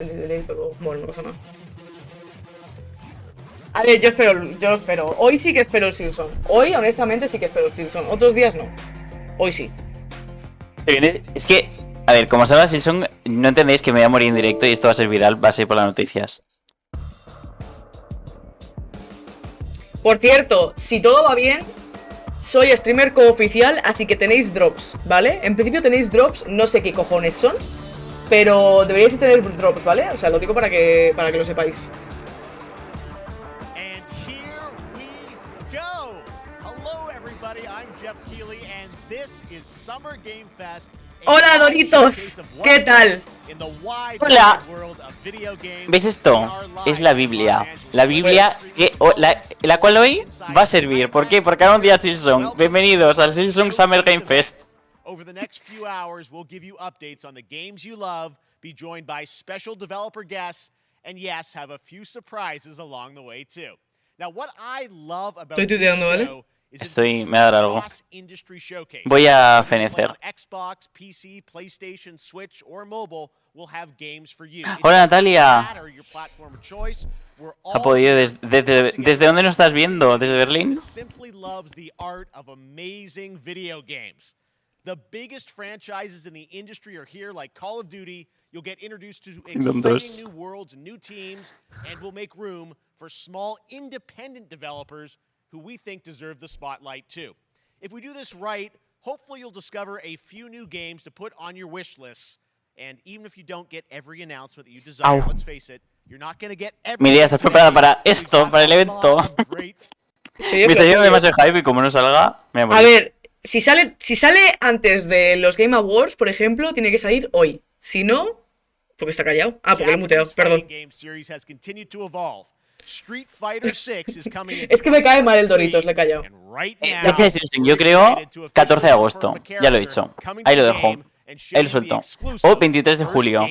Bueno, no pasa nada. A ver, yo espero. Hoy sí que espero el Silson. Hoy, honestamente, sí que espero el Silson. Otros días no. Hoy sí. Es que, a ver, como salga Silson, no entendéis que me voy a morir en directo y esto va a ser viral, va a ser por las noticias. Por cierto, si todo va bien, soy streamer cooficial, así que tenéis drops, ¿vale? En principio tenéis drops, no sé qué cojones son, pero deberíais de tener drops, ¿vale? O sea, lo digo para que lo sepáis. Hola, Doritos, ¿qué tal? Hola. ¿Ves esto? Es la Biblia. La Biblia que, la cual hoy va a servir. ¿Por qué? Porque ahora un día Silson. Bienvenidos al Silson Summer Game Fest. Over the next few hours, we'll give you updates on the games you love, be joined by special developer guests, and yes, have a few surprises along the way too. Now, what I love about this show me va a dar algo. Voy a fenecer. Xbox, PC, PlayStation, Switch, or mobile will have games for you. Hola, Natalia. Ha podido desde dónde nos estás viendo? ¿Desde Berlín? Simply loves the art of amazing video games. The biggest franchises in the industry are here, like Call of Duty. You'll get introduced to exciting new worlds and new teams, and we'll make room for small independent developers who we think deserve the spotlight too. If we do this right, hopefully you'll discover a few new games to put on your wish lists. And even if you don't get every announcement that you desire, let's face it, you're not going to get every. Mi idea está preparada para esto, para el evento. Me está yendo demasiado hype y como no salga, me voy a morir. A ver, si sale antes de los Game Awards, por ejemplo, tiene que salir hoy. Si no, porque está callado. Ah, porque lo he muteado, perdón. Es que me cae mal el Doritos, le he callado. Fecha de Silson, yo creo 14 de agosto. Ya lo he dicho. Ahí lo dejo. Ahí lo suelto. O 23 de julio.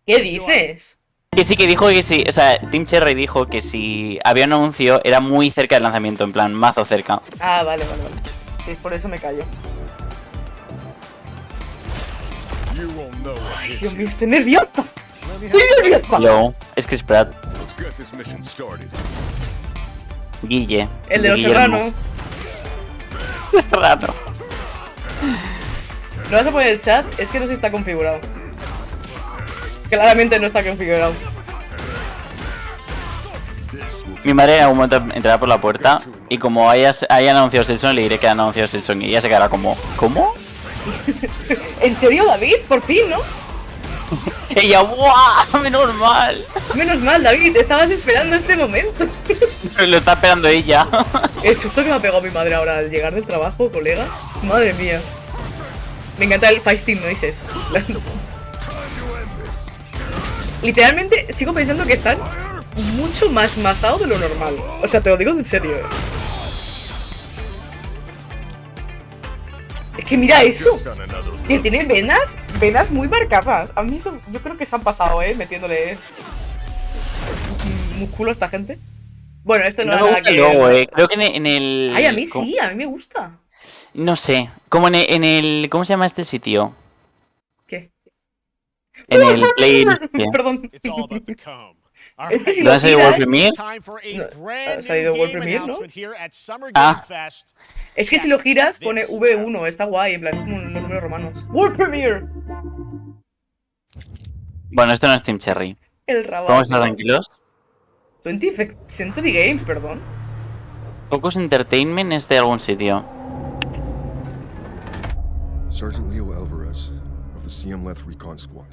¿Qué dices? Que sí, que dijo que sí. O sea, Team Cherry dijo que si había un anuncio era muy cerca del lanzamiento, en plan, mazo cerca. Ah, vale. Sí, por eso me callo. Ay, Dios mío, estoy nerviosa. Yo, es que esperad. Guille. El de los Serrano. Serrano. ¿Lo vas a poner en el chat? Es que no sé si está configurado. Claramente no está configurado. Mi madre en algún momento entrará por la puerta y como hayan anunciado Silson, le diré que han anunciado Silson y ella se quedará como, ¿cómo? ¿En serio, David? Por fin, ¿no? Ella, ¡buah! ¡Menos mal! Menos mal, David, estabas esperando este momento. Lo está esperando ella. El susto que me ha pegado mi madre ahora al llegar del trabajo, colega. Madre mía. Me encanta el Feisting Noises. Literalmente sigo pensando que están mucho más mazados de lo normal. O sea, te lo digo en serio. Es que mira eso. Que tiene venas muy marcadas. A mí eso, yo creo que se han pasado, metiéndole músculo a esta gente. Bueno, esto no me gusta que... luego, creo que en el... Ay, a mí sí, a mí me gusta. No sé, como en el... ¿Cómo se llama este sitio? ¿Qué? En el Play... Perdón. Es que si ¿No lo ha salido giras... World Premiere? ¿Ha salido World Premiere, no? Ah. Es que si lo giras pone V1, está guay, en plan, como los números romanos. ¡World Premiere! Bueno, esto no es Team Cherry. El rabal. ¿Podemos estar tranquilos? 20 Century Games, perdón. Focus Entertainment es de algún sitio. Sergeant Leo Alvarez of the CM Leth Recon Squad.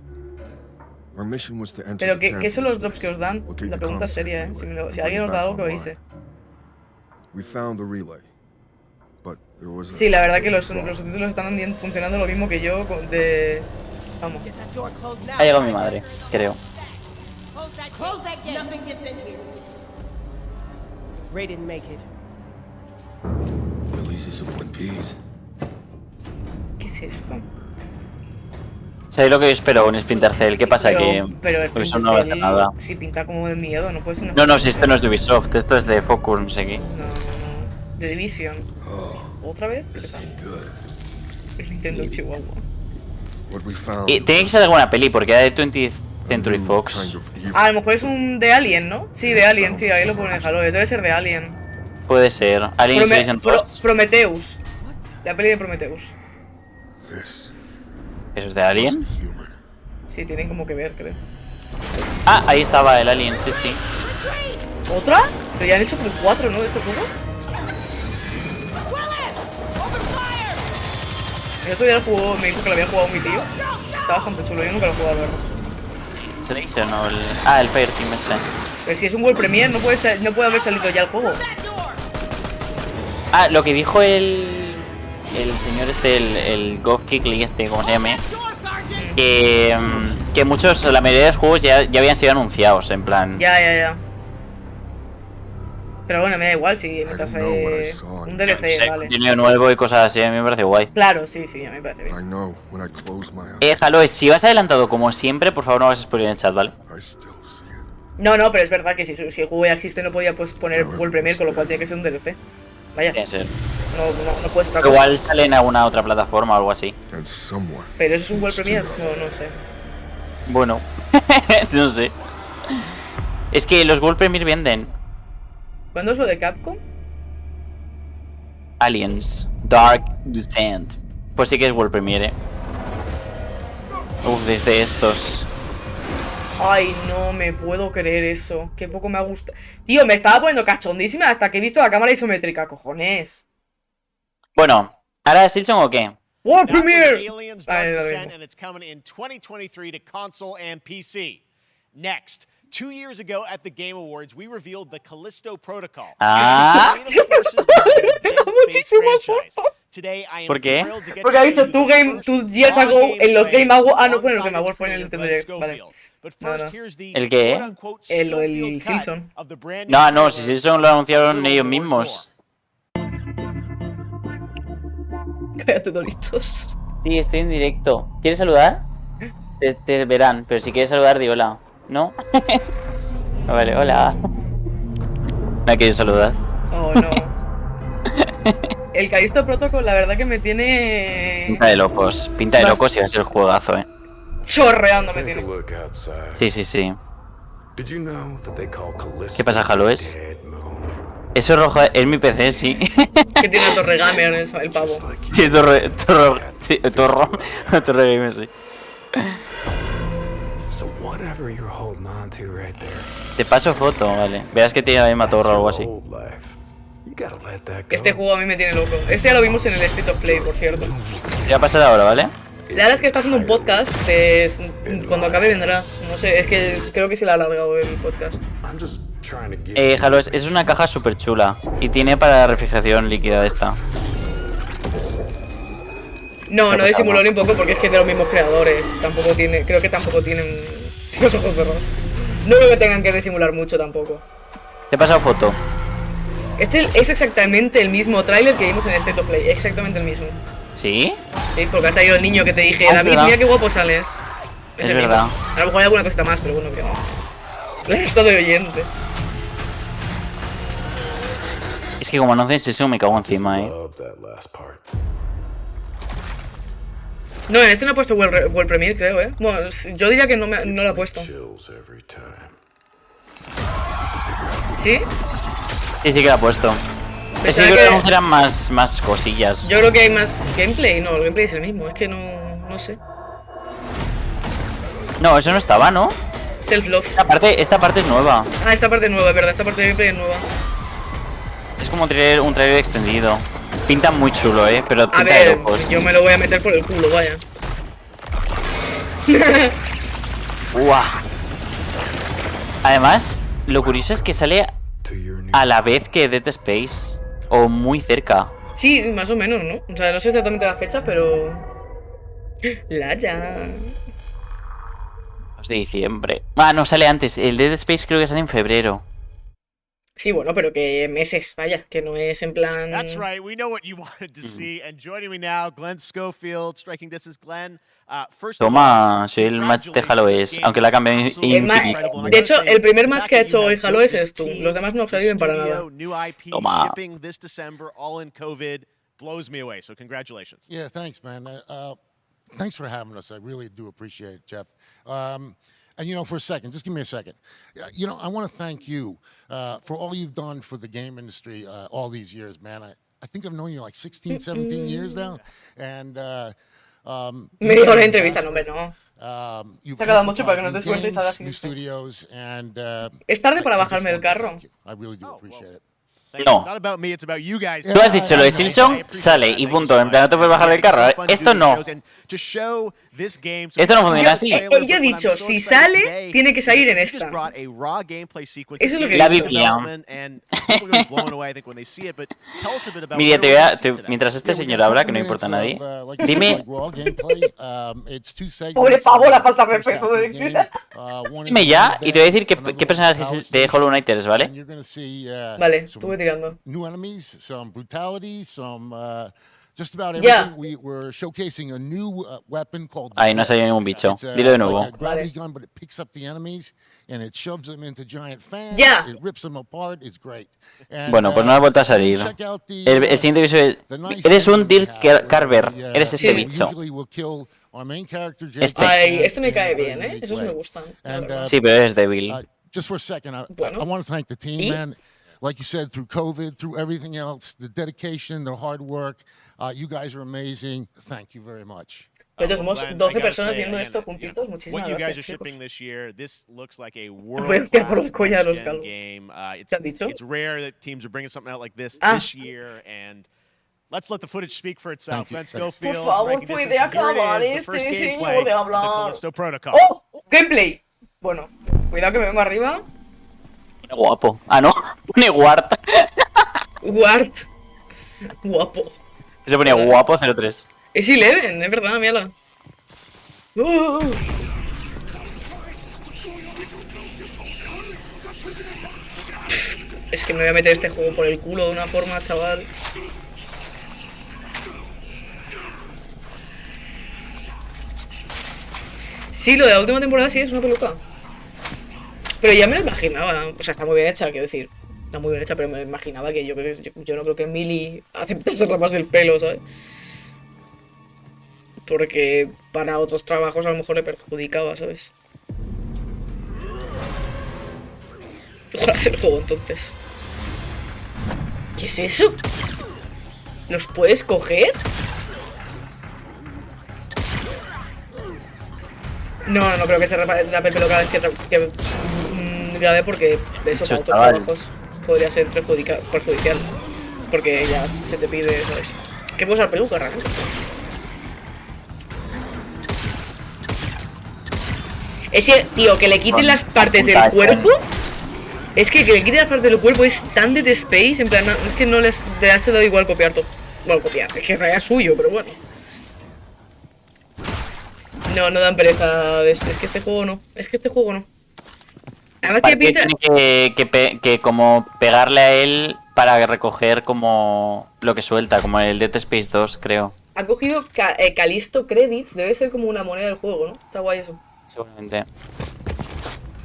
Our mission was to enter. Pero ¿qué son los drops que os dan? La pregunta es seria, ¿eh? Si alguien os da algo, que os dice. We found the relay. Sí, la verdad que los subtítulos están funcionando lo mismo que yo de... Vamos. Ha llegado mi madre, creo. ¿Qué es esto? ¿Sabéis lo que yo espero? Un Splinter Cell. ¿Qué pasa? Pero eso no va a hacer nada. Si pinta como de miedo, no puede ser... No, si esto no es de Ubisoft, esto es de Focus, no sé qué. No. De Division. ¿Otra vez? ¿Qué tal? El Nintendo Chihuahua. Y tiene que ser alguna peli, porque era de Century new Fox. kind of evil. A lo mejor es un de Alien, ¿no? Sí, de Alien, sí, ahí lo pone Halo. Debe ser de Alien. Puede ser. Alien Isolation 2. Prometheus. La peli de Prometheus. This ¿Eso es de Alien? wasn't human. Sí, tienen como que ver, creo. Ah, ahí estaba el Alien, sí, sí. ¿Otra? Pero ya han hecho por 4, ¿no? De este juego. El otro día lo jugó, me dijo que lo había jugado mi tío. Está bastante chulo, yo nunca lo he jugado, la verdad. Selection o el... Ah, el Fireteam este. Pero si es un World Premiere, no puede haber salido ya el juego. Ah, lo que dijo el señor este, el Golf Kickley este, como se llame, que muchos, la mayoría de los juegos ya habían sido anunciados, en plan... Ya. Pero bueno, me da igual si mientras un DLC, vale. Contenido nuevo y cosas así, a mí me parece guay. Claro, sí, a mí me parece I bien. know when I close my eyes, Halo, si vas adelantado como siempre, por favor no hagas spoiler en el chat, ¿vale? I still see it. No, pero es verdad que si el juego ya existe no podía pues poner World Premiere, con lo cual tiene que ser un DLC. Vaya, Tiene que ser. no puedes otra cosa. Igual sale en alguna otra plataforma o algo así. And someone Pero eso es un World Premiere, no sé. Bueno, no sé. Es que los World Premiere venden ¿Cuándo es lo de Capcom? Aliens, Dark Descent. Pues sí que es World Premiere. Desde estos. Ay, no me puedo creer eso. Qué poco me ha gustado. Tío, me estaba poniendo cachondísima hasta que he visto la cámara isométrica, cojones. Bueno, ¿ahora es Silson o qué? World That was Premiere. Aliens Ay, Dark da lo Descent, mismo. and it's coming in 2023 to console and PC. Next, 2 years ago at the Game Awards, we revealed the Callisto Protocol. Ah. This is the creative forces behind the Dead Space Muchísimo franchise. foto. Today, I am ¿Por qué? thrilled to get Porque ha to dicho show tú you the first years raw ago en los gameplay Game Awards. Ah, no fue en los alongside Game its Awards, fue en el creator, Nintendo Glenn Direct. Vale. Schofield. But No, first, no. here's the ¿El qué? quote-unquote El Schofield cut Simpson. of the brand new No, si trailer. Silson lo anunciaron Little ellos more and mismos. Cállate, Doritos. Sí, estoy en directo. ¿Quieres saludar? Te verán, pero si quieres saludar, di hola. ¿No? Vale, hola. No quieres saludar. Oh, no. El Callisto Protocol, la verdad que me tiene... Pinta de locos. Pinta de locos y va a ser el juegazo, chorreando me Take a tiene. look outside. Sí, sí, sí. Did you know that they call Callisto ¿Qué pasa, Halo, es? the Dead Moon? Eso rojo es mi PC, sí. Que tiene una torre gamer el pavo. Sí, torre gamer, sí. So whatever you're holding on to right there. Te paso foto, vale. Verás que tiene la misma torre o algo así. Old life. You gotta let that go. Este juego a mí me tiene loco. Este ya lo vimos en el State of Play, por cierto. Te voy a pasar ahora, ¿vale? La verdad es que está haciendo un podcast. Cuando acabe vendrá. No sé, es que creo que se le ha alargado el podcast. I'm just trying to give Halo, es una caja súper chula. Y tiene para refrigeración líquida esta. No he simulado ni un poco porque es que es de los mismos creadores. Creo que tampoco tienen los ojos cerrados. No creo que tengan que disimular mucho tampoco. Te he pasado foto. Es exactamente el mismo tráiler que vimos en State of Play. Exactamente el mismo. ¿Sí? Sí, porque ha salido el niño que te dije, Ah, David, verdad. mira qué guapo sales. Es el verdad. mismo. A lo mejor hay alguna cosita más, pero bueno, que no. Le he estado de oyente. Es que como no hacen sesión me cago encima, love that last part. No, en este no ha puesto World Premiere, creo, Bueno, yo diría que no lo ha puesto. Chills every time. ¿Sí? Sí, sí que la ha puesto. Es que Pensaba creo que que... eran más cosillas. Yo creo que hay más gameplay. No, el gameplay es el mismo. Es que no sé. No, eso no estaba, ¿no? Self-love. Esta parte es nueva. Ah, esta parte es nueva, es verdad. Esta parte de gameplay es nueva. Es como un trailer extendido. Pinta muy chulo, pero A pinta de ver, locos. yo me lo voy a meter por el culo, vaya. ¡Guau! Además, lo curioso es que sale To your new a la vez que Dead Space. O muy cerca. Sí, más o menos, ¿no? O sea, no sé exactamente la fecha, pero... Lara. 2 de diciembre. Ah, no, sale antes. El Dead Space creo que sale en febrero. Sí, bueno, pero que meses, vaya, que no es en plan... That's right. We know what you wanted to see. And joining me now, Glenn Schofield, Striking Distance. Glenn, first of all, Toma, soy el match de Halo es. Aunque la cambié De hecho, el primer match que ha hecho hoy Halo es tú. Los demás no salen para nada. Toma. Shipping this December, all in COVID, blows me away. So congratulations. Yeah, thanks, man. Thanks for having us. I really do appreciate it, Jeff. And for a second, just give me a second. I want to thank you for all you've done for the game industry all these years, man. I think I've known you like 16, 17 years now. And Media hora de entrevista, no, hombre, no. you've Se ha quedado mucho para que amplified nos des new cuenta y salga games, así. new studios, and Es tarde para I just bajarme del want to carro. thank you. I really do appreciate it. Thank No. you. Not about me, it's about you guys. Tú has dicho lo de Silson, sale y punto. En plan, no te puedes bajar del carro. Esto no. Esto no funciona así. Yo he dicho, si sale, tiene que salir en esta. Eso es lo que La he dicho. Biblia. Mira, mientras este señor habla, que no importa a nadie, dime, Pobre pavo, la falta de respeto. dime ya y te voy a decir qué personajes de Hollow Knight eres, ¿vale? Vale, estuve tirando. New enemies, some brutality, some just about Yeah. everything. We're showcasing a new weapon called. Ahí no ha salido ningún bicho. It's, Dilo de nuevo. Like a gravity gun, but it picks up the enemies and it shoves them into giant fans. Yeah. It rips them apart. It's great. And, Bueno, pues no ha vuelto a salir. check out the, El siguiente bicho es... the nice Eres un ending we Dirk have, Carver. where Eres este Sí. bicho. usually we'll kill our main character, Jake, Este. Ay, este me in a cae very bien, unique Esos way. me gustan. la And, verdad. Sí, pero es débil. Just for a second, Bueno. I want to thank the team, ¿Y? man. Like you said, through COVID, through everything else, the dedication, the hard work, you guys are amazing. Thank you very much. Pero somos 12 personas viendo esto juntitos. Muchísimas What you guys are gracias, shipping chicos. this year, this looks like a voy a tirar por la world-class coña a los next-gen calvos. game. ¿Te han dicho? It's rare that teams are bringing something out like this Ah. this year, and let's let the footage speak for itself. Thank you. Ben Thanks. Schofield, Por favor, striking puede distance, and here acabar it is, the first este gameplay señor de of the hablar. Callisto Protocol. ¡Oh! ¡Gameplay! Bueno, cuidado que me vengo arriba. Guapo. Ah, no. Pone Ward. Ward. Guapo. Se ponía guapo 03. Es 11, es verdad, mírala. Es que me voy a meter este juego por el culo de una forma, chaval. Sí, lo de la última temporada sí es una peluca. Pero ya me lo imaginaba. O sea, está muy bien hecha, quiero decir. Está muy bien hecha, pero me imaginaba que yo no creo que Millie aceptase raparse el pelo, ¿sabes? Porque para otros trabajos a lo mejor le perjudicaba, ¿sabes? Ojalá se el juego entonces. ¿Qué es eso? ¿Los puedes coger? No creo que se rape el pelo cada vez que grabe, porque eso para otros trabajos podría ser perjudicial. Porque ya se te pide, ¿sabes? Que puedo usar peluca realmente. Es que, tío, que le quiten las partes del cuerpo. Es que le quiten las partes del cuerpo es tan Dead Space. En plan, es que no les ha dado igual copiar todo. Bueno, copiar, es que en realidad es suyo, pero bueno. No dan pereza. Es que este juego no. Además Para que que pinta. tiene que como pegarle a él para recoger como lo que suelta, como el Dead Space 2, creo. Ha cogido Callisto Credits. Debe ser como una moneda del juego, ¿no? Está guay eso. Seguramente.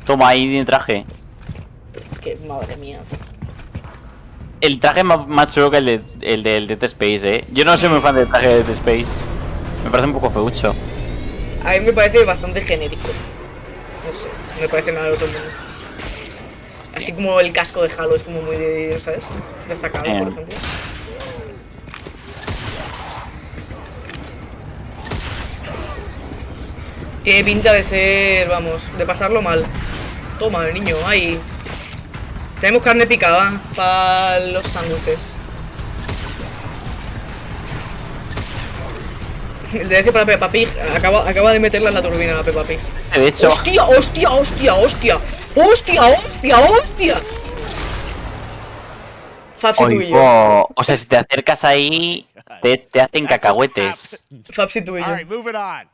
Toma, ahí tiene traje. Es que, madre mía. El traje más chulo que el del Dead Space, ¿eh? Yo no soy muy fan del traje de Dead Space. Me parece un poco feucho. A mí me parece bastante genérico. No sé, me parece nada del otro mundo. Así como el casco de Halo es como muy, ¿sabes? Destacado, por ejemplo. Tiene pinta de ser, vamos, de pasarlo mal. Toma, niño, ahí. Tenemos carne picada para los sándwiches. El DLC para Peppa Pig acaba de meterla en la turbina la Peppa Pig. De hecho, ¡Hostia! Fabsi, tú y yo. o sea, si te acercas ahí, te hacen cacahuetes. Fabsi, tú y yo. All right, moving on.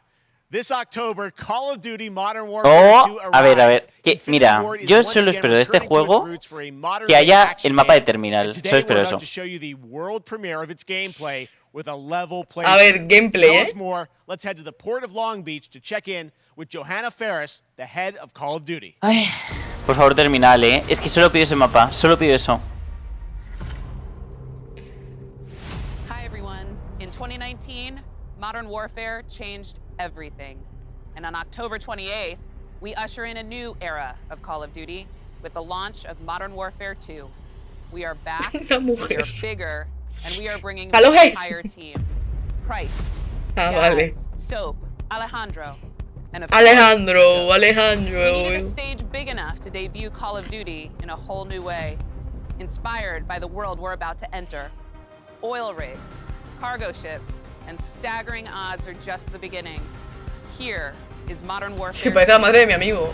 This October, Call of Duty Modern Warfare 2 A ver, que, Infinity mira, Ward is yo once solo again espero de este returning to its juego roots for a modern que haya day action el mapa de game. terminal. And Solo today espero we're eso. about to show you the world premiere of its gameplay with a level play. A ver, gameplay, Tell ¿eh? us more. Let's head to the port of Long Beach to check in with Johanna Ferris, the head of Call of Duty. Ay, por favor, terminal, ¿eh? Es que solo pido ese mapa, solo pido eso. Hi everyone. In 2019, Modern Warfare changed everything. And on October 28th, we usher in a new era of Call of Duty with the launch of Modern Warfare 2. We are back, Una we mujer. are bigger, and we are bringing Hello, the guys. entire team. Price, Ah, vale. Gaz, Soap, Alejandro, and of Alejandro, course, Ghost. Alejandro. We needed a stage big enough to debut Call of Duty in a whole new way, inspired by the world we're about to enter. Oil rigs, cargo ships, and staggering odds are just the beginning. Here is Modern Warfare. Se parece a la madre de mi amigo.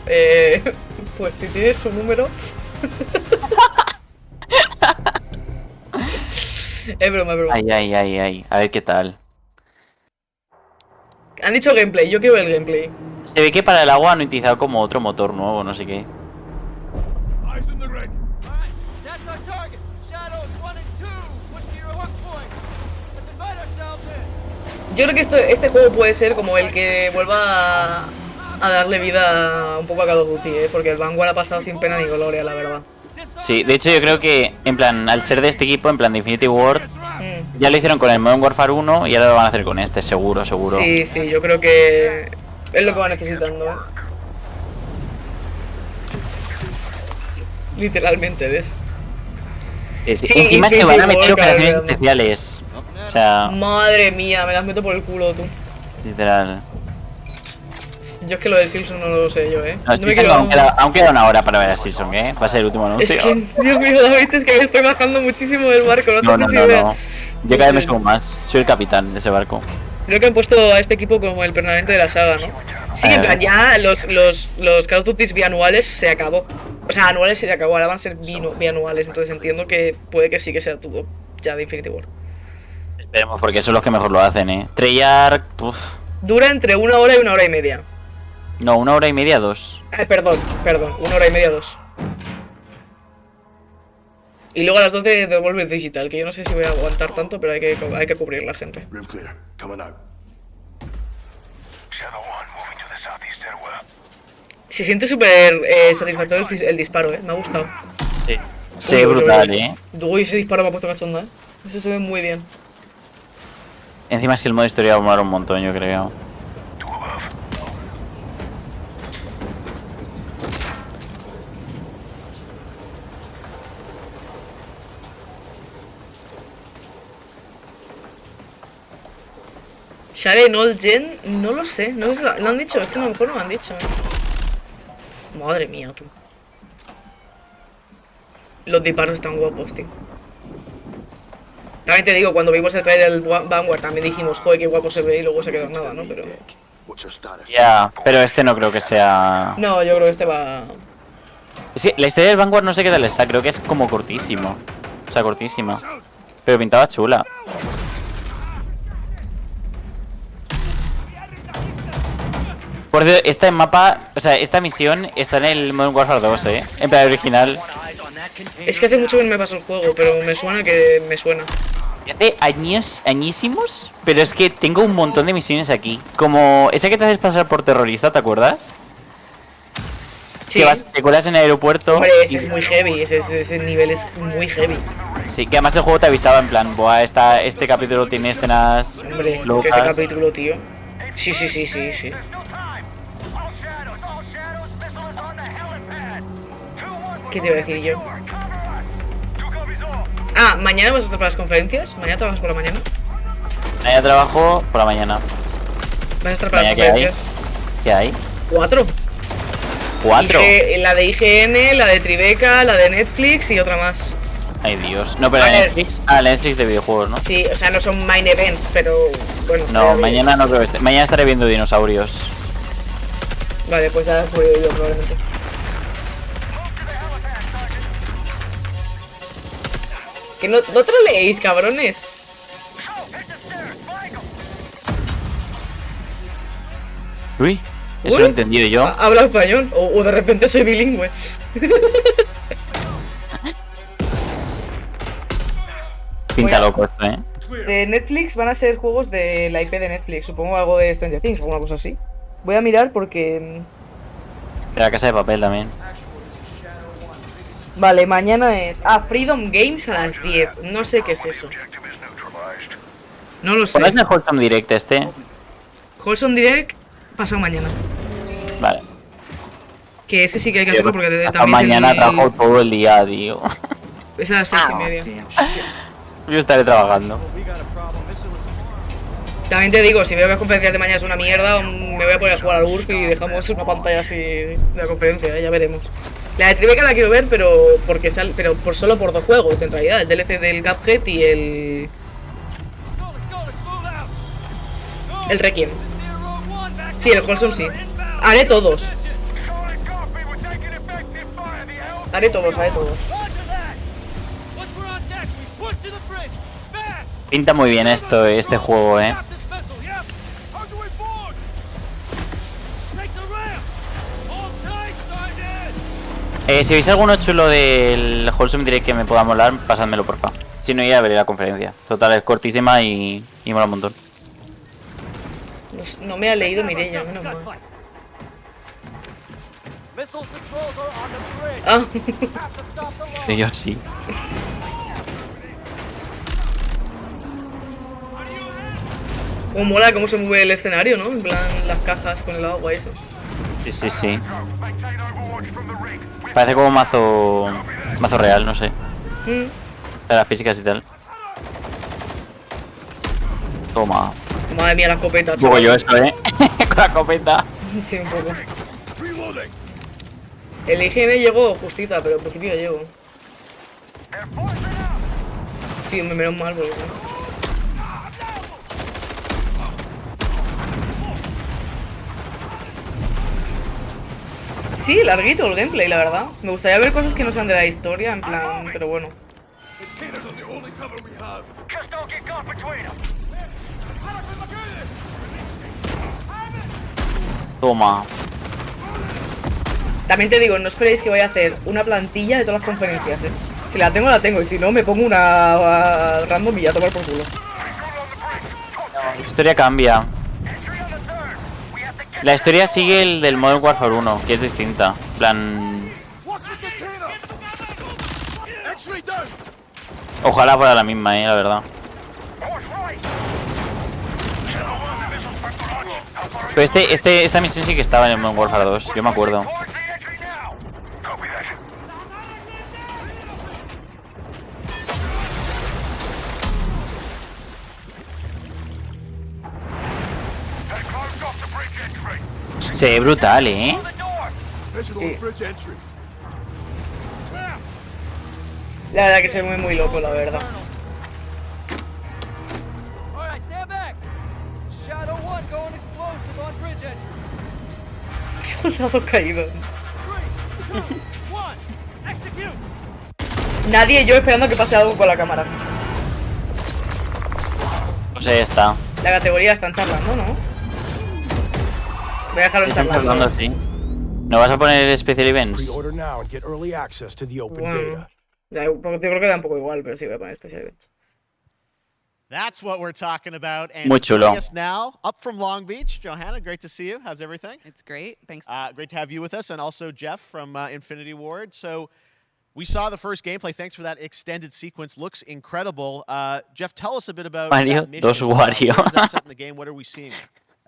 Pues si tienes su número. Es broma, es broma. Ay. A ver qué tal. Han dicho gameplay, yo quiero el gameplay. Se ve que para el agua han utilizado como otro motor nuevo, no sé qué. Yo creo que este juego puede ser como el que vuelva a darle vida un poco a Call of Duty, porque el Vanguard ha pasado sin pena ni gloria, la verdad. Sí, de hecho yo creo que, en plan, al ser de este equipo, en plan de Infinity Ward, ya lo hicieron con el Modern Warfare 1 y ahora lo van a hacer con este, seguro. Sí, yo creo que es lo que va necesitando, Literalmente, ¿ves? Sí, encima es que van a meter Infinity Ward, operaciones caramba. especiales. O sea, Madre mía, me las meto por el culo, tú. literal. Yo es que lo de Silson no lo sé yo, No, No me Season, quiero... aún queda una hora para ver a Season, Va a ser el último anuncio. Es que, Dios mío, David, es que me estoy bajando muchísimo del barco, no tienes idea. Yo cada vez me subo más. Soy el capitán de ese barco. Creo que han puesto a este equipo como el permanente de la saga, ¿no? Sí, en plan, ya los Call of Duty bianuales se acabó. O sea, anuales se acabó, ahora van a ser bianuales, entonces entiendo que puede que sí que sea todo ya de Infinity War. Esperemos, porque son los que mejor lo hacen, Treyarch, Dura entre 1 hora y 1 hora y media. No, 1 hora y media, 2. Perdón, 1 hora y media, 2. Y luego a las 12 devuelve digital, que yo no sé si voy a aguantar tanto, pero hay que cubrir la gente. Room clear. Coming out. Se siente súper satisfactorio el disparo, me ha gustado. Sí. Sí, brutal, Uy, ese disparo me ha puesto cachonda, Eso se ve muy bien. Encima es que el modo historia va a molar un montón, yo creo. Share en All Gen, no lo sé, no sé si lo han dicho, es que a lo mejor no lo han dicho. Madre mía, tú. Los disparos están guapos, tío. También te digo, cuando vimos el trailer del Vanguard también dijimos, joder, qué guapo se ve y luego se quedó en nada, ¿no? Pero... What's your status? Ya, pero este no creo que sea... No, yo creo que este va... Sí, la historia del Vanguard no sé qué tal está, creo que es como cortísimo. O sea, cortísima. Pero pintaba chula. Por Dios, esta mapa, o sea, esta misión está en el Modern Warfare 2, en plan original. Es que hace mucho que no me paso el juego, pero me suena que me suena. Hace años, añísimos, pero es que tengo un montón de misiones aquí. Como esa que te haces pasar por terrorista, ¿te acuerdas? Sí. Que te cuelas en el aeropuerto. Hombre, ese es muy heavy, ese nivel es muy heavy. Sí, que además el juego te avisaba en plan, buah, este capítulo tiene escenas Hombre, que locas. ese capítulo, tío. Sí. ¿Qué te iba a decir yo? Ah, ¿mañana vas a estar para las conferencias? ¿Mañana trabajas por la mañana? Mañana trabajo por la mañana. ¿Vas a estar para las Mañana, ¿qué hay? conferencias? ¿Qué hay? 4. 4. La de IGN, la de Tribeca, la de Netflix y otra más. Ay, Dios. No, pero A la ver. Netflix. Ah, la Netflix de videojuegos, ¿no? Sí, o sea, no son main events, pero bueno. No, mañana no creo que esté. Mañana estaré viendo dinosaurios. Vale, pues ya fui yo probablemente. Que no troleéis, cabrones. Uy, eso lo he entendido yo. Habla español, o de repente soy bilingüe. Pinta loco esto, De Netflix van a ser juegos de la IP de Netflix, supongo algo de Stranger Things, alguna cosa así. Voy a mirar porque... De la casa de papel también. Vale, mañana es... Ah, Freedom Games a las 10. No sé qué es eso. No lo sé. ¿Cuál es el Wholesome Direct este? Wholesome Direct pasado mañana. Vale. Que ese sí que hay que hacerlo porque Hasta también mañana es trabajo todo el día, tío. es a las 6:30. Yo estaré trabajando. También te digo, si veo que las conferencias de mañana es una mierda, me voy a poner a jugar al Urf y dejamos una pantalla así de la conferencia, ya veremos. La de Tribeca la quiero ver, pero porque solo por 2 juegos en realidad, el DLC del Cuphead y el Requiem. Sí, el Wholesome sí. Haré todos. Haré todos. Pinta muy bien este juego, Si veis alguno chulo del Wholesome Direct que me pueda molar, pasádmelo, porfa. Si no, ya veré la conferencia. Total, es cortísima y mola un montón. No me ha leído Mireia, menos mal. Ah. Y yo sí. Como mola cómo se mueve el escenario, ¿no? En plan, las cajas con el agua y eso. Sí. Parece como mazo real, no sé. Las físicas y tal. Toma. Madre mía, la escopeta, Un poco yo eso, con la escopeta. Sí, un poco. El IGN llegó justita, pero en principio llego. Sí, menos mal, porque no. Sí, larguito el gameplay, la verdad. Me gustaría ver cosas que no sean de la historia, en plan, pero bueno. Toma. También te digo, no esperéis que vaya a hacer una plantilla de todas las conferencias, ¿eh? Si la tengo, la tengo. Y si no, me pongo una random y ya tomar por culo. La historia cambia. La historia sigue el del Modern Warfare 1, que es distinta. En plan... Ojalá fuera la misma, la verdad. Pero esta misión sí que estaba en el Modern Warfare 2, yo me acuerdo. Se ve brutal, ¿eh? Sí. La verdad que se ve muy loco, la verdad. Soldado caído. Nadie, yo esperando que pase algo con la cámara. Pues ahí está. La categoría están charlando, ¿no? Voy a dejarlo en Están charlando. charlando así. ¿No vas a poner Special Events? Pre-order now and get early access to the open Bueno, beta. yo creo que da un poco igual, pero sí voy a poner Special Events. That's what we're talking about. And Muy chulo. joining us now, up from Long Beach, Johanna, great to see you. How's everything? It's great. Thanks. Great to have you with us, and also Jeff from Infinity Ward. So we saw the first gameplay. Thanks for that extended sequence. Looks incredible. Jeff, tell us a bit about Mario, that mission. dos Wario. Where is that set in the game? What are we seeing?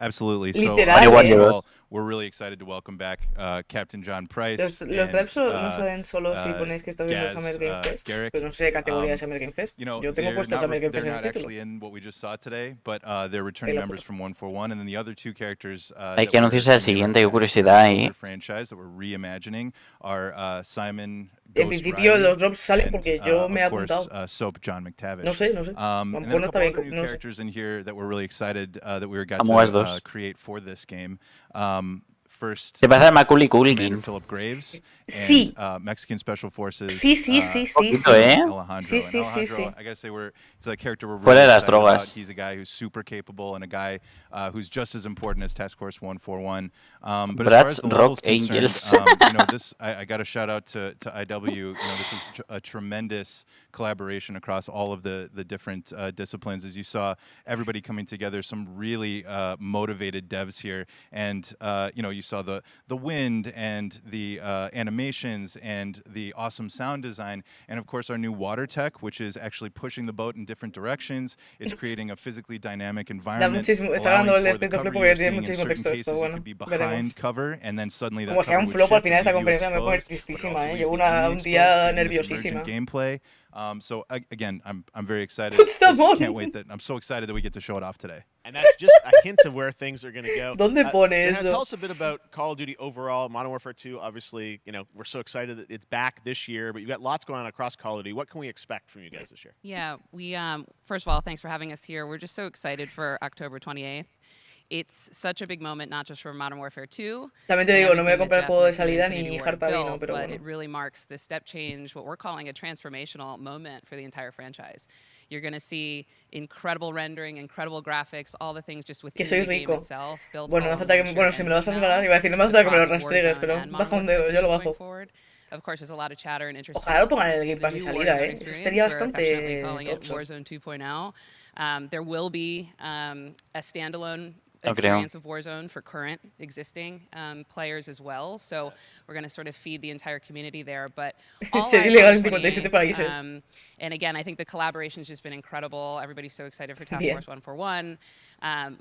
Absolutely. So, Literal, first of all, we're really excited to welcome back Captain John Price. Los drives no salen solo si ponéis que estás viendo Summer Game Fest, pero no sé de categoría de Summer Game Fest. Yo tengo puesto Summer Game Fest en el título. Actually in what we just saw today, but they're returning members from 141, and then the other two characters. Hay que anunciarse al siguiente, qué curiosidad ahí. Franchise that we're reimagining are Simon. En principio los drops salen porque yo me he apuntado. Soap John McTavish. No sé. And then a couple other new characters in here that we're really excited that we got to create for this game. First, se parece a Macaulay Culkin. Philip Graves. Sí. And, Mexican Special Forces. Sí. Poquito, ¿eh? Sí. I gotta say, it's a character we're Fuera really de las excited about. drogas. He's a guy who's super capable and a guy who's just as important as Task Force 141. But Bratz as far as the Rock levels Angels. concerned, this I got a shout out to IW. This is a tremendous collaboration across all of the different disciplines. As you saw, everybody coming together, some really motivated devs here, and you saw the wind and the animations and the awesome sound design, and of course our new water tech, which is actually pushing the boat in different directions. It's creating a physically dynamic environment. Está dando el texto porque tiene muchísimo texto esto, bueno, veremos. Cover, and then suddenly that Como sea cover un would flop al shift final de esta and leave you conferencia me voy a poner exposed, but tristísima, also leaves llevo the enemy un exposed, día creating this nerviosísima. emergent gameplay. So again, I'm very excited. What's that Just one? can't wait that I'm so excited that we get to show it off today. And that's just a hint of where things are going to go. ¿Dónde pone Now, eso? tell us a bit about Call of Duty overall, Modern Warfare 2. Obviously, you know, we're so excited that it's back this year, but you've got lots going on across Call of Duty. What can we expect from you guys this year? Yeah, we first of all, thanks for having us here. We're just so excited for October 28th. It's such a big moment, not just for Modern Warfare 2. También te digo, no me voy a comprar el juego de salida ni harta vino, pero But bueno. it really marks the step change, what we're calling a transformational moment for the entire franchise. You're going to see incredible rendering, incredible graphics, all the things just within Que soy the game rico. itself. Built Bueno, no all hace falta in que, one bueno, shared si me lo vas a engine regalar, now iba a decir, no me hace falta que me lo across rastrees, Warzone pero and baja un Modern dedo, yo lo Warfare 2 bajo. going forward. Of course, there's a lot of chatter and interest. Ojalá lo pongan en el Game The Pass de new salida, Warzone Eso experience, estaría we're affectionately bastante calling it tocho. Warzone 2.0. There will be a standalone No creo. experience of Warzone for current existing players as well. So we're going to sort of feed the entire community there. But all Ser eyes ilegal on en 57 países. and again, I think the collaboration's just been incredible. Everybody's so excited for Task Bien. Force 141.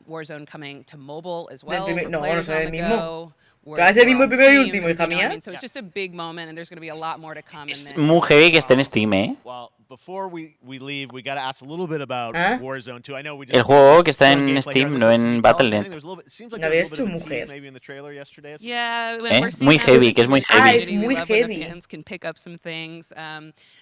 Warzone coming to mobile as well primer- for no, no players será on el the mismo. go. Que va a ser el mismo on primero y Steam, último, you hija know what I mía. mean? So it's just a big moment, and there's going to be a lot more to come. Es and then- muy heavy que esté en Steam, ¿eh? Well, before we leave, we got to ask a little bit about ¿Ah? Warzone 2. I know we just El juego que está showed en gameplay here. Steam, This no was- en can you tell us Battle.net. anything? There was a little bit- seems like La there había was a little bit hecho of a tease mujer. maybe in the trailer yesterday. Yeah, ¿Eh? we're seeing Muy that heavy, with que es muy the community. heavy. Ah, es muy We love when heavy. the fans can pick up some things,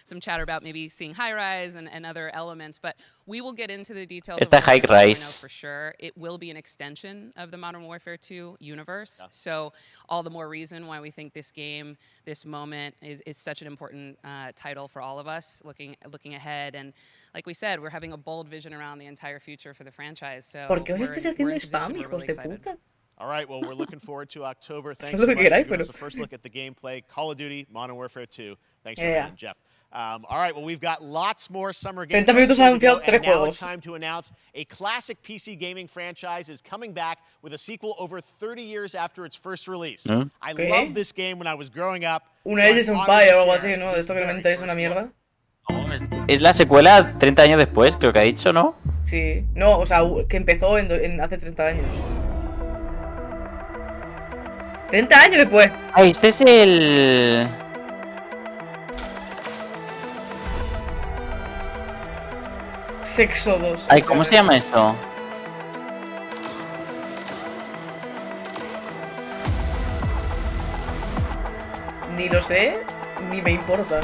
some chatter about maybe seeing high rise and other elements, but we will get into the details. Está of Warzone high 2.0 rise. for sure. It will be an extension of the Modern Warfare 2 universe. So all the more reason why we think this game, this moment, is such an important title for all of us looking ahead. And like we said, we're having a bold vision around the entire future for the franchise. So ¿Por qué os we're estáis in haciendo position, spam, we're hijos really de excited. puta? All right, well, we're looking forward to October. Thanks Haz so lo much que for queráis, giving us pero- a first look at the gameplay. Call of Duty, Modern Warfare 2. Thanks for Yeah. that, Jeff. All right, well, we've got lots more summer 30 games. minutos han anunciado 3 Now juegos. it's time to announce a classic PC gaming franchise is coming back with a sequel over 30 years after its first release. ¿Mm? I ¿Qué? loved this game when I was growing up. Una so de ellas es I'm un honored Empire to o algo share así, ¿no? De this esto que me very inventáis una first look. mierda. Es la secuela 30 años después, creo que ha dicho, ¿no? Sí. No, o sea, que empezó hace 30 años. 30 años después. Ah, este es el... Sexo 2. Ay, ¿cómo se llama esto? Ni lo sé, ni me importa.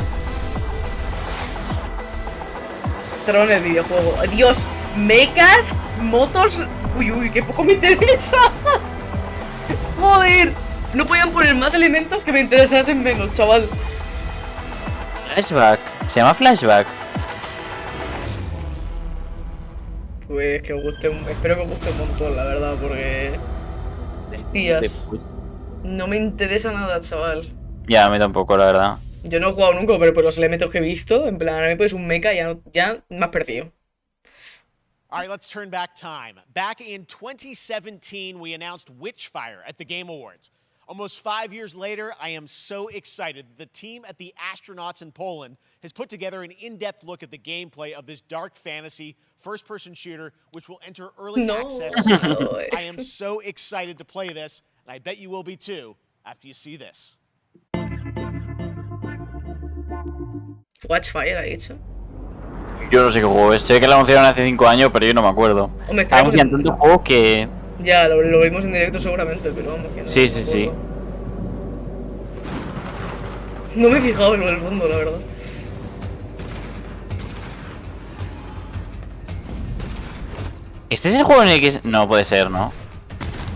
Tron el videojuego. Dios, mechas, motos. Uy, uy, que poco me interesa. Joder, no podían poner más elementos que me interesasen menos, chaval. Flashback. Se llama Flashback. Pues que os guste, espero que os guste un montón, la verdad, porque. Hostias, Después. no me interesa nada, chaval. Ya, a mí tampoco, la verdad. Yo no he jugado nunca, pero por los elementos que he visto, en plan, a mí pues un mecha ya me has perdido. All right, let's turn back time. Back in 2017, we announced Witchfire at the Game Awards. Almost 5 years later, I am so excited that the team at the Astronauts in Poland has put together an in-depth look at the gameplay of this dark fantasy first-person shooter, which will enter early No. access soon. I am so excited to play this, and I bet you will be too after you see this. Watchfire ha dicho. Yo no sé qué juego es. Sé que lo anunciaron hace 5 años, pero yo no me acuerdo. Hombre, está Anuncian en- tantos juegos que... Ya, lo vimos en directo seguramente, pero vamos. Que no, Sí, no sí, me sí. acuerdo. No me he fijado en lo del fondo, la verdad. ¿Este es el juego en el que... No puede ser, ¿no?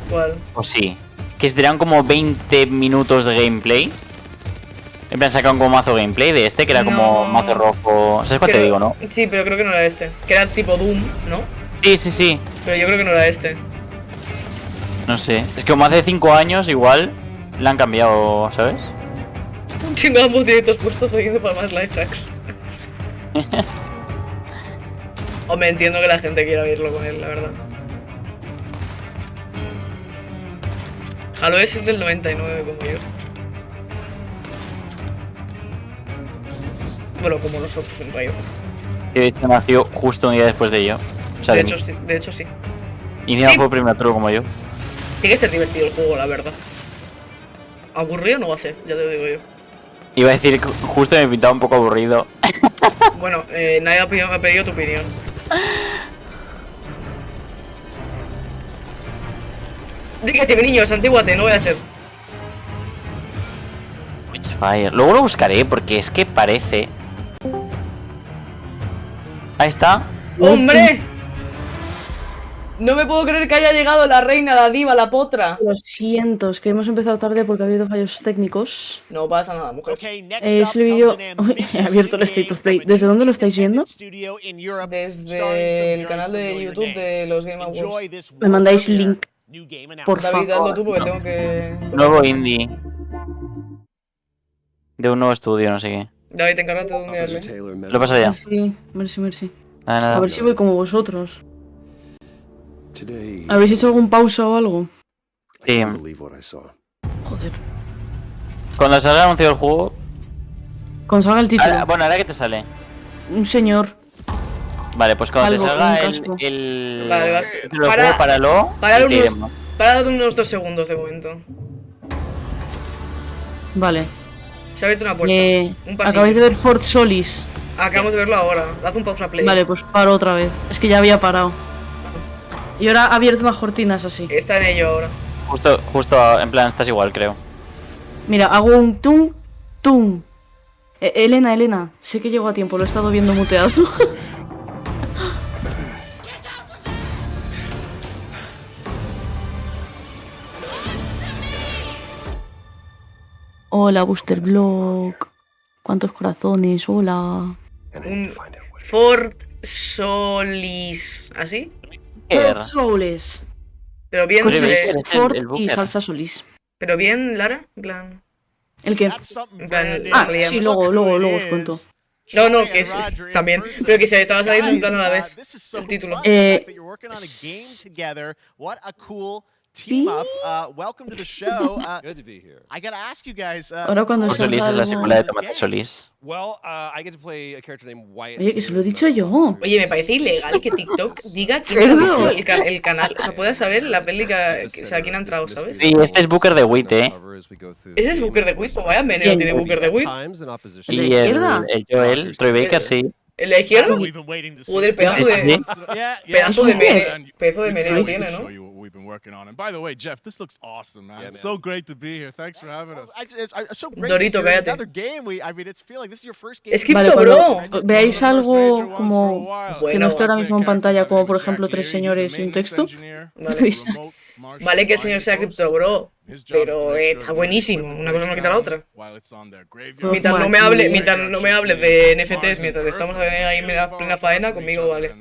¿Cuál? O sí. Que serían como 20 minutos de gameplay. En plan, sacaron como mazo gameplay de este, que era como No. mazo rojo. ¿Sabes cuál te Creo- digo, no? Sí, pero creo que no era este. Que era tipo Doom, ¿no? Sí, sí, sí. Pero yo creo que no era este. No sé. Es que como hace 5 años, igual, la han cambiado, ¿sabes? Tengo ambos directos puestos siguiendo para más life hacks. Hombre, entiendo que la gente quiera verlo con él, la verdad. Aloes es del 99 como yo. Bueno, como nosotros en realidad. De hecho, nació justo un día después de yo. O sea, De de hecho, mí. sí, de hecho sí. Y encima Sí. fue prematuro como yo. Tiene que ser divertido el juego, la verdad. Aburrido no va a ser, ya te lo digo yo. Iba a decir que justo me pintaba un poco aburrido. Bueno, nadie me ha pedido tu opinión. Dígate, niños, antíguate, no voy a ser. Witchfire. Luego lo buscaré porque es que parece. Ahí está. ¡Hombre! No me puedo creer que haya llegado la reina, la diva, la potra. Lo siento, es que hemos empezado tarde porque ha habido fallos técnicos. No pasa nada, mujer. Okay, next Es up el vídeo. comes an Uy, ambitious he abierto el new State game of Play. from a ¿Desde dónde lo estáis independent viendo? studio in Europe, starring some Desde el very canal de familiar YouTube de names. los Game Awards. Enjoy this Me mandáis world link, premiere. New game por announcement. David, hazlo favor. tú porque tengo que... Nuevo indie. De un nuevo estudio, no sé qué. David, encárgate de Officer mirarle. Taylor, Lo paso ya. Merci, merci, merci. Nada, A nada. ver si voy como vosotros. Today, ¿Habéis hecho algún pausa o algo? I Sí. can't believe what I saw. Joder. Cuando salga anunciado el juego. Cuando salga el título. Bueno, ahora que te sale. Un señor. Vale, pues cuando Algo, te un salga casco. el Vale, vas. título del juego, páralo. Para y te unos, iremos. para unos 2 segundos de momento. Vale. Se ha abierto una puerta. Un pasillo. Acabáis de ver Fort Solis. Acabamos de verlo ahora. Haz un pausa play. Vale, pues paro otra vez. Es que ya había parado. Y ahora ha abierto unas cortinas así. Está en ello ahora. Justo, en plan, estás igual, creo. Mira, hago un tum, tum. Elena, sé que llego a tiempo, lo he estado viendo muteado. Hola, Booster Block. ¿Cuántos corazones? Hola. And I need Un to find out what it Fort Solis. ¿Así? Fort Solis. Pero bien, Coches, Coches, el Fort y Booker. salsa Solis. pero bien, Lara. En plan. ¿El qué? That's something En plan, brand ah, new. sí, luego Look who os it cuento. is. No, Joy que and es Roger in también. person. Pero que se estaba saliendo en plan a la Guys, vez. this is so El título. fun, the fact that you're working on a game together. What a cool team up. Welcome to the show. Good to be here. I gotta ask you guys. Ahora cuando what Solís salga es la algo- secuela de Tomate Solís. Well, I get to play a character named Wyatt. Oye, que se lo he Taylor, dicho yo. Oye, me parece ilegal que TikTok diga quién ha visto el canal. O sea, puedes saber la peli que, o sea, quién ha entrado, ¿sabes? Sí, este es Booker de Wit, ¿eh? Ese es Booker de Wit, pues vaya meneo ¿Quién? tiene Booker de Wit. Y ¿De el izquierda? Joel, Troy Baker, sí. ¿El de izquierda? We've been waiting to see. Joder, pedazo de. Pedazo de meneo tiene, ¿no? We've been working on. And by the way, Jeff, this looks awesome, man. Yeah, It's man. so great to be here. Thanks for having us. It's so great Dorito, to hear cállate. another game. I mean, it's feeling like this is your first game. Es que Vale, bro. cuando veáis algo como que Bueno, no esté ahora mismo en pantalla, como por ejemplo 3 señores y un texto, Vale. Vale que el señor sea Crypto Bro, pero está buenísimo. Una cosa no quita la otra. Mientras no me hable de NFTs mientras estamos ahí en plena faena, conmigo vale.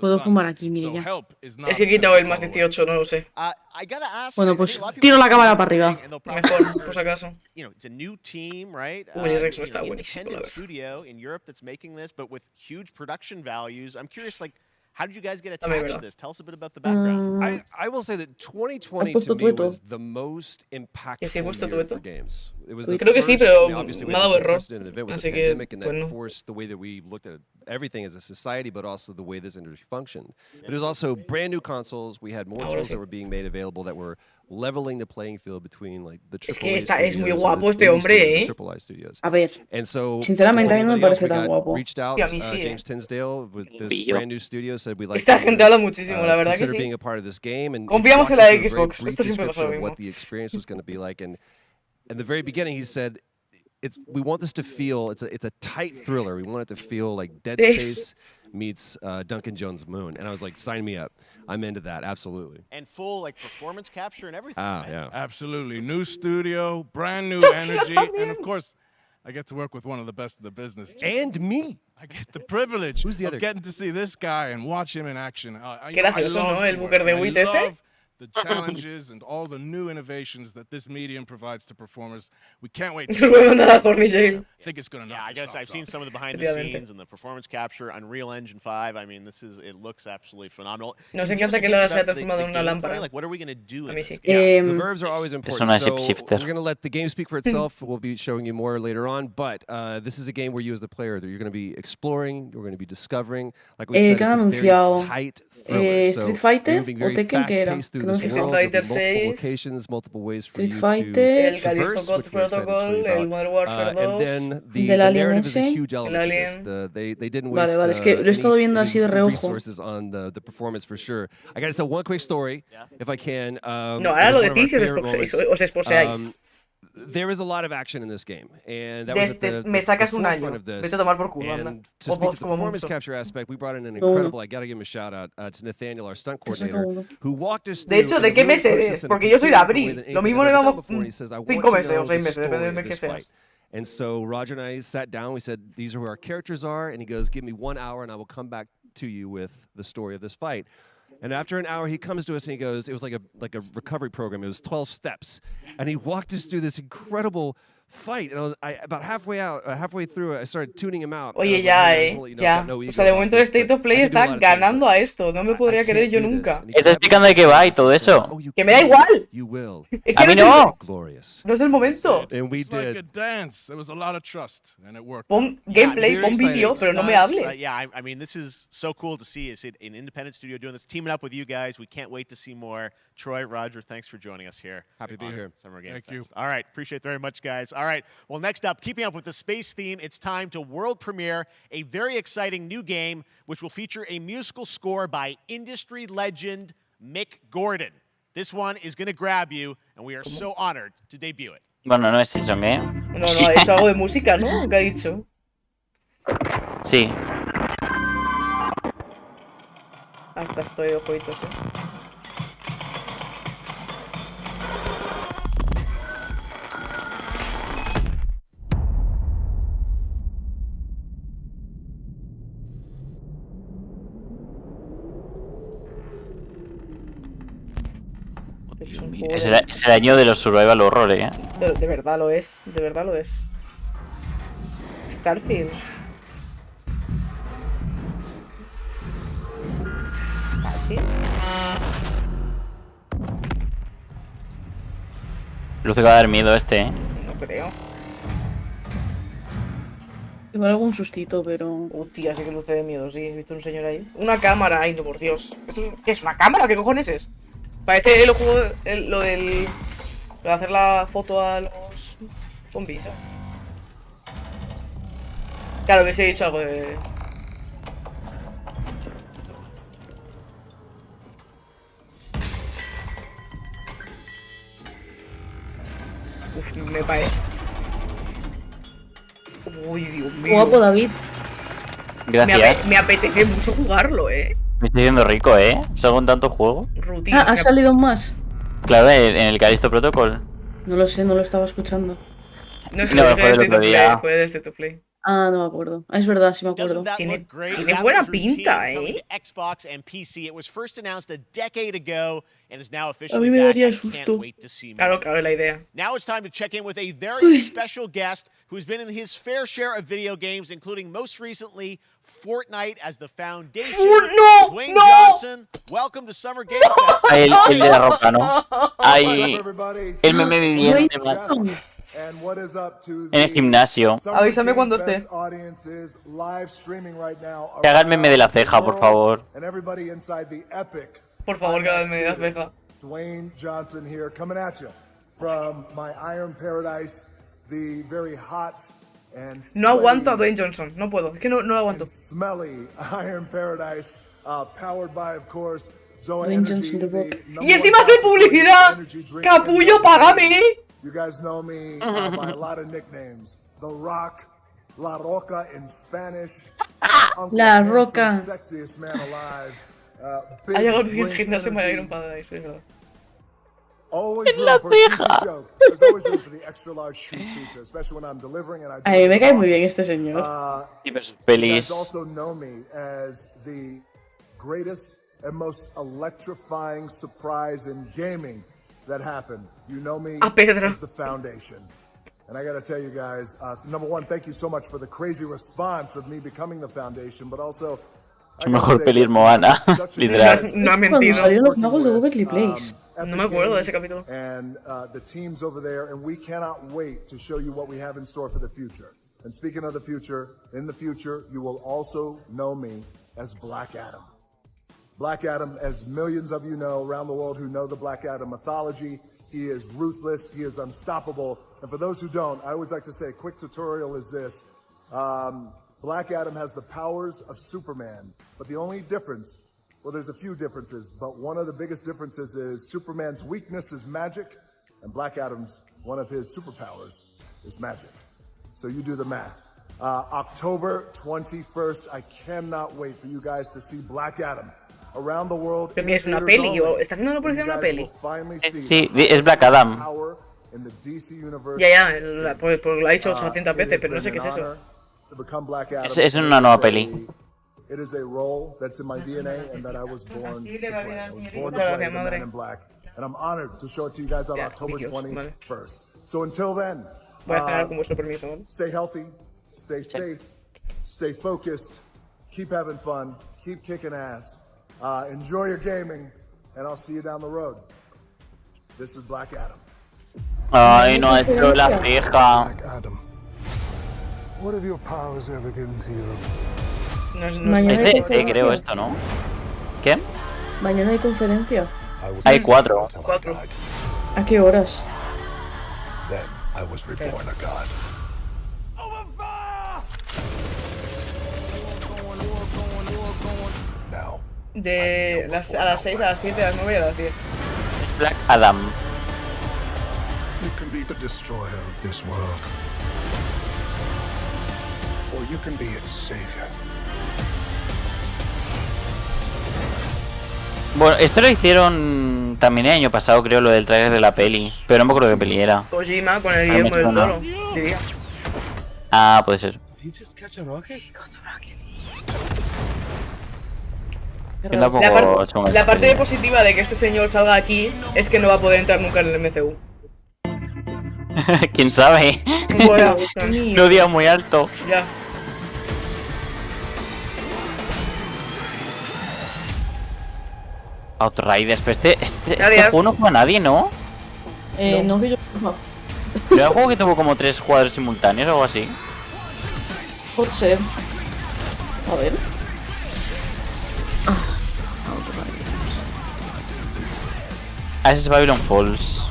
puedo fumar aquí, mire ya. Es que he quitado el más 18, no lo sé. I gotta ask. Bueno, I pues think a lot of people tiro la are cámara saying para this arriba. thing, and they'll probably- Mejor, por si acaso. You know, it's a new team, right? Willy Rex no you está know, buenísimo, la independent verdad. studio in Europe that's making this, but with huge production values. I'm curious, like, how did you guys get También attached to verdad. this? Tell us a bit about the background. I will say that 2020 ¿Has puesto to me tueto? was the most Que sí he impactful puesto year tueto. for games. It was Uy, the creo que sí, first, pero you know, obviously we me ha had dado this error. unprecedented event with Así the que, pandemic, and pues that no. forced the way that we looked at everything as a society, but also the way this industry functioned. But it was also brand new consoles. We had more Ahora tools sí. that were being made available that were leveling the playing field between like the Es AAA que es muy studios guapo and este the indie hombre, studios, ¿eh? the AAA studios. A ver, And so, Sinceramente, as a mí no me anybody else, parece we tan got guapo. reached out, Sí, a mí sí, James Tinsdale, with this Pillo. brand new studio, said we'd like Esta to, gente habla muchísimo, la verdad que consider sí. being a part of this game, and Confiamos he en la walked us through a Xbox. very Esto brief siempre pasa lo description of mismo. what the experience was going to be like, and in the very beginning, he said, we want this to feel it's a tight thriller. We want it to feel like Dead Yes. Space meets Duncan Jones' Moon, and I was like, sign me up. I'm into that, absolutely. And full, like, performance capture and everything. Ah, right? yeah. Absolutely. New studio, brand new Shut energy. up, And man. of course, I get to work with one of the best of the business. And me. I get the privilege Who's the of other getting to see this guy and watch him in action. Qué gracioso, ¿no? El Booker de Wit este. The challenges and all the new innovations that this medium provides to performers. We can't wait Te voy a mandar a Horny Jail. think it's gonna knock. Yeah, I guess I've seen some of the behind the Efectivamente. scenes and the performance capture, Unreal Engine 5. I mean, it looks absolutely phenomenal. Nos Can you give us encanta a que hint lo haya about the transformado en una gameplay? lámpara. Like, what are we gonna do A in mí this sí. game? The verbs are always important. una So shapeshifter. we're going to let the game speak for itself. We'll be showing you more later on. But this is a game where you, as the player, you're going to be exploring, you're going to be discovering. Like we said, ¿Qué it's han a very anunciado? tight thriller. So Street Fighter you're moving o very Tekken, ¿qué era? fast-paced through Que no this me Street world. Fighter There'll be multiple 6, locations, multiple ways for Street you Fighter, el to Callisto traverse, God which we're excited to show Protocol, you el about. Modern Warfare 2. And then the Del Alien narrative is a ese. huge element El to this. Alien. They didn't Vale, waste vale, es que lo he estado viendo así de reojo. resources on the performance for sure. I got to tell one quick story, if I can. No, ahora lo decís y os esposeáis. There is a lot of action in this game, and that was at Me sacas un año. forefront of this. Vete a tomar por culo, anda. And to O speak vos to the como performance mucho. capture aspect, we brought in an Uno. incredible. I got to give him a shout out to Nathaniel, our stunt Te saca coordinator, uno. who walked us De through. hecho, in ¿de a qué really mes process eres? in a Porque yo soy de completely different way abril. than Lo anything mismo I've le ever done vamos before, and he says, "I want 5 to meses o know 6 the meses, story depende of de qué this seas. fight." And so Roger and I sat down. We said, "These are who our characters are," and he goes, "Give me 1 hour, and I will come back to you with the story of this fight." And after an hour, he comes to us and he goes, it was like a recovery program. It was 12 steps. And he walked us through this incredible fight. And about halfway through, I started tuning him out. Oye, ya, ya. O sea, de momento el State of Play está ganando a esto. No me podría creer yo nunca. Está explicando de qué va y todo eso. ¡Que me da igual! Es que A mí no. no. No es el momento. And we It's like did. a dance. There was a lot of trust, and it worked. Pon gameplay, very pon vídeo, excited. pero no me Stunts, hable. yeah, I mean, this is so cool to see. It's an independent studio doing this, teaming up with you guys. We can't wait to see more. Troy, Roger, thanks for joining us here. Happy to be on here. Summer Game Thank Fest. you. All right, appreciate it very much, guys. All right, well, next up, keeping up with the space theme, it's time to world premiere a very exciting new game, which will feature a musical score by industry legend Mick Gordon. This one is going to grab you, and we are so honored to debut it. Bueno, no es eso, ¿eh? No, ha dicho algo de música, ¿no? ¿Qué ha dicho? Sí. Hasta estoy de ojitos, Es el año de los survival horror, ¿eh? De verdad lo es, de verdad lo es. Starfield. Starfield. Luce que va a dar miedo este, ¿eh? No creo. Igual algún sustito, pero... Hostia, sí que luce de miedo, sí. He visto un señor ahí. Una cámara, ay, no, por Dios. ¿Qué es una cámara? ¿Qué cojones es? Parece lo de hacer la foto a los zombies, ¿sabes? Claro, hubiese dicho algo de... Uf, me parece... Uy, Dios mío. Guapo, David. Gracias. Me apetece mucho jugarlo, Me estoy haciendo rico, ¿eh? Salgo en tanto juego. Rutina. Ah, ¿ha salido más? Claro, en el Callisto Protocol. No lo sé, no lo estaba escuchando. No sé, No, fue fue el de otro State día. of Play, fue de State of Play. Ah, no me acuerdo. Ah, es verdad, sí me acuerdo. Doesn't that Tiene- look great? tiene That buena was routine pinta, coming ¿eh? to Xbox and PC. It was first announced a decade ago and is now A officially mí me back. daría I susto. can't wait to see more. Claro, claro, es la idea. Now it's time to check in with a very special guest who's been in his fair share of video games, including most recently Fortnite as the foundation. No, Dwayne no. Johnson, welcome to Summer Game Fest. Ahí el de la ropa, ¿no? Ahí el meme viviente, Dwayne macho. Johnson. En el gimnasio. Avísame cuando esté. Que haga el meme de la ceja, por favor. Por favor, que hagas medidas ceja. Dwayne Johnson here, coming at you from my Iron Paradise, the very hot and No aguanto a sweaty Dwayne Johnson, no puedo, es que no lo aguanto. and smelly Iron Paradise, powered by, of course, Zoa Dwayne Energy, Johnson, The Rock. the number Y encima one hace fast-growing publicidad. energy drink Capullo, in the págame. world. You guys know me by a lot of nicknames. The Rock, La Roca in Spanish, Uncle La Handsome, Roca. sexiest man alive. Ha llegado el Big gimnasio Drink me Energy. Iron Paradise, es verdad. Always En la room for a cheesy ceja. joke. There's always room for the extra large cheese pizza, especially when I'm delivering and I do A mí me it cae muy wrong. bien este señor. Y ver sus You guys pelis. also know me as the greatest and most electrifying surprise in gaming that happened. You know me A Pedro. as the Foundation. And I got to tell you guys, number one, thank you so much for the crazy response of me becoming the foundation, but also Su mejor peli es Moana, literal. No ha Cuando mentido. salieron los magos de Waverly Place. No me acuerdo de ese capítulo. And the teams over there, and we cannot wait to show you what we have in store for the future. And speaking of the future, in the future, you will also know me as Black Adam. Black Adam, as millions of you know around the world who know the Black Adam mythology, he is ruthless, he is unstoppable. And for those who don't, I always like to say a quick tutorial is this. Black Adam has the powers of Superman, but the only difference, well, there's a few differences, but one of the biggest differences is Superman's weakness is magic, and Black Adam's, one of his superpowers, is magic. So you do the math. October 21st, I cannot wait for you guys to see Black Adam around the world. Pero que es una peli, ¿está haciendo una publicidad de una peli? Sí, es Black Adam. Ya, pues lo ha dicho 700 veces, pero no sé qué es eso. Es una nueva peli. It is a role that's in my DNA and that I was born to play. I was born to play the Man in Black, and I'm honored to show it to you guys on October 21st. So until then, voy a cenar con vuestro permiso, ¿vale? Stay healthy, stay safe, stay focused, keep having fun, keep kicking ass, enjoy your gaming, and I'll see you down the road. This is Black Adam. Ay, no ha hecho la fija. Black Adam. What have your powers ever given to you? Es de creo esto, ¿no? ¿Qué? Mañana hay conferencia. Hay 4. ¿A qué horas? Then I was reborn a god. Now. A las 6, a las 7, a las 9 y a las 10. Es Black Adam. You can be the destroyer of this world. Or you can be its savior. Bueno, esto lo hicieron también el año pasado, creo, lo del trailer de la peli. Pero no me acuerdo qué peli era. Kojima con el Guillermo del Toro, diría. Ah, puede ser. La parte positiva de que este señor salga aquí es que no va a poder entrar nunca en el MCU. ¿Quién sabe? Bueno, no diga muy alto. Ya. Outriders, pero este juego no juega a nadie, ¿no? No que yo sepa. ¿Era un juego que tuvo como 3 jugadores simultáneos o algo así? Por ser. A ver. Ah, ese es Babylon Falls.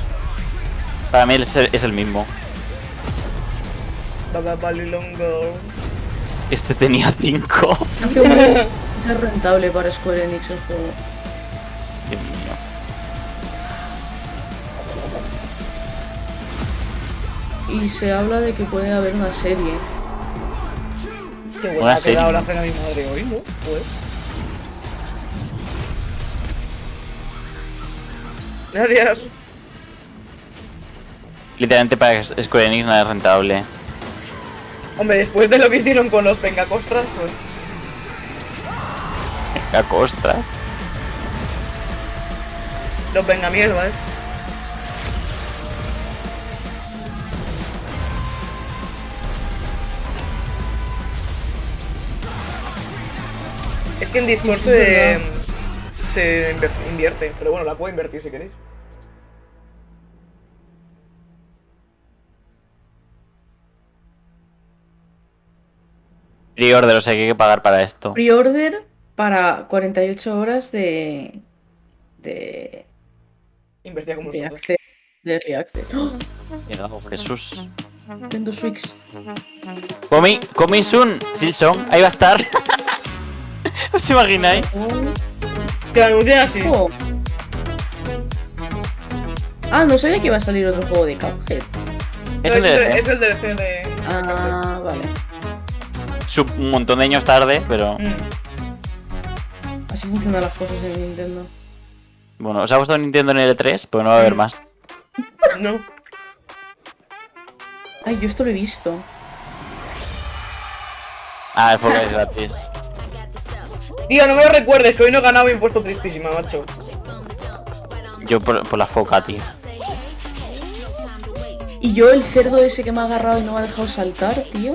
Para mí es el mismo. Babylon Go. Este tenía 5. Hace un mes es rentable para Square Enix el juego. Dios mío. Y se habla de que puede haber una serie. Qué buena ha quedado la cena de mi madre hoy, ¿no? Pues. Gracias. Literalmente para Square Enix no es rentable. Hombre, después de lo que hicieron con los pengacostras, pues. ¿Pengacostras? Los vengamierdas, ¿eh? Es que en Discord se invierte, pero bueno, la puedo invertir si queréis. Pre-order, o sea que hay que pagar para esto. Pre-order para 48 horas de Invertía como de nosotros. De Early Access. Llegado Jesús. Nintendo Switch. Coming soon, Silson, ahí va a estar. ¿Os imagináis? Que anuncian así. Oh. Ah, no sabía que iba a salir otro juego de Cuphead. No, es el DLC de... Ah, vale. Un montón de años tarde, pero... Así funcionan las cosas en Nintendo. Bueno, ¿os ha gustado Nintendo en el E3? Pues no va a haber más. No. Ay, yo esto lo he visto. Ah, es porque es gratis. Tío, no me lo recuerdes, que hoy no he ganado y me he puesto tristísima, macho. Yo por la foca, tío. Y yo el cerdo ese que me ha agarrado y no me ha dejado saltar, tío.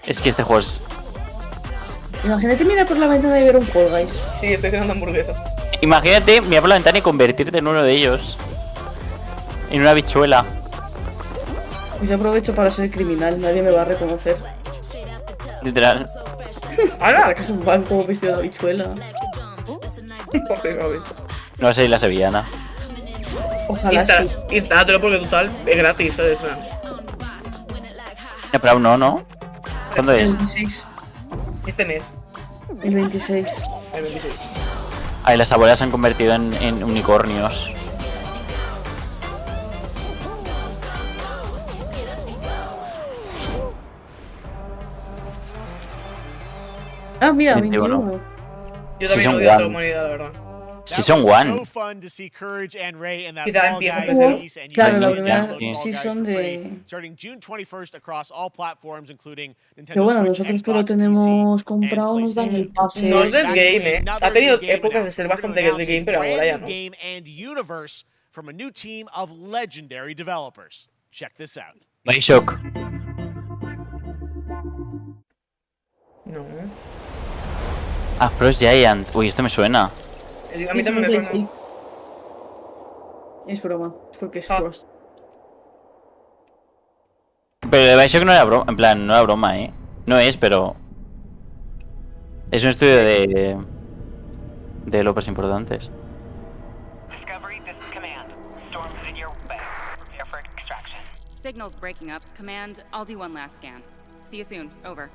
Es que este juego es... Imagínate mirar por la ventana y ver un Fall Guys. Sí, estoy haciendo hamburguesa. Imagínate mirar por la ventana y convertirte en uno de ellos. En una bichuela. Pues yo aprovecho para ser criminal, nadie me va a reconocer. Literal. ¡Hala! Que es un banco vestido de habichuela. No sé si la sevillana. Ojalá sí. Instállatelo porque total es gratis, ¿sabes? Pero aún no, ¿no? ¿Cuándo El es? 26. Este mes. El 26. El 26. Ay, las abuelas se han convertido en unicornios. Ah, mira, 21. 21. Yo Sí, también son odio a la one. humanidad, la verdad. Season So 1. fun to see Courage and Ray in that Quizá Fall empieza Guys desde piece, and you Claro, can la download primera Fall Guys season for free, de... starting June 21st across all platforms, including Nintendo Pero bueno, Switch, nosotros que lo Xbox, tenemos PC, comprado and nos dan el PlayStation. pase. No es There's del game, actually Ha another tenido new game épocas de announced. ser We're gonna bastante de announce game, a pero ahora brand ya new no. game and universe from a new team of legendary developers. Check this out. Bioshock. No. Ah, Frost Giant. Uy, esto me suena. A mí también me suena. Sí. Es broma, es porque es Frost. Pero de Bioshock no era broma. En plan, no era broma, ¿eh? No es, pero... Es un estudio de developers importantes. Signal's breaking up. Command, I'll do one last scan. See you soon. Over.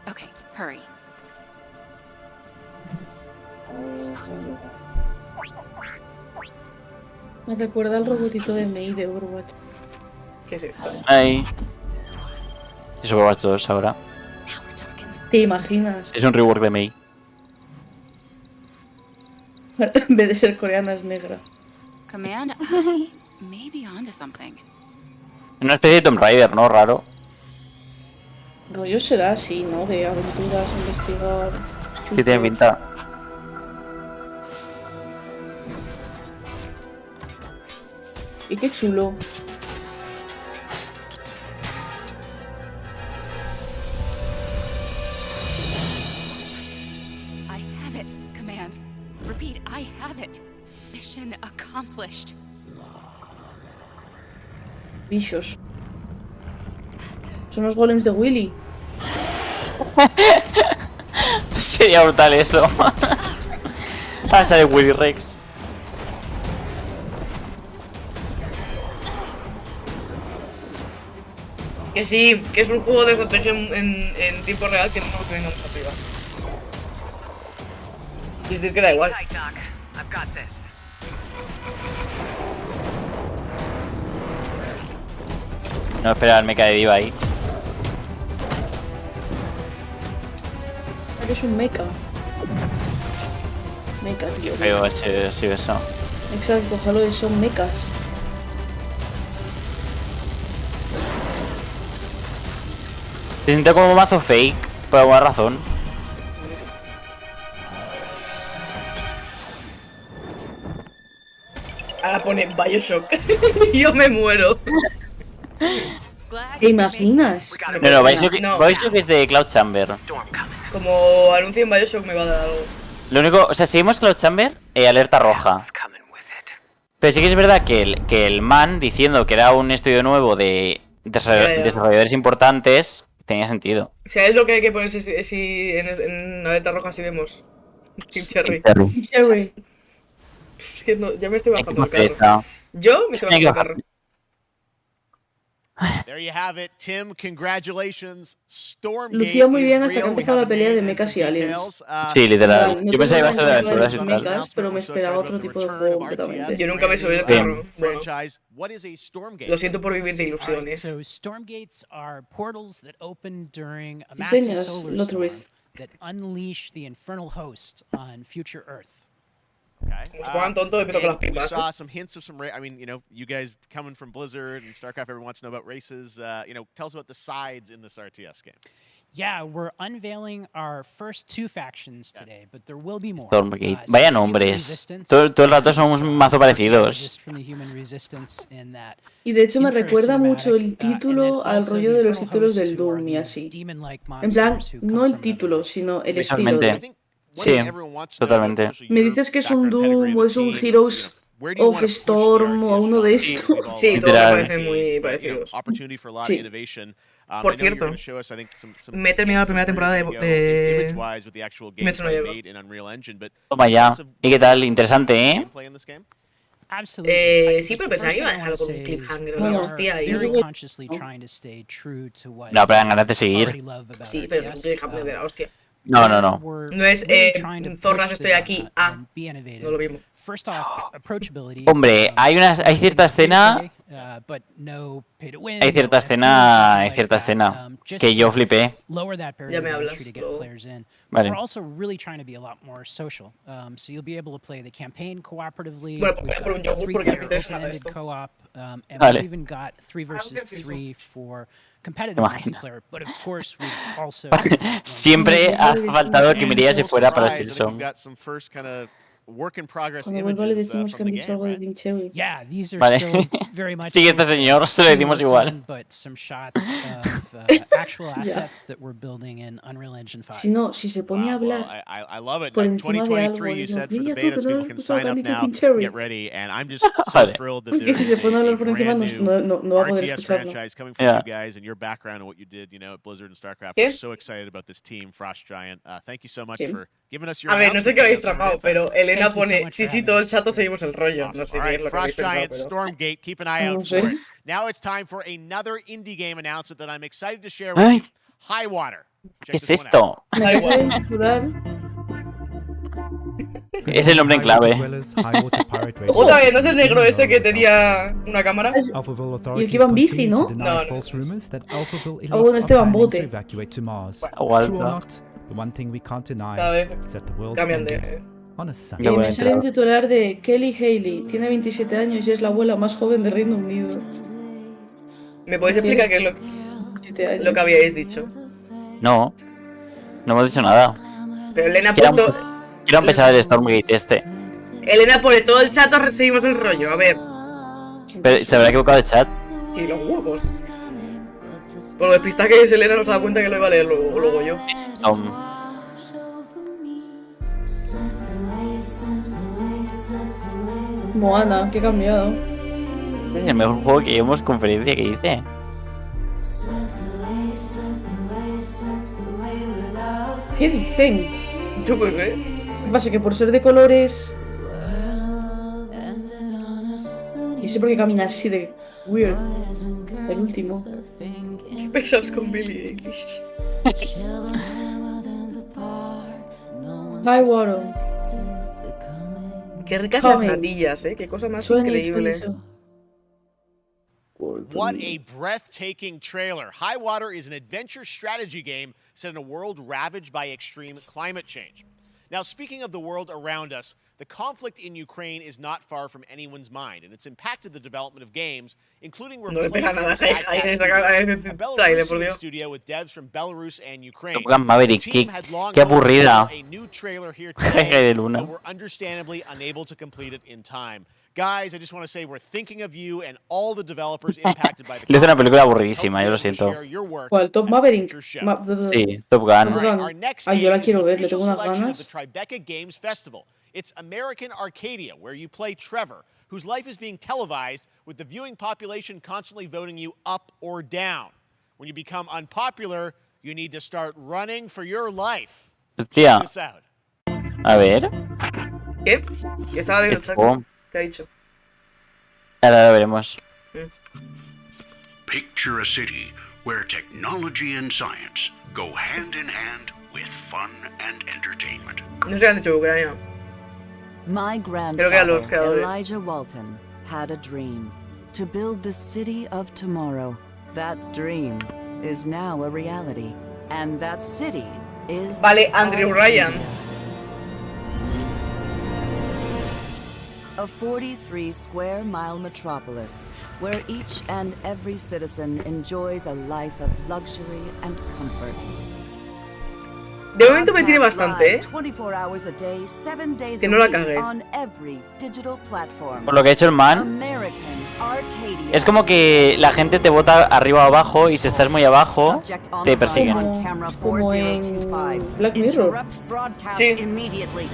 Okay, hurry. Me recuerda al robotito de Mei de Overwatch. ¿Qué es esto? Ay. Es Overwatch 2 ahora. ¿Te imaginas? Es un rework de Mei. En vez de ser coreana es negra. Command, I may be onto something. Una especie de Tomb Raider, ¿no? Raro. Rollo será así, ¿no? De aventuras, investigar... Sí, tiene pinta. Y qué chulo. I have it, Command. Repeat, I have it. Mission accomplished. Bichos. Son los golems de Willy. Sería brutal eso. Ah, sale Willy Rex. Que sí, que es un juego de estrategia en tiempo real que no nos vengamos arriba. Y decir que da igual. No, espera, el mecha de diva ahí. Eres un mecha. Mecha, tío. Pero sí, eso. Exacto, ojalá son mechas. Se siente como mazo fake, por alguna razón. Ahora pone Bioshock. Y yo me muero. ¿Te imaginas? No, Bioshock, No. Bioshock es de Cloud Chamber. Como anuncien Bioshock me va a dar algo. Lo único, o sea, seguimos Cloud Chamber, alerta roja. Pero sí que es verdad que el man diciendo que era un estudio nuevo de desarrolladores importantes tenía sentido. O sea, es lo que hay que poner si en alerta roja si vemos Team Cherry. Cherry. Es que no, ya me estoy bajando el carro. Yo me estoy bajando el carro. There you have it, Tim. Congratulations. Stormgate Lucía muy bien is hasta que real. empezó We la have a pelea de name and mechas y some aliens. details. Sí, literal. No Yo pensaba que iba a ser de tengo aventuras y los tal. mechas, pero me esperaba otro tipo de juego completamente. Yo nunca me subí al carro. Bueno, Franchise. What is a Stormgate? lo siento por vivir de All right, ilusiones. so stormgates are portals that open during a Sí, massive señor, solar lo storm tuve. that unleash the infernal host on future Earth. Okay. Como se pongan tontos, empiezo con las We pipas. saw some hints of some. I mean, you know, you guys coming from Blizzard and StarCraft, everyone wants to know about races. You know, tell us about the sides in this RTS game. Yeah, we're unveiling our first 2 factions today, but there will be more. Stormgate. Vaya nombres. Todo el rato somos mazo parecidos. Y de hecho me recuerda mucho el título al rollo de los títulos del Doom y así. En plan, no el título, sino el estilo. Sí, totalmente. ¿Me dices que es un Doom o es un Heroes of Storm o uno de estos? Sí, todos me parecen muy parecidos. Sí. Por cierto, me he terminado la primera temporada de Metro no llevo. Toma ya. ¿Y qué tal? Interesante, ¿eh? Sí, pero pensaba que iba a dejarlo con un cliffhanger. La hostia. No, pero dan ganas de seguir. Sí, pero no es un cliffhanger de la hostia. No, no, no. No es zorras, estoy aquí. No lo mismo. Hombre, hay cierta escena. Hay cierta escena que yo flipé. Ya me hablas. Vale. We're also really trying to be a lot more social. So you'll be able to play the campaign cooperatively. Bueno, We've por un got yogur 3 porque me player interesa nada open-ended esto. co-op, and Vale. we've even got 3 versus 3 for competitive Imagina. multiplayer. But of course, we've also Siempre ha faltado que Mireia se fuera para Silson. Cuando vuelva le decimos que han dicho algo de Vincewi. Yeah, these are Vale. still very much Sigue este señor, se lo decimos igual. but some shots of actual assets that we're building in Unreal Engine 5. Si no, si se pone a hablar I love it. por Like, encima de algo, 2023, you dices, said for the mira tú, betas, pero people no can has sign escuchado que han up dicho now, Vincewi. get ready, and I'm just so Vale. thrilled that Porque there si is se pone a hablar a por encima brand no, new no va a poder RTS escucharlo. franchise coming from Yeah. you guys and your background and what you did, at Blizzard and StarCraft. ¿Qué? We're so excited about this team, Frost Giant. Thank you so much Sí. for giving us your A ver, no sé qué habéis announcement tramado, pero Elena Thank you so pone, much sí, for sí, having todo el us. chato seguimos el rollo. No sé All qué right, es lo que Frost habéis Giant, pensado, pero... Stormgate, keep an eye No out sé. for it. Now it's time for another indie game announcement that I'm excited to share with Ay, you. High Water. Check ¿qué es this one out. esto? Me acabo de titular. Es el nombre en clave. Otra vez, ¿no es el negro ese que tenía una cámara? Y el que iba en bici, ¿no? No. Ah, bueno, este va en bote. Aguanta. Cada vez cambian de... Qué Me bueno, sale un claro. titular de Kelly Haley. Tiene 27 años y es la abuela más joven de Reino Unido. ¿Me podéis explicar qué es 27 años. lo que habíais dicho? No, no hemos dicho nada. Pero Elena ha Quiero, puesto... quiero empezar el Stormgate este. Elena pone todo el chato, seguimos el rollo. A ver, Pero, ¿se habrá equivocado el chat? sí, los huevos. Por lo despista que es Elena, no se da cuenta que lo iba a leer luego yo. Moana, qué cambiado. Este es el mejor juego que llevamos conferencia que hice. ¿Qué dicen? Yo qué sé. Lo que pasa es que por ser de colores... Y sé por qué camina así de weird. El último. ¿Qué pensáis con Billie Eilish? High Water. Qué ricas Coming. las natillas, qué cosa más 20, increíble. 20. What a breathtaking trailer. High Water is an adventure strategy game set in a world ravaged by extreme climate change. Now, speaking of the world around us, the conflict in Ukraine is not far from anyone's mind, and it's impacted the development of games, including No le pega nada replacing a ese a trailer, por Belarusian Dios. studio with devs from Belarus and Ukraine. Top Gun Maverick, The team qué- had long qué hoped to aburrida. build a new trailer here Jeje today, de Luna. but were understandably unable to complete it in time. Guys, I just want to say we're thinking of you and all the developers impacted by the Le hice una conflict. película aburridísima, yo lo siento. Share your work ¿Cuál? Top at Maverick. future show. Sí, Top Gun. All right, our next Ay, yo la game is quiero an ver, le official tengo unas selection of ganas. the Tribeca Games Festival. It's American Arcadia, where you play Trevor, whose life is being televised with the viewing population constantly voting you up or down. When you become unpopular, you need to start running for your life. Hostia. Check this out. A ver. ¿Qué? Que estaba leyendo el ¿Qué chat. juego? ¿Qué ha dicho? Ahora lo veremos. Picture a city where technology and science go hand in hand with fun and entertainment. No sé qué han dicho de Ucrania. My Creo que a los grandfather, creadores. Elijah Walton, had a dream to build the city of tomorrow. That dream is now a reality, and that city is Vale, Andrew Arcadia. Ryan. A 43-square-mile metropolis where each and every citizen enjoys a life of luxury and comfort. De momento me tiene bastante, ¿eh? 24 hours a day, 7 days Que a no la week cague. on every digital platform. Por lo que ha hecho el man, American Arcadia. es como que la gente te bota arriba o abajo y si estás muy abajo, te persiguen. Como en Black Mirror. Interrupt broadcast Sí. immediately.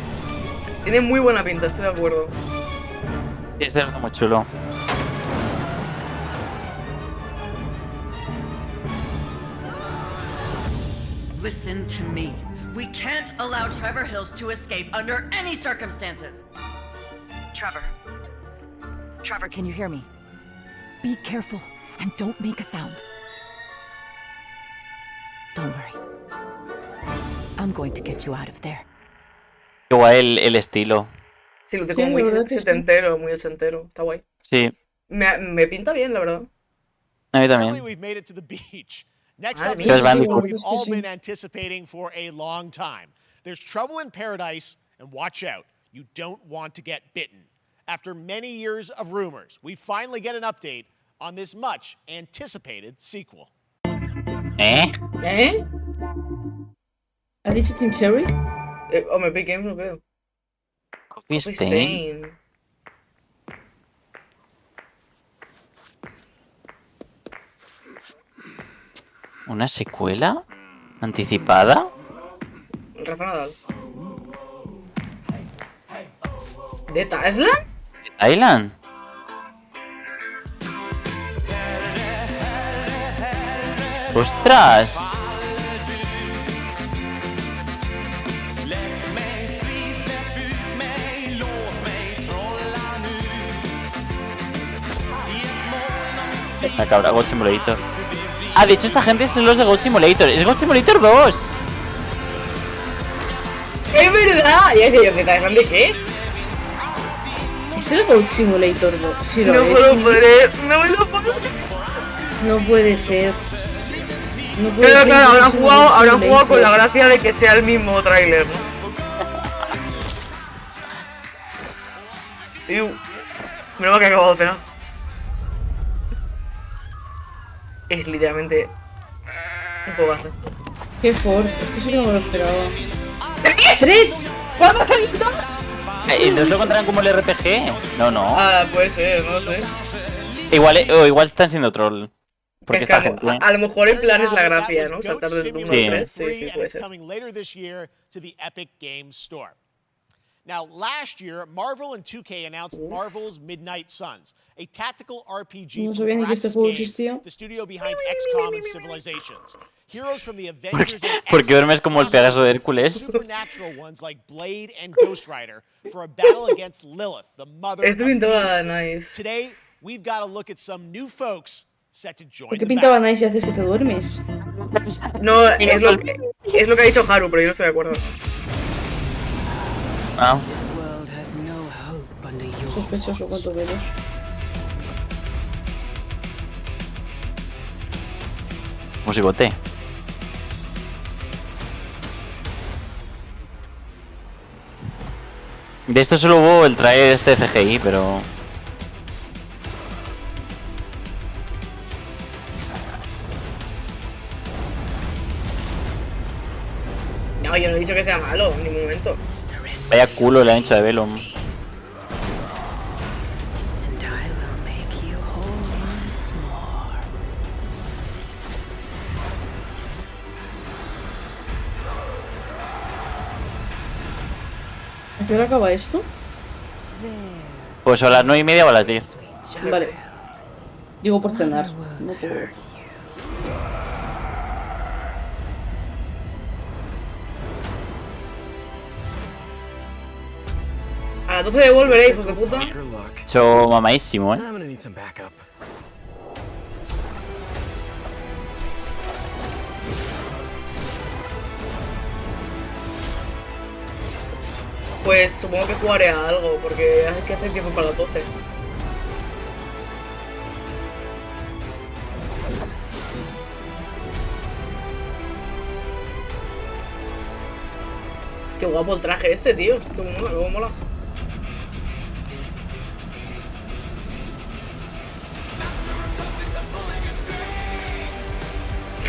Tiene muy buena pinta, estoy de acuerdo. Este es muy chulo. Listen to me. We can't allow Trevor Hills to escape under any circumstances. Trevor. Trevor, can you hear me? Be careful and don't make a sound. Don't worry. I'm going to get you out of there. Qué guay el estilo. Sí, lo Sí, tengo muy la verdad que sí. setentero, muy ochentero. Está guay. Sí, Me pinta bien, la verdad. a mí Finally, también. we've made it to the beach. Next Madre up mía. is Crash something Bandicoot. we've Sí, all sí. been anticipating for a long time. There's trouble in paradise, and watch out, you don't want to get bitten. After many years of rumors, we finally get an update on this much anticipated sequel. ¿Eh? ¿Eh? ¿Ha dicho Team Cherry? Hombre, Big Games no creo. Coffee Stain. ¿Una secuela? ¿Anticipada? Rafa Nadal. ¿De Thailand? ¿Thailand? ¡Ostras! La cabra, God Simulator. Ah, de hecho esta gente son los de God Simulator. ¡Es God Simulator 2! ¡Es verdad! Ya decía yo, ¿de Thailand de qué? ¿Es el Goat Simulator 2? Sí, lo No es. puedo creer, no me lo puedo creer. No puede ser. No puede Pero ser claro, que habrán sea jugado, Goat habrán jugado con la Simulator. gracia de que sea el mismo tráiler, ¿no? Menos mal que ha acabado de cenar. Es literalmente un juegazo. Qué Ford, esto sí que no me lo esperaba. ¡Tres! ¿Cuándo salen dos? ¿Entonces lo encontrarán como el RPG? No, no. Ah, puede ser, no lo sé. Igual están siendo troll. Porque Es que esta gente... a lo mejor en plan es la gracia, ¿no? Saltar del 1 al Sí. 3. Sí, sí, puede ser. Coming later this year to the Epic Games Store. Now, last year, Marvel and 2K announced Marvel's Midnight Suns, a tactical RPG No from sabía ni que este Firaxis juego Games, existía. the studio behind XCOM and Civilizations. Heroes from the Avengers and Porque duermes como el X-Men, Pegaso de Hércules. supernatural ones like Blade and Ghost Rider for a battle against Lilith, the mother of Esto pintaba demons. nice. Today, we've got to look at some new folks set to join ¿Por qué the pintaba battle. nice si haces que te duermes? No, es lo que ha dicho Haru, pero yo no estoy de acuerdo. Ah. Sospechoso cuanto menos. Musicote. De esto solo hubo el traer este CGI, pero... No, yo no he dicho que sea malo en ningún momento. Vaya culo le han hecho de Velum. ¿A qué hora acaba esto? Pues a las 9:30 o a las 10. Vale. Digo por cenar, no por... A las 12 devolveré, hijos de puta. Hecho mamadísimo, I'm gonna need some backup. Pues supongo que jugaré a algo, porque hay que hacer tiempo para las 12. Qué guapo el traje este, tío. Qué mola, luego mola.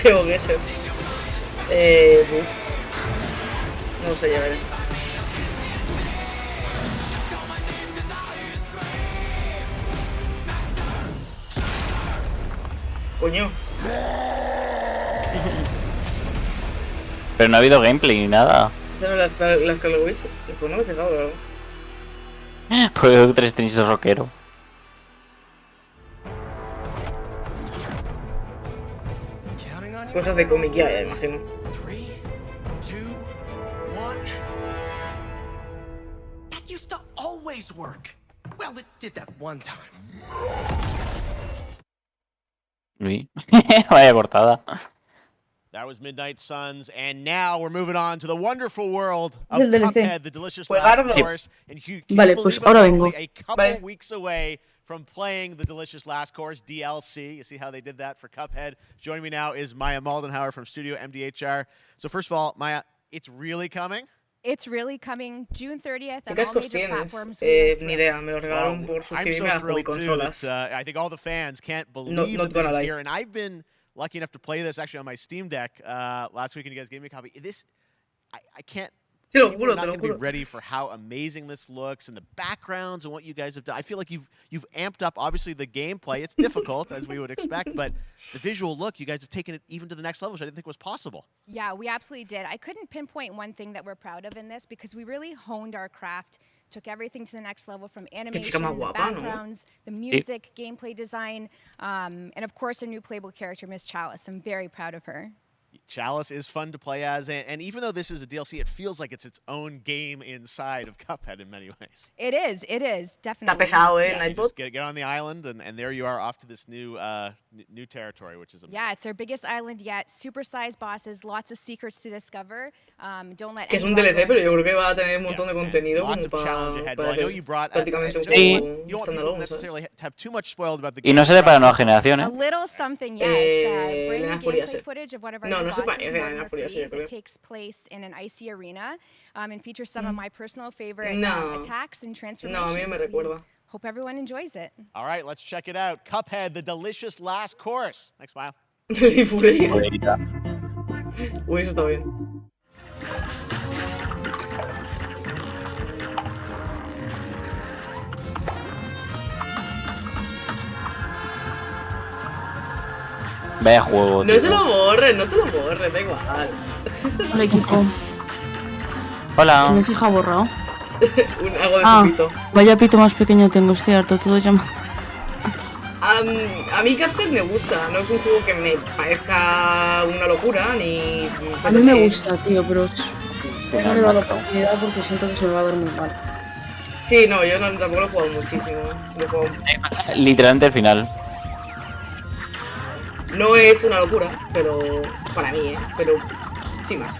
Qué boguese. No sé, ya veré. Coño. Pero no ha habido gameplay ni nada. ¿Sabes las Calawitz? Pues no me he fijado, ¿verdad? Porque 3 tenis rockero. Cosas de cómic ya, imagino. That used to always work. Well, it did that one time. Uy. Vaya cortada. That was Midnight Suns, and now we're moving on to the wonderful world of Del DLC. Cuphead, the delicious last course. And you can't Vale, believe pues it, ahora we're vengo. only a couple weeks away from playing the delicious last course DLC. You see how they did that for Cuphead. Joining me now is Maya Moldenhauer from Studio MDHR. So first of all, Maya, it's really coming. It's really coming June 30th ¿Qué on all cascos major tienes? platforms. Ni idea, me lo regalaron por suscribirme a las hobby consolas. I think all the fans can't believe that this is here, and I've been lucky enough to play this actually on my Steam Deck last week, and you guys gave me a copy. This, I can't. Te lo People juro, are not te lo going to be juro. ready for how amazing this looks and the backgrounds and what you guys have done. I feel like you've amped up obviously the gameplay. It's difficult as we would expect, but the visual look, you guys have taken it even to the next level, which I didn't think was possible. Yeah, we absolutely did. I couldn't pinpoint one thing that we're proud of in this because we really honed our craft, took everything to the next level from animation, más the guapa, ¿no? backgrounds, the music, gameplay design, and of course our new playable character, Miss Chalice. I'm very proud of her. Chalice is fun to play as, and even though this is a DLC, it feels like it's its own game inside of Cuphead in many ways. It is, definitely. Está pesado, Yeah, you Nightbot. just get on the island, and there you are off to this new new territory, which is amazing. Yeah, it's our biggest island yet. Super-sized bosses, lots of secrets to discover. Don't let Que es un anyone DLC, go pero yo creo que va a tener un montón de contenido Lots como of challenge para ahead. Well, I know you brought. prácticamente un Sí. juego You don't want people to standalone, ¿sabes? necessarily have too much spoiled about the Y game. no sale para nueva generación, A ¿eh? little something, yeah. It's brand new Elena podría gameplay ser. footage of one of our No, new no sé bosses, para Elena Magma podría ser, Freeze. creo. It takes place in an icy arena and features some of my personal favorite No. attacks and No, a transformations. mí no me We recuerda. hope everyone enjoys it. All right, let's check it out. Cuphead, the delicious last course. Next smile. Y Fureira. Uy, eso está bien. Vaya juego, No tío. se lo borres, no te lo borres, da igual. Hola, equipo. Hola. ¿Quién se ha borrado? Algo de Ah, su pito. vaya pito más pequeño tengo, estoy harto, todo llama. A mí Cuphead me gusta, no es un juego que me parezca una locura, ni... A mí me gusta, tío, pero no le he dado la oportunidad porque siento que se me va a ver muy mal. Sí, no, yo tampoco lo he jugado muchísimo. Lo he jugado- Literalmente el final. No es una locura, pero... Para mí, pero... Sin más.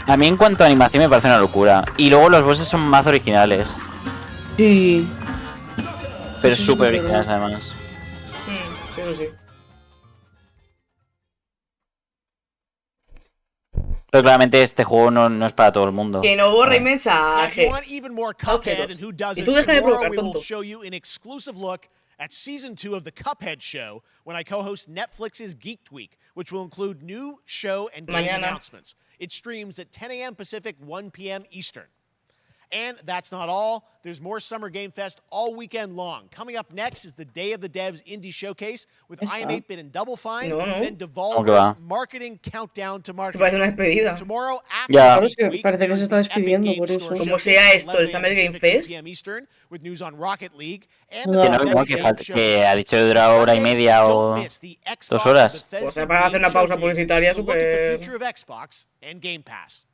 A mí en cuanto a animación me parece una locura. Y luego los bosses son más originales. Sí. Pero Sí, súper sí, originales verdad. además. Eso sí. Pero claramente este juego no es para todo el mundo. Que no borre If you mensajes. want even more Cuphead and who Y doesn't, tú deja de tomorrow provocar, we will tonto. show you an exclusive look at Season 2 of the Cuphead Show when I co-host Netflix's Geeked Week, which will include new show and game Mañana. announcements. It streams at 10 a.m. Pacific, 1 p.m. Eastern. And that's not all. There's more Summer Game Fest all weekend long. Coming up next is the Day of the Devs Indie Showcase with Está. I Am 8-Bit and Double Fine, No, no. then ¿Cómo que va? Devolver's Marketing Countdown to Parece Marketing. una despedida. Tomorrow after Ya. Claro, es que parece que se está despidiendo por eso. Como sea esto, el Summer Game Fest. with news on Rocket League and No, Que no the que, Game Show. que ha dicho que dura hora y media o Don't miss the Xbox 2 horas. Bethesda O sea, para hacer una Game pausa Showcase publicitaria to look at the súper... future of Xbox and Game Pass.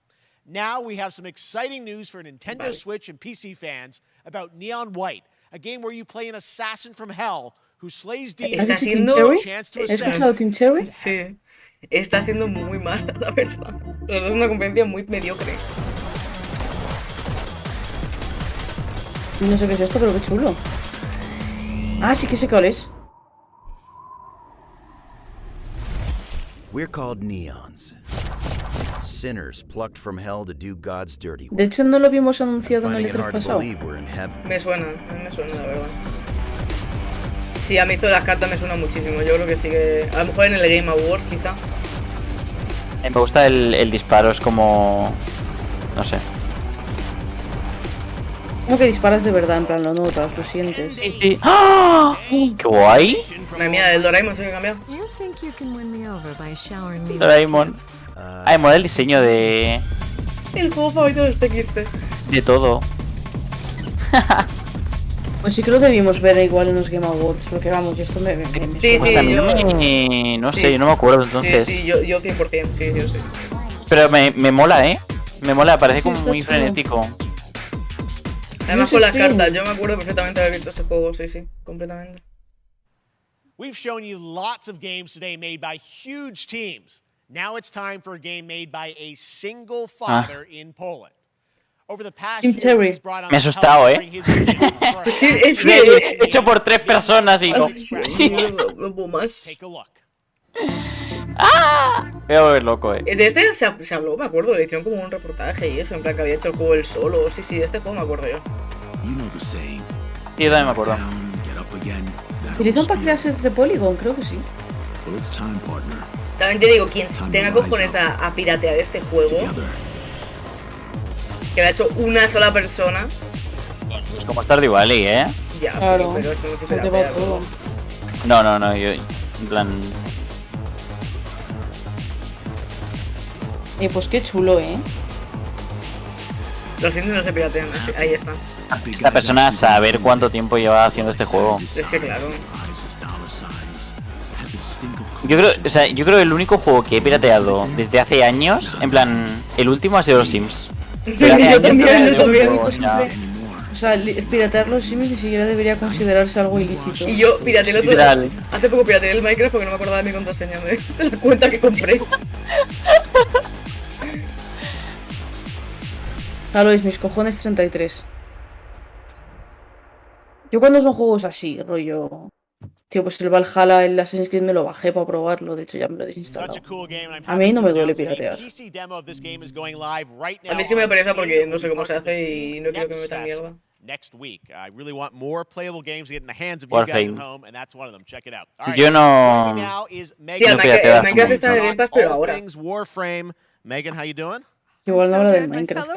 Now we have some exciting news for Nintendo Switch and PC fans about Neon White, a game where you play an assassin from hell who slays demons Está ¿Has dicho Team siendo- Cherry? chance to ¿Has ascend. escuchado Team Cherry? Sí. Está siendo muy mala, la verdad. Es una competencia muy mediocre. No sé qué es esto, pero qué chulo. Ah, sí que sé cuál es. We're called neons. Sinners plucked from hell to do God's dirty work. De hecho, no lo vimos anunciado en el Finding it E3 hard to pasado. believe we're in heaven. Me suena, a mí me suena, la verdad. Sí, a mí esto de las cartas me suena muchísimo. Yo creo que sí que... A lo mejor en el Game Awards, quizá. Me gusta el disparo, es como... No sé. Como que disparas de verdad, en plan, lo notas, lo sientes. Sí. ¡Ah! ¡Qué guay! Madre mía, el Doraemon se me ha cambiado. Doraemon. Me mola el diseño de... El juego favorito de este XT. De todo. Pues sí que lo debimos ver igual en los Game Awards, porque vamos, esto me Sí, Pues a mí no me... No sé, yo no me acuerdo entonces. Sí, yo 100%, sí, yo sí. Pero me mola, ¿eh? Me mola, parece Sí, como está muy chulo. frenético. Además con las cartas, yo me acuerdo perfectamente de haber visto este juego, sí, completamente. We've shown you lots of games today made by huge teams. Now it's time for a game made by a single father in Poland. Over the past year, he's brought on Me he asustado, help to bring his vision for a Es que... Hecho por 3 personas y no... No puedo más. Take a look. Voy a volver loco, De este se habló, me acuerdo, le hicieron como un reportaje y eso, en plan que había hecho el juego él solo. Sí, de este juego me acuerdo yo. Sí, yo también me acuerdo. ¿Utilizan partidas de Polygon? Creo que sí. También te digo, quien tenga cojones a piratear este juego, que lo ha hecho una sola persona. Pues como Stardew Valley, ¿eh? Ya, Claro, pero eso no se te va piratea. todo. No, yo... En plan... Pues qué chulo, ¿eh? Los indios no se piratean, ahí está. Esta persona a saber cuánto tiempo lleva haciendo este juego. Es que claro. Yo creo que el único juego que he pirateado desde hace años, en plan, el último ha sido los Sims. Pero hace Yo años también, no yo juego, ya. O sea, piratear los Sims ni siquiera debería considerarse algo ilícito. Y yo pirateé el otro Literal. hace poco pirateé el Minecraft porque no me acordaba de mi contraseña de la cuenta que compré. Alois, mis cojones 33. Yo cuando son juegos así, rollo... Tío, pues el Valhalla, el Assassin's Creed me lo bajé para probarlo, de hecho ya me lo he desinstalado. A mí no me duele piratear. A mí es que me da pereza porque no sé cómo se hace y no quiero que me metan mierda. Next week. I really want more playable games to get in the hands of you guys at home, and that's one of them. Check it out. All right. Yo no... Joining me now is Tío, Megan. el Minecraft está de ventas, pero All ahora. things Warframe. Megan, how you doing? Igual no habla del Minecraft.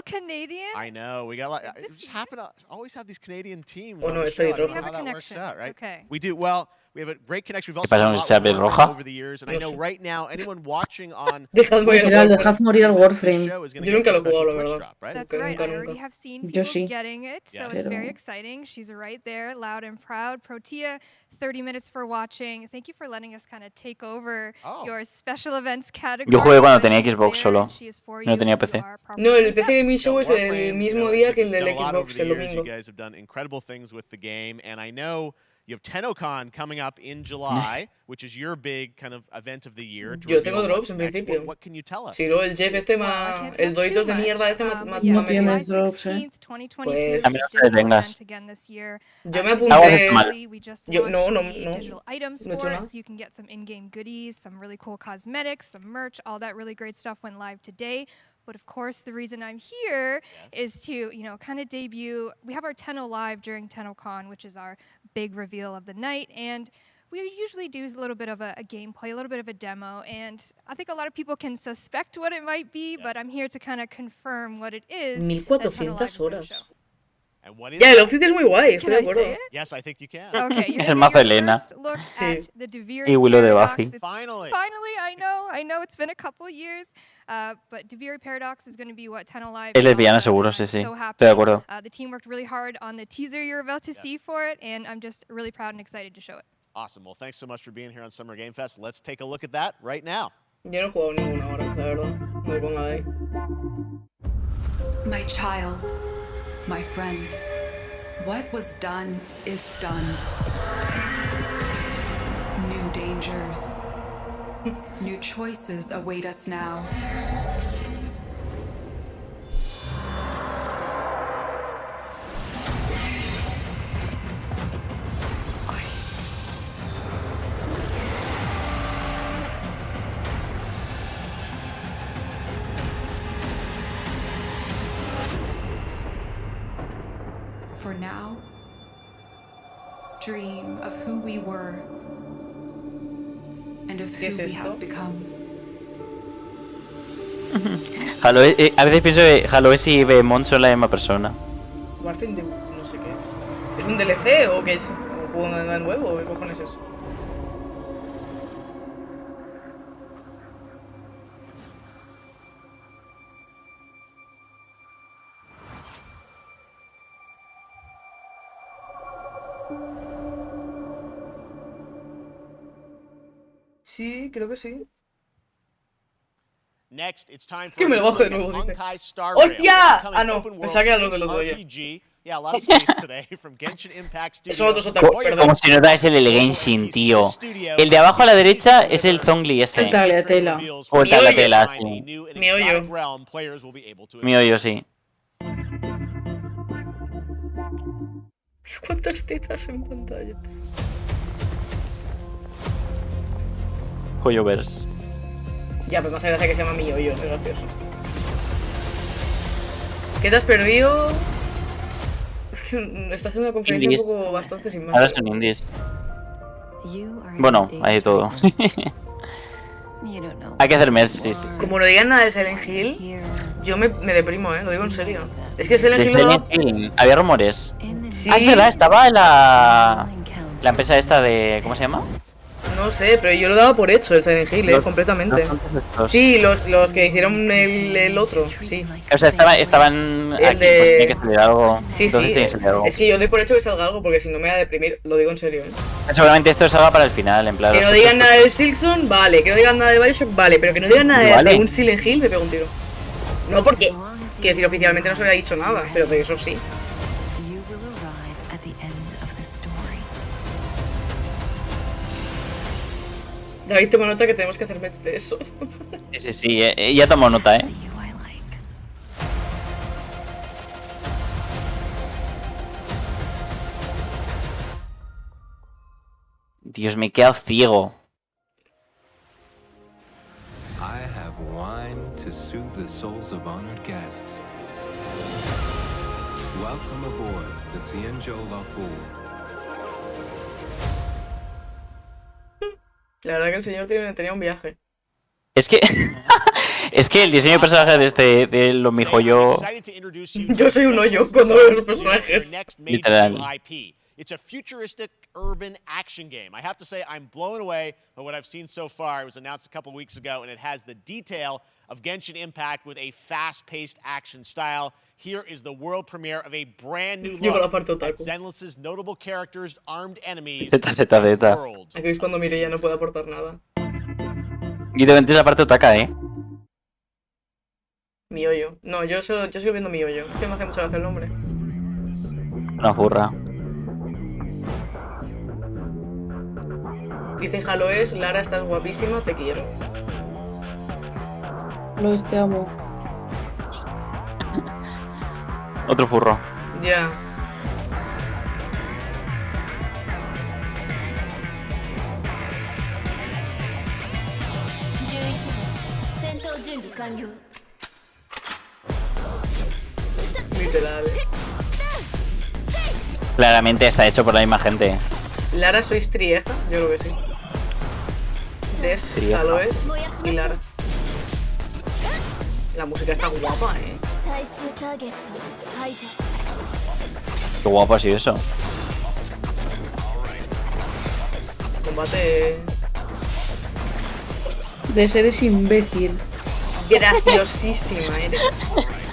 I know. We got like it just happen to always have these Canadian teams Oh, on no, the es show. I don't know pelirroja. how that works out, right? okay. We do well. We have a great connection. We've ¿Qué also pasa done con a lot esa with Warframe pelirroja? over the years, and I know right now anyone watching on Dejad morir el Literal, Warframe. dejad morir al Warframe. show is going to Yo get nunca a lo he special jugado, la Twitch verdad. drop, right? That's Nunca, right. nunca, I already nunca. have seen Yo people sí. getting it, so Yes. it's Pero- very exciting. She's right there, loud and proud. Protea, 30 minutes for watching. Thank you for letting us kind of take over your special events category. Yo jugué cuando tenía She's Xbox there, solo. and she is for No you. tenía You PC. are properly No, el linked PC up. Gaming Show es el Warframe, mismo you know, día it's que el del done a lot over Xbox, the el years. You domingo. guys have done incredible things with the game, and I know you have TennoCon coming up in July, which is your big kind of event of the year. To Yo tengo reveal drops what's en next. principio. What can you tell us? Si luego el Jeff este el Doritos de mierda este me ha No metido. tienes drops, Pues A mí no te detengas. yo me Hago apunté. mal. Yo no Digital items No he for hecho it, nada. so you can get some in-game goodies, some really cool cosmetics, some merch, all that really great stuff went live today. But of course, the reason I'm here is to, you know, kind of debut. We have our Tenno live during TennoCon, which is our big reveal of the night, and we usually do a little bit of a gameplay, a little bit of a demo, and I think a lot of people can suspect what it might be, but I'm here to kind of confirm what it is. that Tenno Live is 1400 gonna horas. show. And what is Ya, el that? outfit es muy guay, Can estoy de I say acuerdo. it? Yes, I think you can. Okay, you're El gonna mazo get your Elena. first look Sí. at the DeViri Y Willow de Paradox. Buffy. Finally. Finally, I know it's been a couple of years, but DeViri Paradox is going to be what Tenno Live Es is all lesbiana about, seguro, and sí, I'm sí. so happy. Estoy de acuerdo. The team worked really hard on the teaser you're about to see for it, and I'm just really proud and excited to show it. Awesome. Well, thanks so much for being here on Summer Game Fest. Let's take a look at that right now. Yo no he jugado ninguna hora, la verdad. No me ponga ahí. My child, my friend, what was done is done. New dangers, new choices await us now. For now, dream of who we were and of ¿Qué es who we esto? have become. Halo, a veces pienso que Halo y Bemont son la misma persona. Warframe, no sé qué es. ¿Es un DLC o qué es? ¿Un juego nuevo o qué cojones es? Sí, creo que sí. Next, it's time for Que me lo bajo de nuevo, dice. ¡Hostia! Ah, no, pensaba que era lo de los Goya. Son otros otakus, perdón. Como si notas el Genshin, tío. El de abajo a la derecha es el Zhongli ese. El Tagliatella. O el Tagliatella, sí. Mi hoyo. Mi hoyo, sí. ¿Cuántas tetas en pantalla? Hoyoverse. Ya, pues me hace gracia que se llama mi hoyo, es gracioso. ¿Qué te has perdido? Estás haciendo una conferencia Indies. un poco bastante sin más. Ahora son indies. Bueno, hay de todo. Hay que hacer merch, sí. Como no digan nada de Silent Hill, yo me deprimo, lo digo en serio. Es que Silent De Hill... Silent Hill, había rumores. Sí. Ah, es verdad, estaba la empresa esta de... ¿Cómo se llama? No sé, pero yo lo daba por hecho el Silent Hill, completamente. Sí, los que hicieron el otro, sí. O sea, estaban aquí, pues tiene que salir algo. Sí, Entonces tiene que salir algo. Es que yo doy por hecho que salga algo, porque si no me voy a deprimir, lo digo en serio, Seguramente esto salga para el final, en plan... Que no digan nada del Silksong, vale. Que no digan nada de Bioshock, vale. Pero que no digan nada de un Silent Hill, me pego un tiro. No, porque, quiero decir, oficialmente no se había dicho nada, pero de eso sí. David, toma nota que tenemos que hacer match de eso. Sí, ya tomo nota, Dios, me he quedado ciego. I have wine to soothe the souls of honored guests. Welcome aboard the Cienjo Lafu. La verdad que el señor tenía un viaje. Es que... es que el diseño de personajes de los mijoyo... Yo soy un hoyo cuando veo los personajes. Literal. It's a futuristic urban action game. I have to say I'm blown away by what I've seen so far. It was announced a couple weeks ago, and it has the detail of Genshin Impact with a fast-paced action style. Here is the world premiere of a brand new look at Zenless's notable characters, armed enemies, world. Aquí es cuando Mireia no puede aportar nada. Y de repente esa parte otaca, Mi hoyo. No, yo sigo viendo mi hoyo. Es que me hace mucha gracia el nombre. Una furra. Dice Halo es, Lara, estás guapísima, te quiero. Lo te amo. Otro furro. Ya. Literal. Claramente está hecho por la misma gente. Lara, sois trieja, yo creo que sí. Des, Halo es y Lara. La música está guapa, Qué guapo ha sido eso. Combate... Des, eres imbécil. Graciosísima eres.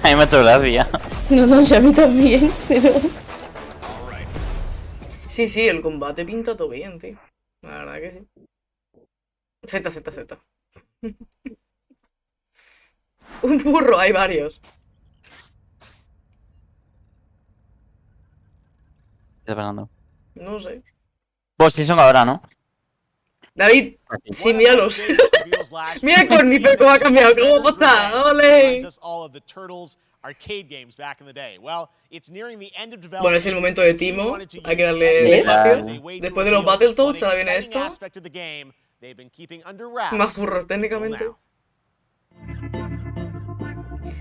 A mí me ha hecho gracia. No, si a mí también, pero... Sí, el combate pinta todo bien, tío. La verdad que sí. Z. Un burro, hay varios. ¿Qué está pasando? No sé. Pues sí son ahora, ¿no? David, sí, míralos. Mira Cornifer cómo ha cambiado, qué guapo está. ¡Ole! Bueno, es el momento de Timo. Hay que darle espacio. Después de los Battletoads, ahora viene esto. Más burros, técnicamente.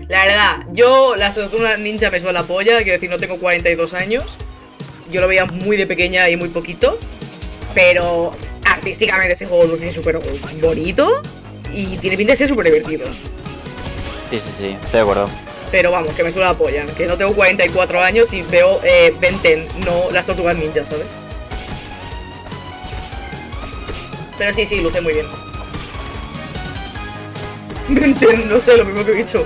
La verdad, yo la Tortuga Ninja me suena la polla. Quiero decir, no tengo 42 años. Yo lo veía muy de pequeña y muy poquito. Pero artísticamente este juego luce súper bonito. Y tiene pinta de ser súper divertido. Sí, estoy de acuerdo. Pero vamos, que me suena la polla. Que no tengo 44 años y veo Ben 10, no las tortugas ninjas, ¿sabes? Pero sí, luce muy bien. Ben 10, no sé, lo mismo que he dicho.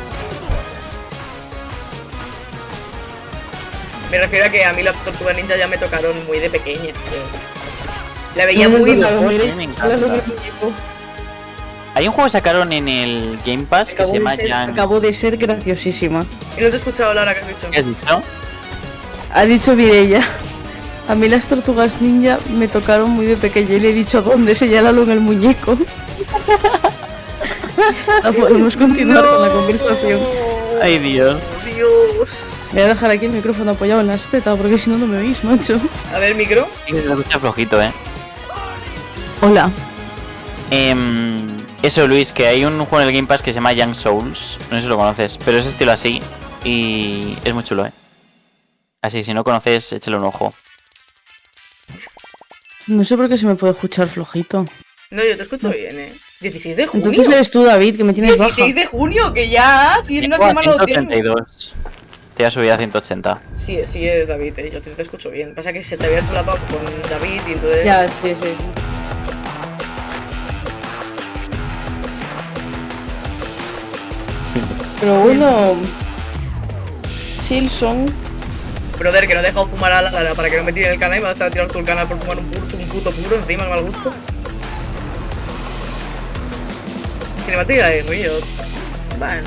Me refiero a que a mí las tortugas ninjas ya me tocaron muy de pequeña. Pues. La veía muy me encanta. Hay un juego que sacaron en el Game Pass que se llama Young. Acabo de ser graciosísima. Y no te he escuchado hablar, ¿qué has dicho? ¿Qué has dicho? Ha dicho Mireia. A mí las tortugas ninja me tocaron muy de pequeña y le he dicho dónde, señálalo en el muñeco. No podemos continuar con la conversación. Ay, Dios. Voy a dejar aquí el micrófono apoyado en las tetas porque si no, no me veis, macho. A ver, micro. Sí, se escucha flojito, Hola. Eso, Luis, que hay un juego en el Game Pass que se llama Young Souls. No sé si lo conoces, pero es estilo así. Y es muy chulo, Así, si no conoces, échale un ojo. No sé por qué se me puede escuchar flojito. No, yo te escucho bien, 16 de junio. Entonces eres tú, David, que me tienes 16 baja. de junio, que ya, si en una semana lo tienes. 132. Te voy a subir a 180. Sí, es David, yo te escucho bien. Pasa que se te había solapado con David y entonces... Ya, sí. Pero bueno... Silson... Brother, que no he dejado fumar a la Lara para que no me tire el canal y me va a estar tirando todo el canal por fumar un puto puro encima, al mal gusto. Cinemática de Riot. Bueno.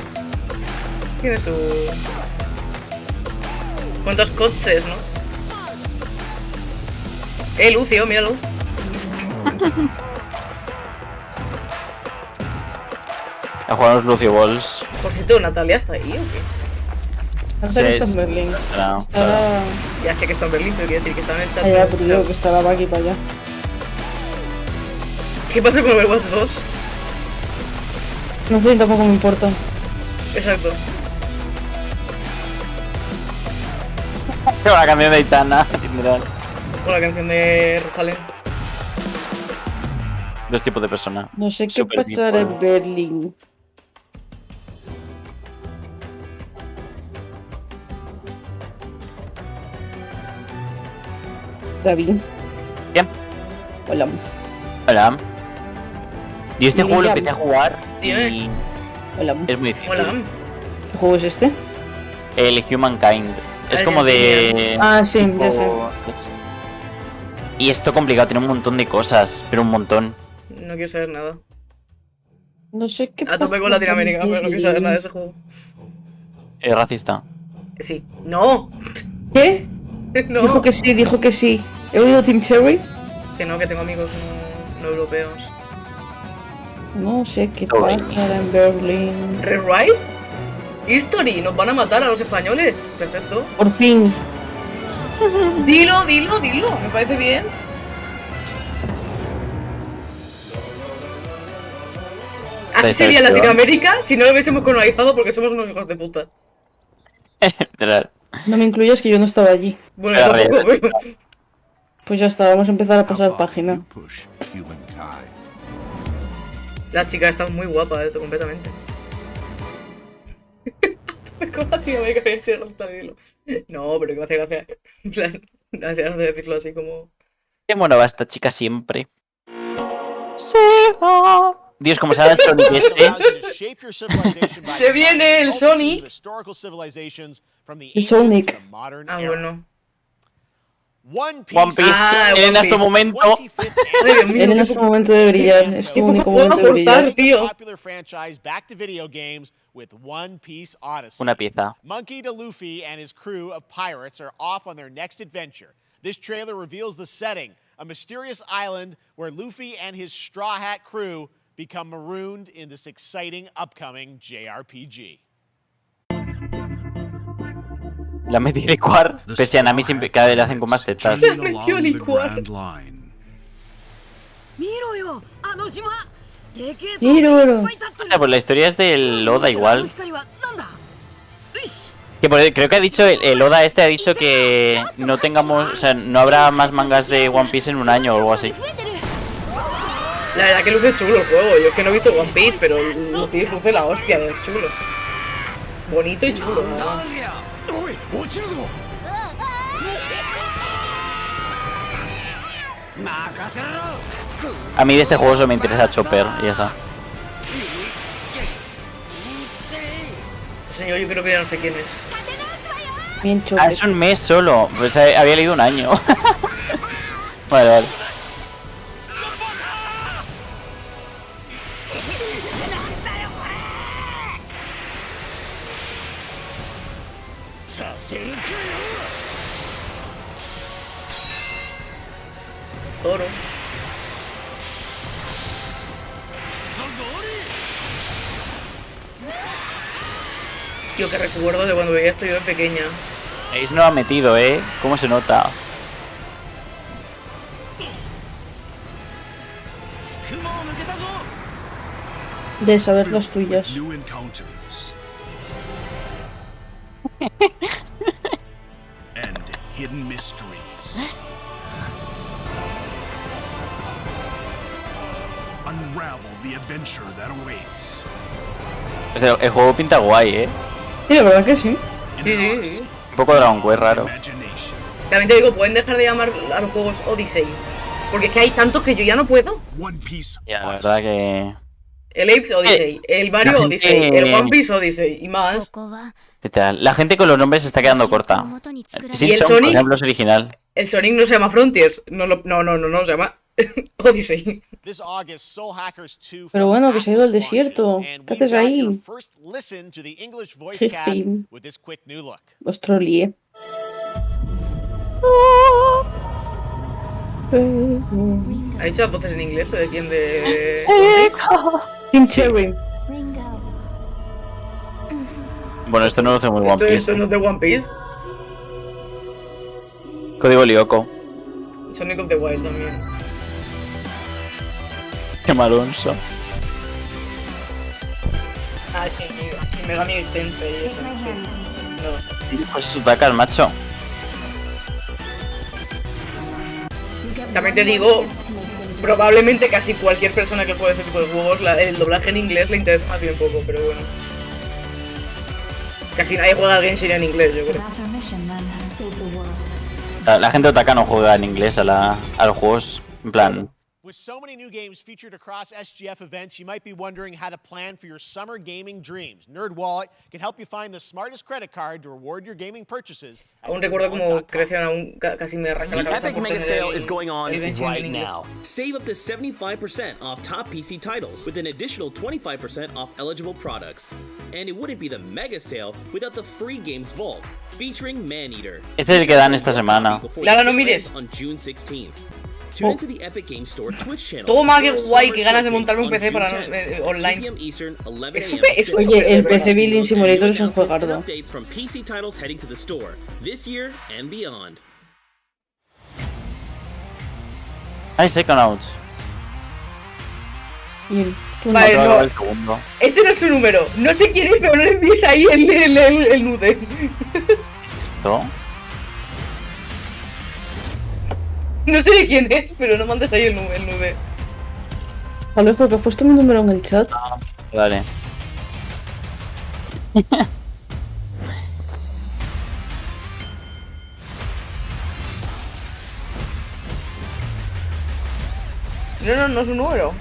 Tiene su... ¿Cuántos coches, no? Lucio, míralo. A jugar los Lucio Balls. Por cierto, ¿Natalia está ahí o qué? Natalia está en Berlín. Estará... Ya sé que está en Berlín, pero quiero decir que está en el chat. Allá, pero digo que estará para aquí para allá. ¿Qué pasa con Overwatch 2? No sé, tampoco me importa. Exacto. Con la canción de Aitana, literal. Con la canción de Rosalén. Dos tipos de personas. No sé qué pasará en Berlín. David. Bien. Hola. Hola. Y este juego lo empecé a jugar y... Hola. Es muy difícil. Hola. ¿Qué juego es este? El Humankind. Es como de... Ah, sí, ya sé. Y esto complicado, tiene un montón de cosas, pero un montón. No quiero saber nada. No sé qué A tope con Latinoamérica, pero no quiero saber nada de ese juego. Es racista. Sí. ¡No! ¿Qué? No. Dijo que sí. ¿He oído Team Cherry? Que no, que tengo amigos no europeos. No sé qué pasa en Berlín. ¿Rewrite? History, nos van a matar a los españoles. Perfecto. Por fin. Dilo, me parece bien. Así sería Latinoamérica si no lo hubiésemos colonizado porque somos unos hijos de puta. No me incluyas que yo no estaba allí. Bueno, yo tampoco, pero... Pues ya está, vamos a empezar a pasar página. La chica está muy guapa, completamente. ¿Cómo hacía me cabía ese hilo? No, pero que me hace gracia. En plan, gracias de decirlo así como... Qué mona va esta chica siempre. Sí. Dios, como sale el Sonic este. Se viene el Sonic. El Sonic. Ah, bueno. One Piece, en este momento. En este momento de brillar. Es tu único momento de brillar, tío. Una pieza. Monkey D. Luffy and his crew of pirates are off on their next adventure. This trailer reveals the setting, a mysterious island where Luffy and his Straw Hat crew become marooned in this exciting upcoming JRPG. La metí a licuar, pese a Nami siempre cada vez le hacen con más tetas. La metió a licuar. Pues la historia es del Oda igual. Que creo que ha dicho, el Oda este ha dicho que no tengamos, o sea, no habrá más mangas de One Piece en un año o algo así. La verdad que luce chulo el juego, yo es que no he visto One Piece, pero luce la hostia de chulo. Bonito y chulo, además. A mí de este juego solo me interesa Chopper y ya está. Señor, yo creo que ya no sé quién es. Bien Chopper. Ah, es un mes solo. Pues había leído un año. Vale, vale. Toro. Tío, que recuerdo de cuando veía esto yo de pequeña. Ace no ha metido, ¿Cómo se nota? De saber las tuyas. New encounters. And hidden mysteries. Unravel the adventure that awaits. El juego pinta guay, Sí, la verdad que sí. Sí. Un poco Dragon Quest raro. También te digo, pueden dejar de llamar a los juegos Odyssey. Porque es que hay tantos que yo ya no puedo. Ya, la verdad que... El Apes Odyssey, el Mario la Odyssey, gente- el One Piece Odyssey y más. ¿Qué tal? La gente con los nombres se está quedando corta. Silson, por Sonic? ejemplo, es original. El Sonic no se llama Frontiers. No, se llama Odyssey. This August, Soul Hackers 2 Pero bueno, que se ha ido al desierto. ¿Qué haces ahí? first listen to the English voice Jeje. cast with this quick new look. Os troleé. ¿Ha dicho las voces en inglés? ¿Pero de quién? ¿De Team Cherry. Bueno, esto no lo hace muy One Piece. Esto no es de One Piece. Código Lyoko. Sonic of the Wild también. Qué malonso. Ah, sí, Megami Tensei y eso, sí. No lo sé. Pues es Utaka, macho. También te digo, probablemente casi cualquier persona que juegue este tipo de juegos, el doblaje en inglés le interesa más bien poco, pero bueno. Casi nadie juega al Genshin en inglés, yo creo. La gente Utaka no juega en inglés a los juegos, en plan... With so many new games featured across SGF events, you might be wondering how to plan for your summer gaming dreams. NerdWallet can help you find the smartest credit card to reward your gaming purchases. Aún recuerdo cómo crecían, aún casi me arranca la The cabeza Epic por Mega tener Sale el- is going on el Genshin en right inglés. now. Save up to 75% off top PC titles with an additional 25% off eligible products. And it wouldn't be the Mega Sale without the free games vault featuring Maneater. Este es el que dan esta semana. Lara, no mires. On June 16th. Tune into the Epic Games Store Twitch channel. Toma, qué for a guay, summer qué ganas de showcase montarme un on PC June para 10th, online. 2 p.m. Eastern, 11 Eso a.m. me- eso- Pacific. Oye, el PC Building Simulator es un juegardo. Updates from PC titles heading to the store this year and beyond. Hay Psychonauts. Bien. Tú Vale, no. no. El segundo. Este no es su número. No sé quién es, pero no le envíes ahí el nude. ¿Qué es esto? No sé de quién es, pero no mandes ahí el nude. Pablo, esto que has puesto mi número en el chat. Vale. No es un número.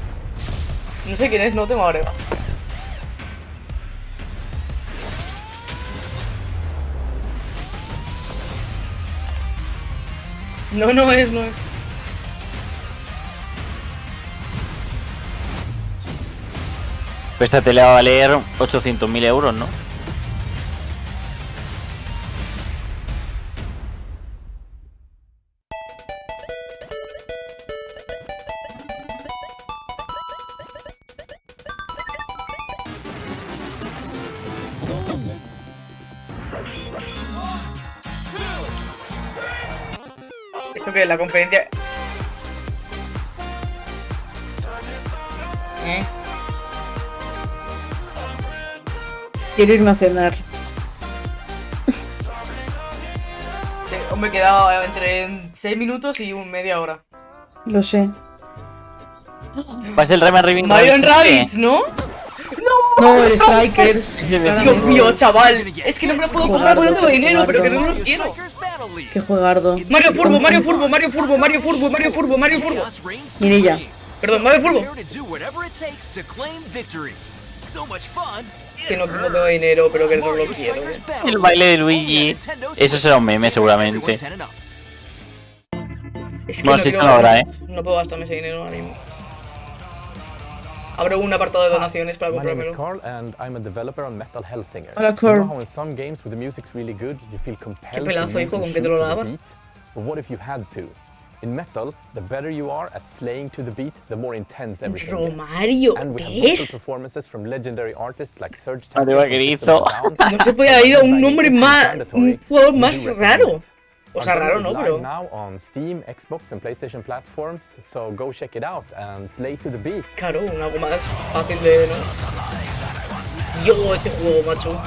No sé quién es, no tengo agregado. No es. Pues esta tele va a valer 800.000 euros, ¿no? Esto que es la conferencia. Quiero irme a cenar. Hombre, quedaba entre 6 minutos y media hora. Lo sé. Va a ser el Rayman Raving Mario en Rabbids este. Rabbids, ¿no? ¡No! No, el Strikers. Dios mío, chaval. Es que no me lo puedo comprar poniendo dinero, pero que no lo quiero. Qué juegardo. Mario Furbo, Mario Furbo, Mario Furbo, Mario Furbo, Mario Furbo, Mario Furbo. Mirilla. Perdón, Mario Furbo. Que no tengo dinero, pero que no lo quiero. El baile de Luigi. Eso será un meme, seguramente. Es que Bueno, sí, no habrá, ¿eh? No puedo gastarme ese dinero ahora mismo. Abro un apartado de donaciones para comprármelo. Hola, Carl. Qué pelazo, hijo, ¿con qué te lo daba? Romario, ¿ves? Mario Vaquerizo. No se podía haber ido un nombre más. Un jugador más raro. O sea, raro no, pero. Claro, algo más fácil de. ¿no? Yo, este juego, macho.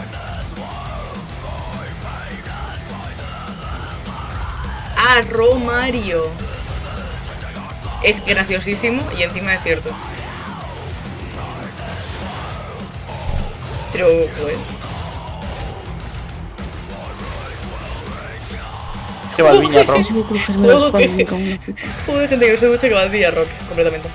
Ah, Romario. Es graciosísimo y encima es cierto. Pero, joder. Que va al Viña Rock. Joder, gente que no se ducha que va al Viña Rock, completamente.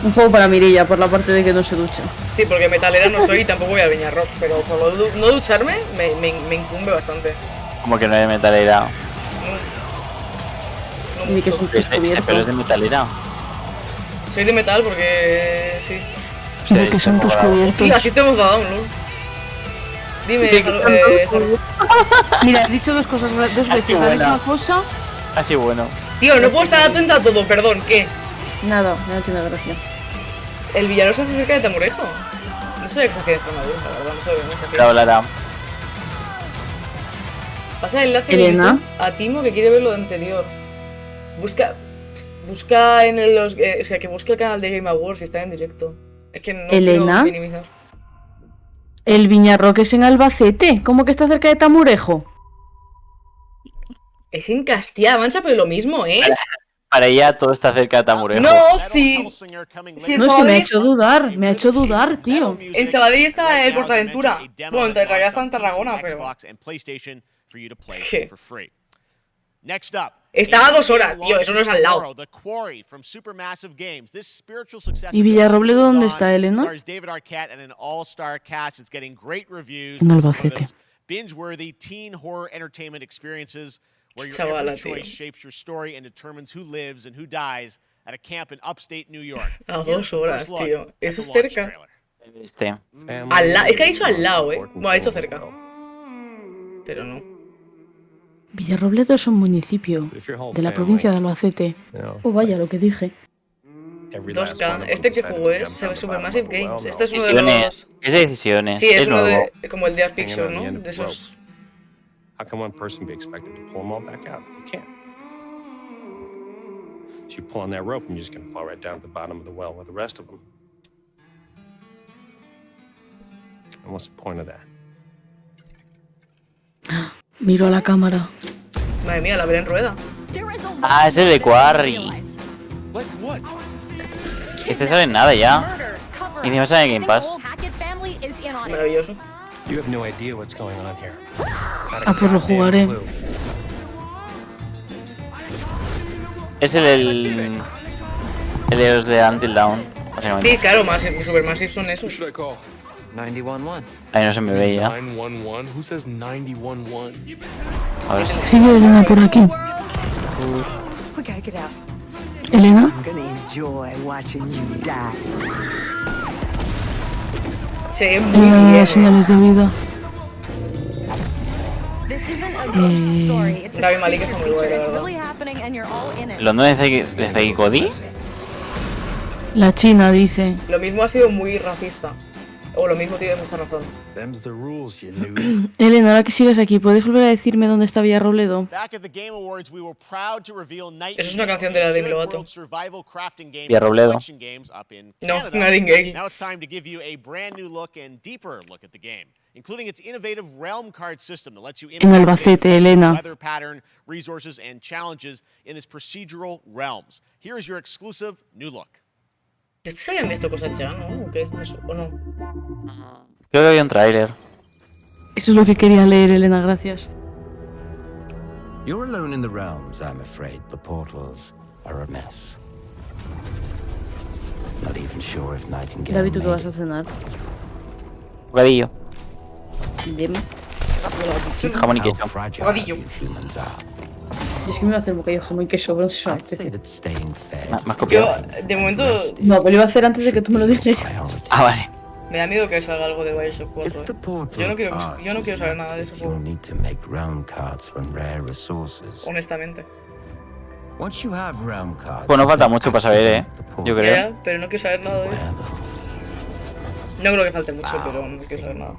Un juego para Mirilla, por la parte de que no se ducha. Sí, porque metalera no soy y tampoco voy a Viña Rock, pero por lo de no ducharme me incumbe bastante. Como que no es de metalera. Ni que es un Ese pelo es de metalera. Soy de metal porque. sí. Ni que son tus cubiertos. Tío, así te hemos dado, ¿no? Dime, Mira, has dicho dos cosas, dos veces la misma cosa. Así bueno. Tío, no puedo estar atenta a todo, perdón, ¿qué? Nada, no tiene gracia. El villano se hace cerca de Tamurejo. No sé qué se hacía esta madura, la verdad, no sé qué se hacía. La hablará. Pasa el enlace de YouTube a Timo que quiere ver lo anterior. Busca en los. O sea, que busque el canal de Game Awards y está en directo. Es que no quiero minimizar. El Viñarroque es en Albacete. ¿Cómo que está cerca de Tamurejo? Es en Castilla-La Mancha, pero lo mismo es. Para ella todo está cerca de Tamurejo. No, sí. No, es que me ha hecho dudar, tío. En Sabadell está el Portaventura. Bueno, en realidad está en Tarragona, pero. ¿Qué? Está a 2 horas, tío, eso no es al lado. ¿Y Villarrobledo dónde está, Elena? En Albacete. Chavala, tío. A 2 horas, tío. Eso es cerca. Es que ha dicho al lado, Bueno, ha dicho cerca. Pero no. Villarrobledo es un municipio de la provincia de Albacete. Oh, vaya, lo que dije. 2K. Este que jugué es Supermassive Games. Este es uno de los. Es de decisiones. Sí, es uno nuevo. de. Como el de Art Picture, ¿no? De esos. How can one person be expected to pull them all back out? You can't. So you pull on that rope and you're just going to fall right down to the bottom of the well with the rest of them. And what's the point of that? Miro a la cámara. Madre mía, la veré en rueda. Ah, ese de Quarry. Este sabe nada ya. Y ni sale en Game Pass. Maravilloso. You have no idea what's going on here. Ah, pues lo jugaré. Es el de los de Until Dawn. Sí, claro, Supermassive son esos. 911. Ahí no se me ve ya. 911? Who says 911? A ver si. Sigue Elena por aquí. Elena. Se ve muy bien. Señales de vida. Ravi Malik está muy guay, la verdad. ¿Los no de Cody? La China dice. Lo mismo ha sido muy racista. O lo mismo tienes esa razón. Elena, ahora que sigues aquí, ¿puedes volver a decirme dónde está Villarrobledo? Eso es una canción de la Demi Lovato. Villarrobledo. No, Nightingale. Now it's time to give you a brand new look and deeper look at the game, including its innovative realm card system that lets you En Albacete, Elena. weather pattern, resources, and challenges in this procedural realms. Here is your exclusive new look. ¿De este se habían visto cosas ya, no? ¿O qué? ¿O no? Creo que había un tráiler. Eso es lo que quería leer, Elena, gracias. You're alone in the realms, I'm afraid. The portals are a mess. Not even sure if Nightingale David, ¿tú qué made vas a cenar? Bocadillo. Dime. Jamón y queso. Bocadillo. Yo es que me iba a hacer bocadillo jamón y queso, pero no sé. ¿Me has copiado? Yo, de momento, No, pero lo iba a hacer antes de que tú me lo dijeras. Ah, vale. me da miedo que salga algo de Bioshock 4. Yo no quiero saber nada de ese juego. Honestamente. Pues no falta mucho para saber, yo creo. Ya, pero no quiero saber nada de eso. No creo que falte mucho, pero no quiero saber nada.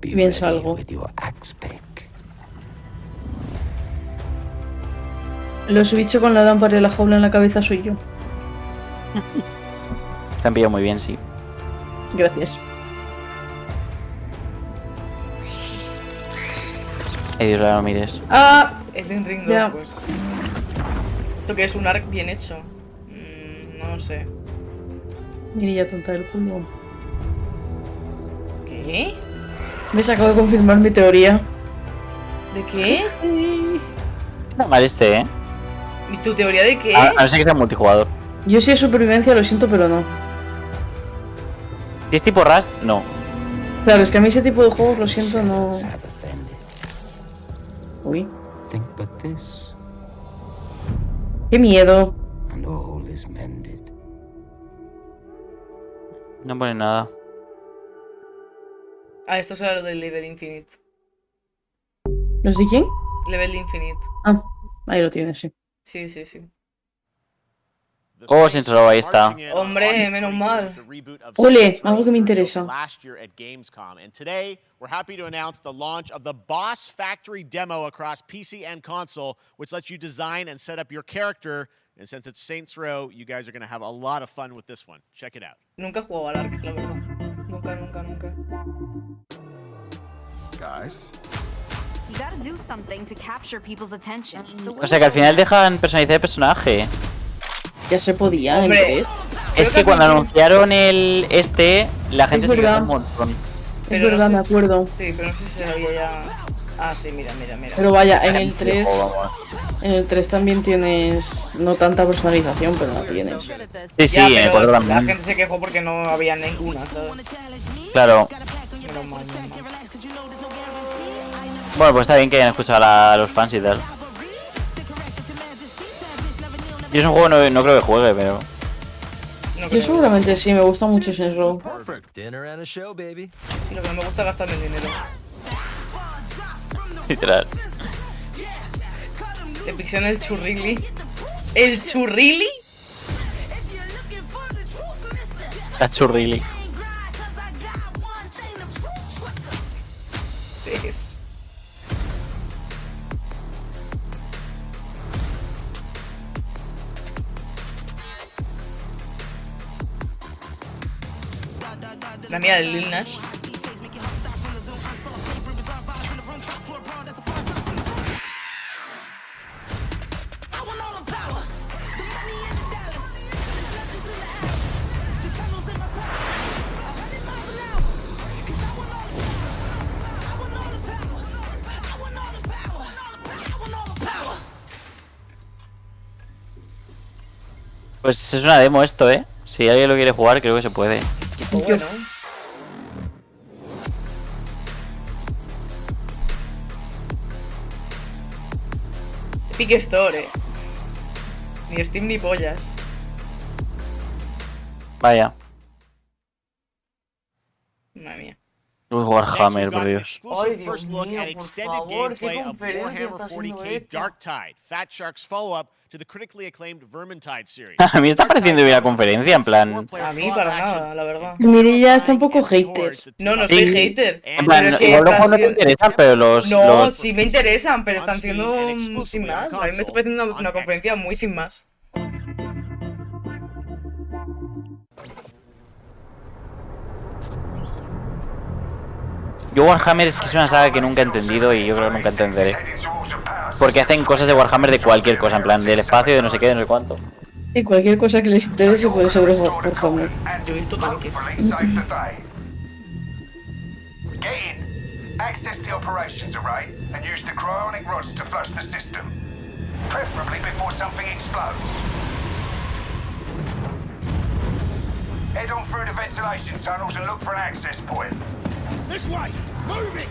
Bien salgo. Los bichos con la lámpara y la jaula en la cabeza soy yo. Te han pillado muy bien, sí. Gracias. Dios, no mires. Ah, el Ring 2, ya. pues. ¿Esto que es un arc bien hecho? No lo sé. Niña tonta del culo. ¿Qué? ¿Ves? Acabo de confirmar mi teoría. ¿De qué? No mal ¿eh? ¿Y tu teoría de qué? A no ser que sea multijugador. Yo sí es supervivencia, lo siento, pero no. Si es tipo Rust, no. Claro, es que a mí ese tipo de juegos, lo siento, no. Uy. ¡Qué miedo! No pone nada. Ah, esto será lo del Level Infinite. ¿Los de quién? Level Infinite. Ah, ahí lo tienes, sí. Sí, sí, sí. Oh, sensor, ahí está. Hombre, menos mal. Ole, algo que me interesa. And today, we're happy to announce the launch of the Boss Factory demo across PC and console, which lets you design and set up your character. And since it's Saints Row, you guys are going to have a lot of fun with this one. Check it out. Nunca he jugado al arc, la verdad. Nunca. Guys. O sea que al final dejan personalizar el personaje. Ya se podía, hombre. Es que cuando anunciaron el la gente se quedó un montón. Es verdad, me acuerdo. Sí, pero no sé si se sabía ya. Ah, sí, mira. Pero vaya, en el 3. En el 3 también tienes. No tanta personalización, pero la tienes. Sí, sí, en el 4 también. La gente se quejó porque no había ninguna, ¿sabes? Claro. Bueno, pues está bien que hayan escuchado a los fans y tal. Yo es un juego no creo que juegue, pero... Yo seguramente sí, me gusta mucho Saints Row. Sí, lo que no me gusta es gastarme el dinero. Literal. Te pixan el churrili. ¿El churrili? La churrili. Es. La mía del Lil Nash. Pues es una demo esto, Si alguien lo quiere jugar, creo que se puede. Bueno. Epic Store, Ni Steam ni pollas. Vaya. Madre mía. Warhammer, por Dios. Exclusive first look at extended gameplay of Warhammer 40k Darktide, Fat Shark's follow-up to the critically acclaimed Vermintide series. A mí está pareciendo bien la conferencia, en plan... A mí para nada, la verdad. Mirilla está un poco hater. No soy hater. En plan, igual los juegos no te interesan, pero los... No, sí me interesan, pero están siendo sin más. A mí me está pareciendo una conferencia muy sin más. Yo Warhammer es que es una saga que nunca he entendido y yo creo que nunca entenderé. Porque hacen cosas de Warhammer de cualquier cosa, en plan del espacio, de no sé qué, de no sé cuánto. Y cualquier cosa que les interese puede sobre Warhammer. Yo he visto tanques. Access the operations array and use the cryonic rods to flush the system. Preferably before something explodes. Head on through the ventilation tunnels and look for an access point. This way! Move it!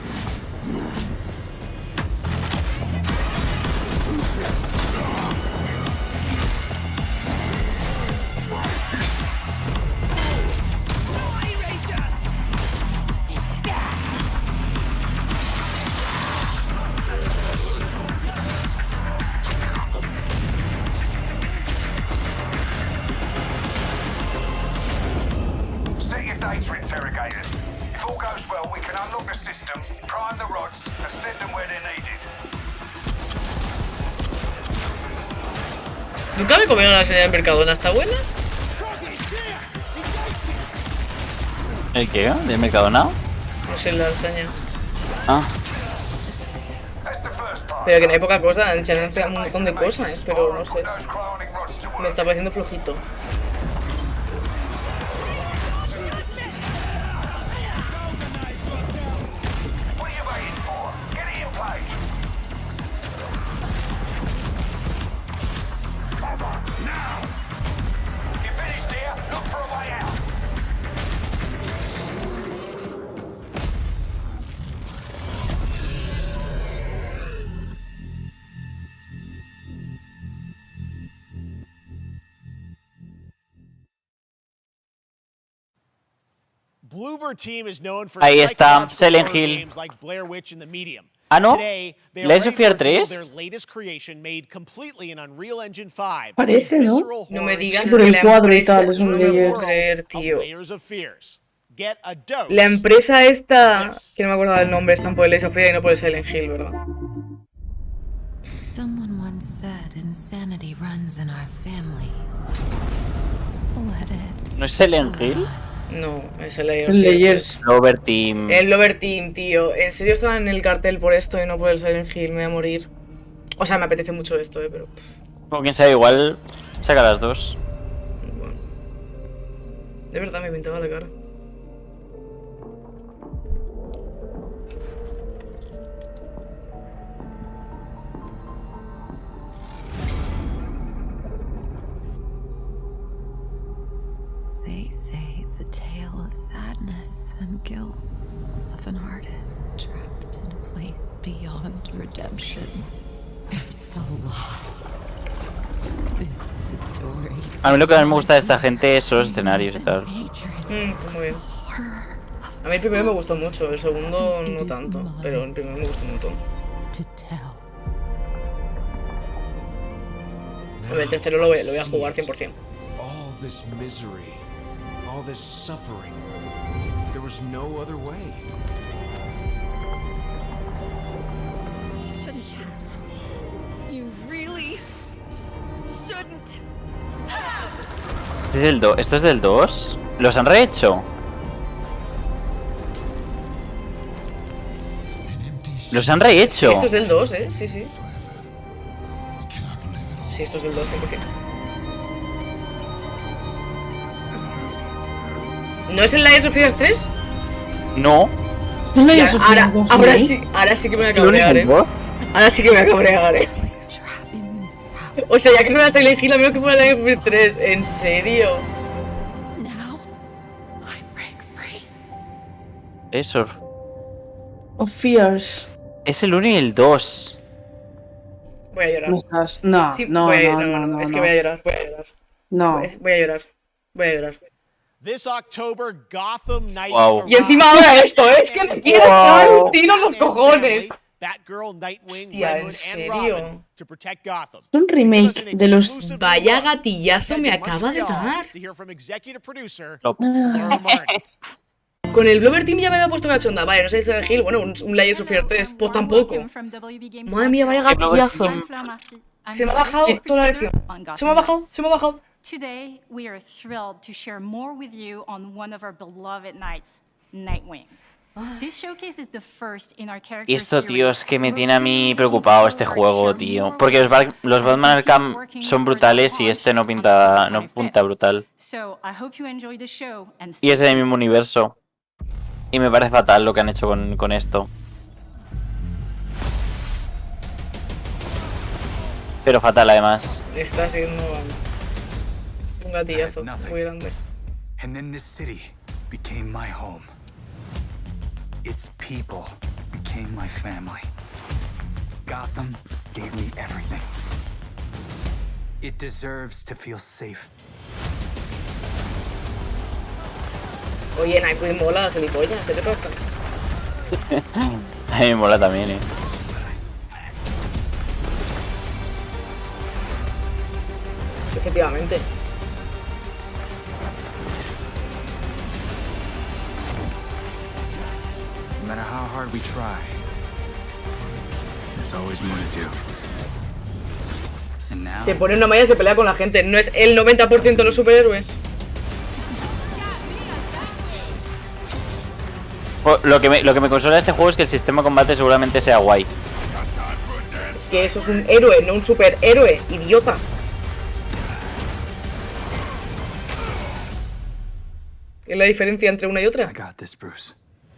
Set your data interrogators. If all goes well, we can unlock the system, prime the rods, and send them where they're needed. Nunca me he comido la lasaña de Mercadona, ¿está buena? ¿El qué? ¿Del Mercadona? No sé, la lasaña. Ah. Pero que no hay poca cosa, se han anunciado un montón de cosas, pero no sé. Me está pareciendo flojito. Ahí está, Silent Hill. Ah, ¿no? ¿Lies of Fear 3? Parece, ¿no? No me digas sí, por que el la cuadro y empresa... tal, es un No me layer. puedo creer, tío. La empresa esta... Que no me acuerdo del nombre, están por el Lies of Fear y no por el Silent Hill, ¿verdad? Someone once said insanity runs in our family. Let it. ¿No es Silent Hill? No, es el Lies of El Fear. Layers. Lover Team. El Lover Team, tío. En serio estaban en el cartel por esto y no por el Silent Hill, me voy a morir. O sea, me apetece mucho esto, pero... O quién sabe, igual saca las dos. Bueno. De verdad me pintaba la cara. They say it's a tale of sadness and guilt of an artist trapped in a place beyond redemption. It's a lie. This is a story. A mí lo que más me gusta de esta gente son los escenarios y tal. Muy bien. A mí el primero me gustó mucho, el segundo no tanto, pero el primero me gustó un montón. El tercero lo voy a jugar 100%. All this misery, all this suffering. There was no other way. Shouldn't have. You really shouldn't. ¿Esto es del 2? ¿Los han rehecho? ¿Los han rehecho? Esto es el 2, sí, sí. Sí, esto es el 2, ¿por qué? ¿No es el Lies of Fear 3? No. Lies of Fear 2, ahora sí que me voy a cabrear, Ahora sí que me voy a cabrear, O sea, ya que no era Silent Hill, amigo, que fuera Lies of Fear 3. ¿En serio? Eso. Of Fears. Es el 1 y el 2. Voy a llorar. No estás. No, Sí, no, no, es que voy a llorar, No. Voy a llorar. This October, Gotham Knights. Wow. Y encima ahora esto, es que me quiero dar un tiro en los cojones. Hostia, ¿en serio? Un remake de los... Vaya gatillazo me acaba de dar. Con el Blover Team ya me había puesto cachonda. Vale, no sé si es el Hill, bueno, un Lies of Fear 3, pues tampoco. Madre mía, vaya gatillazo. Se me ha bajado toda la lección. Se me ha bajado. Today, we are thrilled to share more with you on one of our beloved knights, Nightwing. Y esto, tío, es que me tiene a mí preocupado este juego, tío. Porque los Batman Arkham son brutales y este no pinta brutal. Y es del mismo universo. Y me parece fatal lo que han hecho con esto. Pero fatal, además. Está siendo un gatillazo muy grande. And then this city became my home. Its people became my family. Gotham gave me everything. It deserves to feel safe. Oye, Nightwing mola, gilipollas, ¿qué te pasa? A mí me mola también, Efectivamente. No matter how hard we try, there's always more to do. And now, Se pone una malla y se pelea con la gente. No es el 90% de los superhéroes. Lo que me consuela de este juego es que el sistema de combate seguramente sea guay. Es que eso es un héroe, no un superhéroe, idiota. ¿Qué es la diferencia entre una y otra?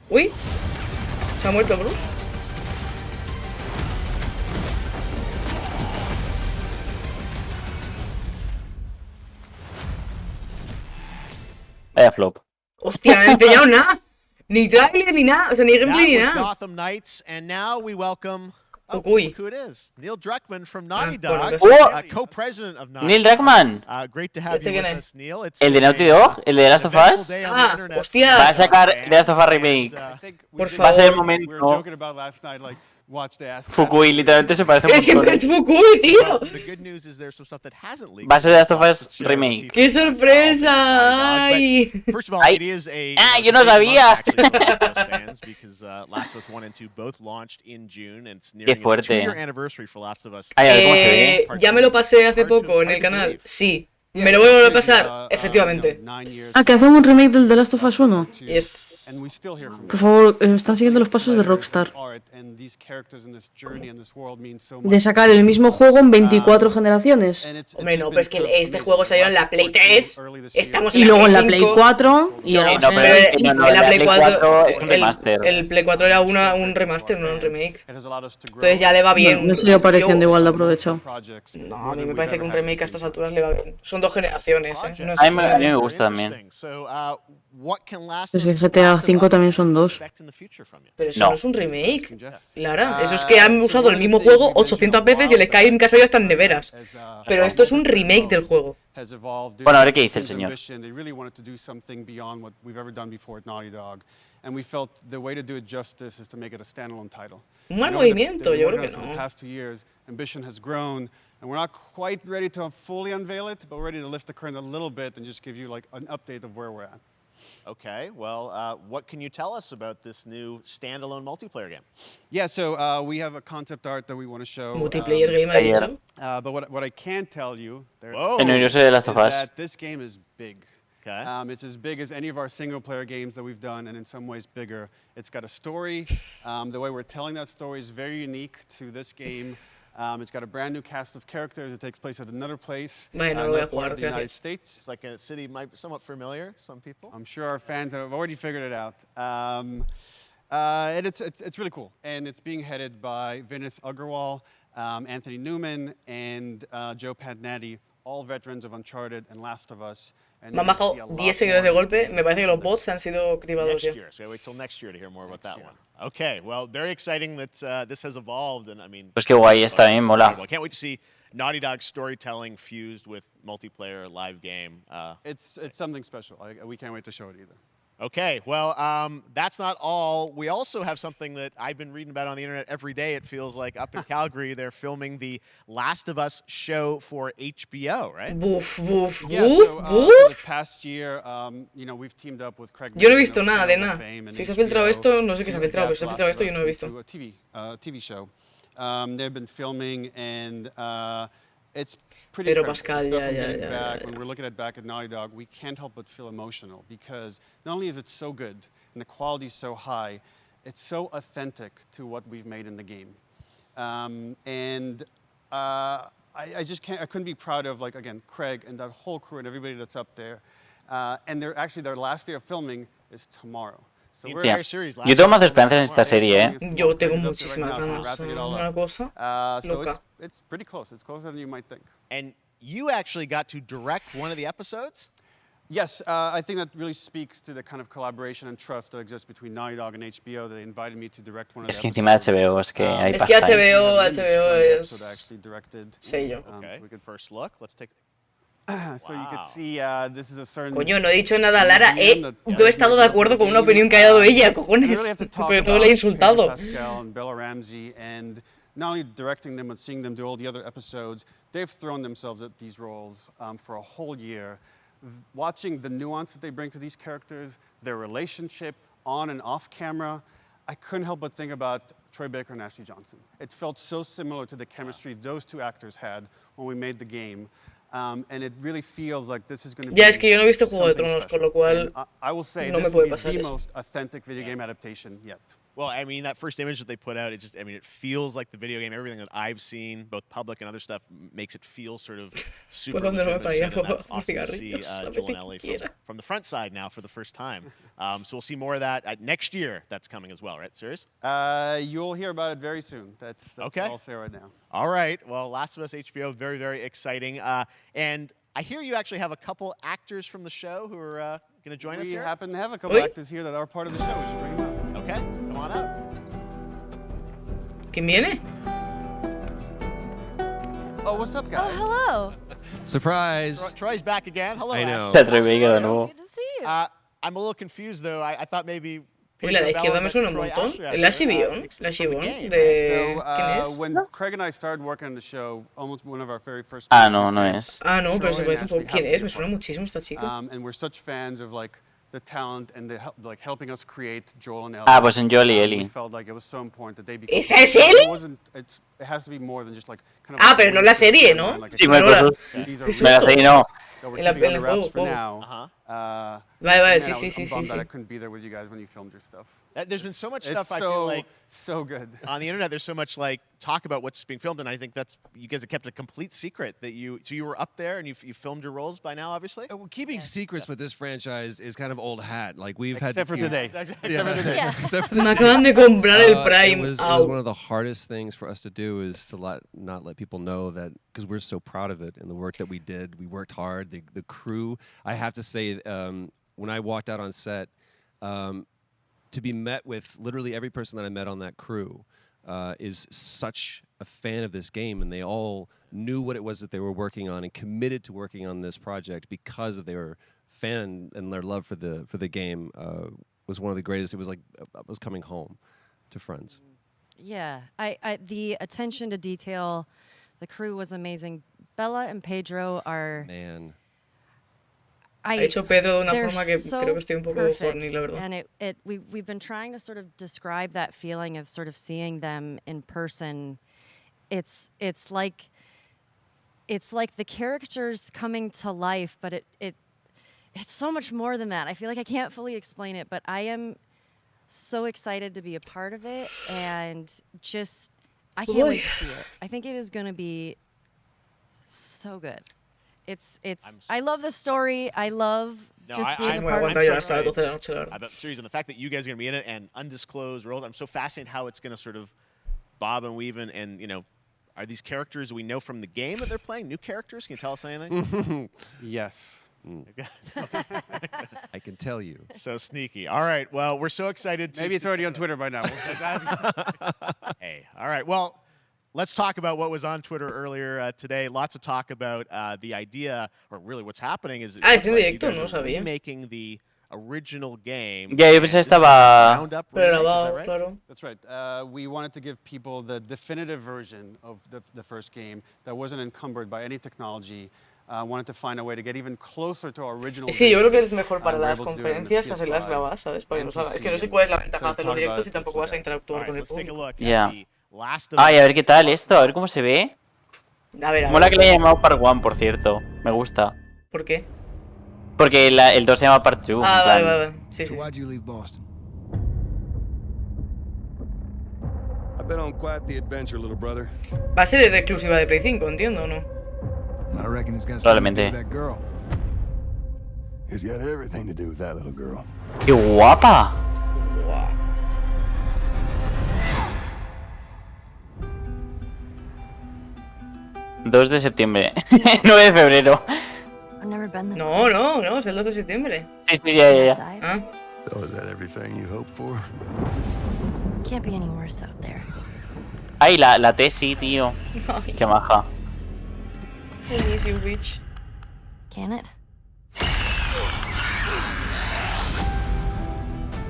Uy, ¿se ha muerto Bruce? Vaya flop. Hostia, no he enseñado nada. Ni trailer ni nada, o sea, ni gameplay ni nada. Gotham Knights, and now we welcome Fukui. who it is. Neil Druckmann from Naughty bueno, Dog, co-president of Naughty Neil Druckmann. Great to have you with us, Neil. It's ¿El de Naughty Dog? ¿El de The Last of Us? Ah, hostias. Va a sacar The Last of Us Remake. Por Va a ser el favor. momento. Fukui, literalmente se parece un montón. Siempre es Fukui, tío. Va a ser The Last of Us Remake. ¡Qué sorpresa! ¡Ay! ¡Ay! ¡Ah, yo no sabía! ¡Qué fuerte! Ya me lo pasé hace poco en el canal. Sí. Me lo voy a volver a pasar, efectivamente. Ah, que hacen un remake del The Last of Us 1. Yes. Por favor, están siguiendo los pasos de Rockstar. De sacar el mismo juego en 24 generaciones. Hombre, no, pero es que este juego salió en la Play 3. Estamos Y luego en la Play 4. Y ahora en la Play 4 es un remaster. El Play 4 era un remaster, no un remake. Entonces ya le va bien. No sigue pareciendo igual de aprovechado. No, a mí me parece que un remake a estas alturas le va bien. Son dos generaciones, ¿eh? No es a mí me gusta también. Pues el GTA V también son dos. Pero eso no es un remake, Lara. Eso es que han usado el mismo juego 800 veces y le caen casi hasta en neveras. Pero esto es un remake del juego. Bueno, a ver qué dice el señor. Un mal movimiento, yo creo que no. And we're not quite ready to fully unveil it, but we're ready to lift the curtain a little bit and just give you like an update of where we're at. Okay, well, what can you tell us about this new standalone multiplayer game? Yeah, so we have a concept art that we want to show. Multiplayer game, ha dicho. But what I can tell you is that this game is big. Okay. It's as big as any of our single-player games that we've done, and in some ways bigger. It's got a story. The way we're telling that story is very unique to this game. It's got a brand new cast of characters. It takes place at another place, another part of the United States. It's like a city might be somewhat familiar, some people. I'm sure our fans have already figured it out. And it's really cool. And it's being headed by Vinith Agarwal, Anthony Newman, and Joe Padnatti, all veterans of Uncharted and Last of Us. Me han bajado 10 seguidores de golpe. Me parece que los bots han sido cribados ya. So wait till next year to hear more about that one. Okay, well, very exciting that this has evolved, and I mean. Pues qué guay está, mola. I can't wait to see Naughty Dog storytelling fused with multiplayer live game. It's something special. We can't wait to show it either. Okay, well, that's not all. We also have something that I've been reading about on the internet every day. It feels like up in Calgary, they're filming the Last of Us show for HBO, right? Buf, buf, yeah, so, for the past year, we've teamed up with Craig. Yo no he visto nada de nada. Si se ha filtrado esto, no sé qué se ha filtrado, pero si se ha filtrado esto, yo no lo he visto. A TV show. They've been filming and. It's pretty Pero incredible. Pascal, When we're looking back at Naughty Dog, we can't help but feel emotional because not only is it so good, and the quality is so high. It's so authentic to what we've made in the game. I just can't, I couldn't be proud of, like, again, Craig and that whole crew and everybody that's up there. And they're actually, their last day of filming is tomorrow. So we're Yo tengo más esperanzas en esta serie, ¿eh? Yo tengo muchísimas ganas. Una cosa loca. It's pretty close. It's closer than you might think. And you actually got to direct one of the episodes? Yes, I think that really speaks to the kind of collaboration and trust that exists between Naughty Dog and HBO. They invited me to direct one of the Es que encima de HBO es que hay pasta. Es que HBO es sello. Okay, first look. Let's take... So you could see, this is a certain... Coño, no he dicho nada, Lara. No he estado de acuerdo con una opinión que haya dado ella, cojones. Pero no le he insultado. Pascal and Bella Ramsey, and not only directing them, but seeing them do all the other episodes, they've thrown themselves at these roles for a whole year. Watching the nuance that they bring to these characters, their relationship on and off camera, I couldn't help but think about Troy Baker and Ashley Johnson. It felt so similar to the chemistry those two actors had when we made the game. And it really feels like this is going to be es que yo no he visto Juego de Tronos, con lo cual I will say no this me puede will be pasar the eso. most authentic video game adaptation yet. Well, I mean, that first image that they put out, it feels like the video game. Everything that I've seen, both public and other stuff, makes it feel sort of super legitimate. And that's awesome to see Joel and Ellie from the front side now for the first time. So we'll see more of that next year. That's coming as well, right? Serious? You'll hear about it very soon. That's okay. all I'll say right now. All right. Well, Last of Us HBO, very, very exciting. And I hear you actually have a couple actors from the show who are going to join us here. We happen to have a couple actors here that are part of the show. We should bring them up. Okay, come on up. ¿Quién viene? Oh, what's up, guys? Oh, hello. Surprise. Troy's back again. Hello. I know. Se atrevió de nuevo. Good to see you. I'm a little confused, though. I thought maybe... Uy, la de izquierda me suena un montón. La Shibón. La Shibón de... ¿Quién es? When Craig and I started working on the show, almost one of our very first... No es. No, pero se parece un poco. ¿Quién es? Me suena muchísimo esta chica. And we're such fans of, like, the talent and the helping us create Joel and Ellie. Pues en Joel y Ellie. We felt like it was so important that they became... ¿Esa es Ellie? It has to be more than just like kind of... pero no la serie, ¿no? Sí, me la serie no. En el juego. Vale, sí. That I couldn't be there with you guys when you filmed your stuff. There's been so much stuff I feel like so good on the internet. There's so much like talk about what's being filmed, and I think that's you guys have kept a complete secret that you were up there and you filmed your roles by now, obviously. Well, keeping secrets with this franchise is kind of old hat. Like we've had except for today. Except for Me acaban de comprar el Prime. It was one of the hardest things for us to do is to not let people know that because we're so proud of it and the work that we did. We worked hard. The crew. I have to say, when I walked out on set. To be met with literally every person that I met on that crew is such a fan of this game, and they all knew what it was that they were working on and committed to working on this project because of their fan and their love for the game was one of the greatest. It was like I was coming home to friends. Yeah, the attention to detail, the crew was amazing. Bella and Pedro are... Man. Ha hecho Pedro de una forma que creo que estoy un poco horny, la verdad. And we've been trying to sort of describe that feeling of sort of seeing them in person. It's like the characters coming to life, but it's so much more than that. I feel like I can't fully explain it, but I am so excited to be a part of it, and just I can't wait to see it. I think it is going to be so good. I love the story. I love just being a part of it. About the series and the fact that you guys are going to be in it and undisclosed roles. I'm so fascinated how it's going to sort of bob and weave and you know, are these characters we know from the game that they're playing new characters? Can you tell us anything? Yes. I can tell you. So sneaky. All right. Well, we're so excited. Maybe it's already on Twitter by now. Hey. All right. Well. Let's talk about what was on Twitter earlier today. Lots of talk about the idea, or really what's happening is es en directo, no sabía. Remaking the original game. Ya, yo pensé estaba pregrabado, claro. That's right. We wanted to give people the definitive version of the first game that wasn't encumbered by any technology. Wanted to find a way to get even closer to our original. Sí, yo creo que es mejor para las conferencias hacerlas grabadas, ¿sabes? Para que no salga. Es que no sé cuál es la ventaja de hacerlo directo si tampoco vas a interactuar con el público. Ya. Ay, a ver qué tal esto, a ver cómo se ve. A ver. Mola que le haya llamado Part 1, por cierto. Me gusta. ¿Por qué? Porque el 2 se llama Part 2. Vale. Sí. Why'd you leave Boston? Been on quite the adventure, little brother. Va a ser exclusiva de Play 5, entiendo, ¿o no? I reckon it's got something to do with that girl. It's got everything to do with that little girl. ¡Qué guapa! 2 de septiembre. 9 de febrero. No, es el 2 de septiembre. Sí, ya. Ah. So is that everything you hoped for? Can't be any worse out there. Ay, la Tessie, tío. Ay. Qué maja. I miss you, bitch. Can it?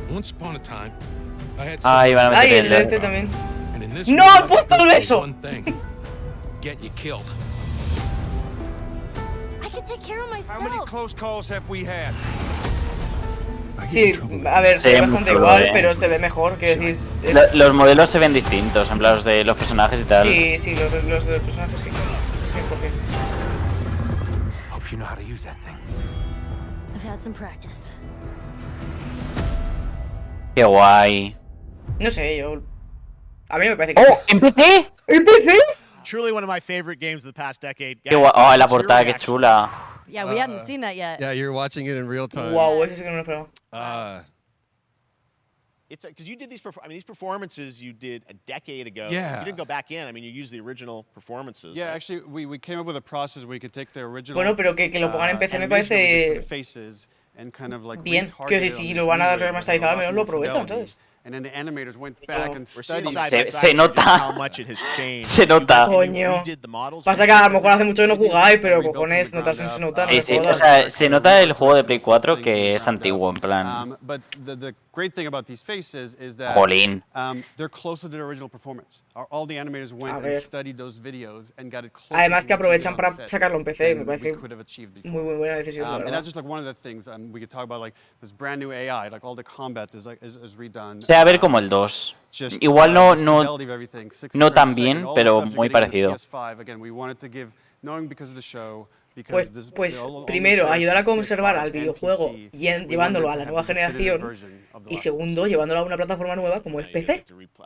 Once upon a time, I had Ay, van a Ay, meter el de este también. and in this ¡No, world, puto there's beso! one thing. Get you killed. I can take care of How many myself. close calls have we had? Sí, a ver, se Sí, ve bastante mucho, igual, pero se ve mejor, quiero decir. Los modelos se ven distintos, en plan los de los personajes y tal. Sí, los de los personajes sí, 100%. Hope you know how to use that thing. I've had some practice. Qué guay. No sé, yo. A mí me parece que. ¡Oh! ¡Empecé! Truly one of my favorite games of the past decade. Qué guay. Oh, la portada, qué chula. Yeah, we hadn't seen that yet. Yeah, you're watching it in real time. Wow, eso sí que no me lo esperaba. It's because you did these. These performances you did a decade ago. Yeah. You didn't go back in. I mean, you used the original performances. Yeah, right? actually, we came up with a process where you could take the original. Bueno, pero que lo pongan en PC me animation that we did for parece the faces and kind of like bien. retarget Quiero it decir, on si these lo van a new rigs remasterizar, al and a menos lot lo more aprovechan, fidelity. ¿sabes? And then the animators went back and We're seeing studied. side by Se side nota. just how much it has changed. Se nota. Coño. Redid the models. Pasa que a lo mejor hace mucho que no jugáis, pero cojones, notarse se nota, no me Sí, o jodas. sea, se nota el juego de Play 4 que es antiguo, en plan. But the great thing about these faces is that Jolín. they're closer to the original performance. All the animators went A and ver. studied those videos and got it closer. Además to que what you did aprovechan on para set sacarlo en PC, me than parece we could have achieved before. muy buena decisión, la And verdad. that's just like one of the things we could talk about, like this brand new AI, like all the combat is redone. Se va a ver como el 2. Igual no tan bien, pero muy parecido. Pues primero, ayudar a conservar al videojuego llevándolo a la nueva generación y segundo, llevándolo a una plataforma nueva como es PC.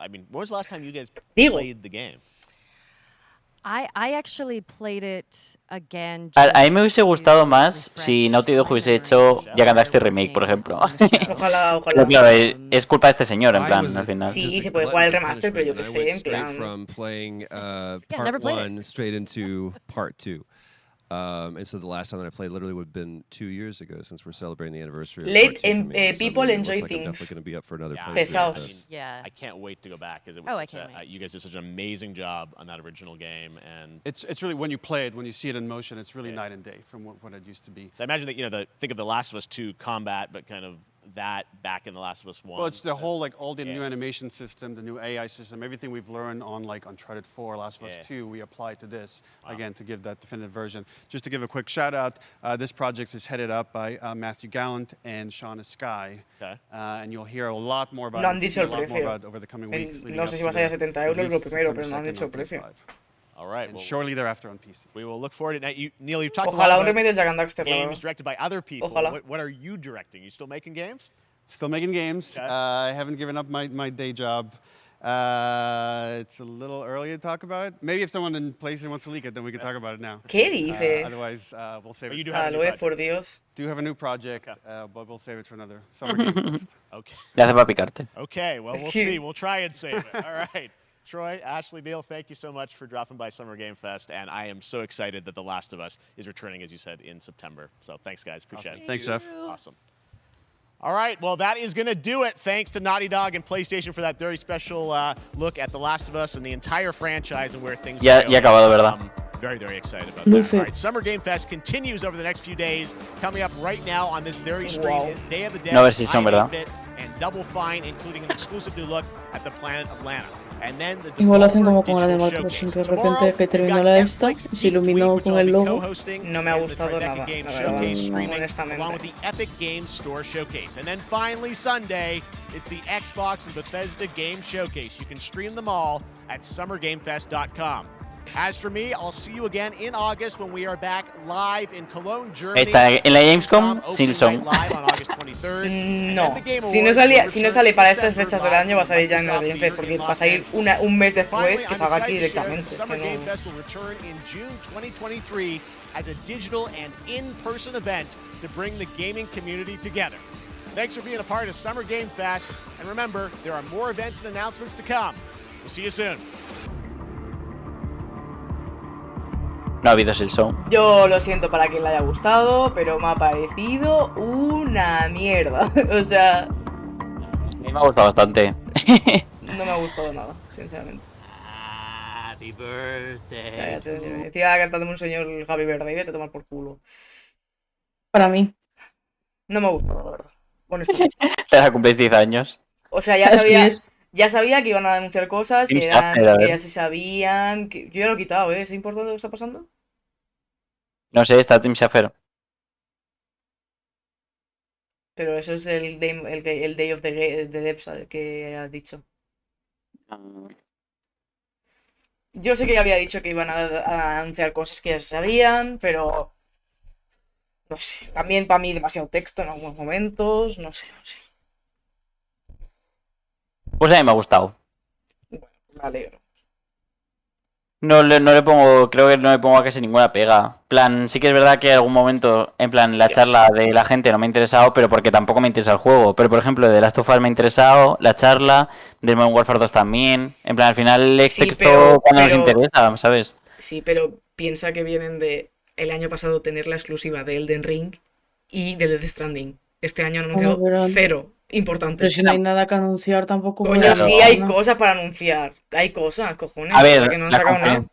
When was the last time you guys Digo. played the game? I actually played it again. A mí me hubiese gustado más si Naughty Dog hubiese hecho Ya cantaste remake, por ejemplo. Ojalá. Pero claro, es culpa de este señor, en plan, al final. Sí, se puede jugar el remaster, pero yo que sé, en plan. From playing never part played 1 straight into part 2. And so the last time that I played literally would have been 2 years ago since we're celebrating the anniversary of Let part 2 coming out. So people it looks enjoy like I'm things. definitely going to be up for another playthrough. Pesados. Yeah. I can't wait to go back because it Oh, was I can't wait. you guys did such an amazing job on that original game, and It's really when you play it, when you see it in motion, it's really night and day from what it used to be. I imagine that think of The Last of Us 2 combat, but kind of that back in The Last of Us 1. Well, it's the whole all the new animation system, the new AI system, everything we've learned on Uncharted 4, Last of Us 2, we apply to this again to give that definitive version. Just to give a quick shout out, this project is headed up by Matthew Gallant and Shauna Sky, and you'll hear a lot more about No han it, dicho see a el lot more precio. about it over the coming weeks. leading No up sé si to va a salir a the 70 euros lo release primero, pero September no han 2nd dicho el on precio. PS5. All right. And shortly thereafter on PC. We will look forward to it. Neil, you've talked Ojalá a un lot remake del about Jak and Daxter, la games verdad. directed by other people. Ojalá. What are you directing? You still making games? Still making games. I haven't given up my day job. It's a little early to talk about it. Maybe if someone in PlayStation wants to leak it, then we can talk about it now. ¿Qué dices? Otherwise, we'll save it. You do have a new Aloe, project. por Dios. Do have a new project, but we'll save it for another summer game fest. Okay. Le hace para picarte. Okay, well, we'll see. We'll try and save it. All right. Troy, Ashley, Neil, thank you so much for dropping by Summer Game Fest, and I am so excited that The Last of Us is returning, as you said, in September. So thanks, guys. Appreciate it. Thanks, Jeff. Awesome. All right, well, that is going to do it. Thanks to Naughty Dog and PlayStation for that very special look at The Last of Us and the entire franchise and where things Ya go. acabado, ¿verdad? Very, very excited about Luce. that. All right, Summer Game Fest continues over the next few days. Coming up right now on this very stream is Day of the Dead, No, a ver si son, ¿verdad? 9-bit, and Double Fine, including an exclusive new look at the planet of Lana. And then the Igual hacen como con Devolver Animal Digital Crossing, Showcase. que de repente que terminó la esta y se iluminó con el logo. No me ha gustado nada, la verdad, honestamente. Along with the Epic Games Store Showcase. And then finally Sunday, it's the Xbox and Bethesda Game Showcase. You can stream them all at summergamefest.com. As for me, I'll see you again in August when we are back live in Cologne, Germany. Está en la Gamescom, Silson. No, si no sale para estas fechas del año, va a salir ya en el Game Fest, porque va a salir un mes después que salga aquí directamente. Summer Game Fest will return in June 2023 as a digital and in-person event to bring the gaming community together. Thanks for being a part of Summer Game Fest, and remember, there are more events and announcements to come. We'll see you soon. No ha habido Silson. Yo lo siento para quien le haya gustado, pero me ha parecido una mierda. O sea... A mí me ha gustado bastante. No me ha gustado nada, sinceramente. Happy birthday. Decía cantándome un señor Happy Birthday, vete a tomar por culo. Para mí. No me ha gustado, la verdad. Honestamente. Ahora cumples 10 años. O sea, ya sabía que iban a anunciar cosas, que ya se sabían. Yo ya lo he quitado, ¿eh? ¿Es importante lo que está pasando? No sé, está Tim Schafer. Pero eso es el Day of the Devs que has dicho. Yo sé que ya había dicho que iban a anunciar cosas que ya se sabían, pero... No sé, también para mí demasiado texto en algunos momentos, no sé. Pues a mí me ha gustado. Bueno, me alegro. No le pongo, creo que no le pongo a casi ninguna pega. Plan, sí que es verdad que en algún momento, en plan, la charla de la gente no me ha interesado, pero porque tampoco me interesa el juego. Pero por ejemplo, de Last of Us me ha interesado, la charla, del Modern Warfare 2 también. En plan, al final es texto cuando nos interesa, ¿sabes? Sí, pero piensa que vienen de el año pasado tener la exclusiva de Elden Ring y de Death Stranding. Este año han anunciado cero importante. Pero si no hay nada que anunciar tampoco. Coño, sí hay cosas para anunciar. Hay cosas, cojones. A ver, que no han sacado nada.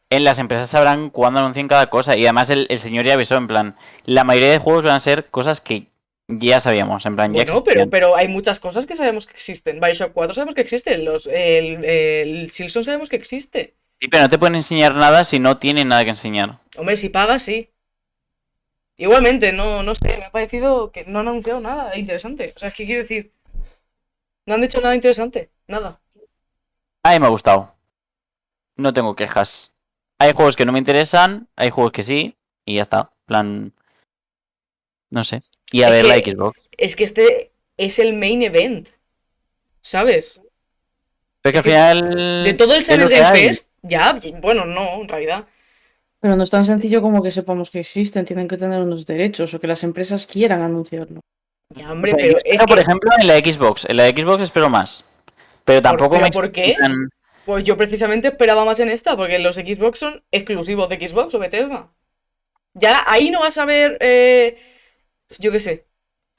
En las empresas sabrán cuándo anuncian cada cosa. Y además el señor ya avisó, en plan, la mayoría de juegos van a ser cosas que ya sabíamos, en plan, ya existían. pero hay muchas cosas que sabemos que existen. Bioshock 4 sabemos que existe. El Silson sabemos que existe. Sí, pero no te pueden enseñar nada si no tienen nada que enseñar. Hombre, si pagas, sí. Igualmente, no sé, me ha parecido que no han anunciado nada interesante. O sea, es que quiero decir, no han dicho nada interesante, nada. A mí me ha gustado. No tengo quejas. Hay juegos que no me interesan, hay juegos que sí, y ya está. Plan, no sé. Y a ver la Xbox. Es que este es el main event, ¿sabes? Pero que al final... De todo el Summer Game Fest, ya, bueno, no, en realidad. Pero no es tan sencillo como que sepamos que existen, tienen que tener unos derechos o que las empresas quieran anunciarlo. Ya, hombre, o sea, pero es que... por ejemplo, en la Xbox espero más. Pero tampoco me... ¿Por qué? Pues yo precisamente esperaba más en esta, porque los Xbox son exclusivos de Xbox o Bethesda. Ya ahí no vas a ver, yo qué sé,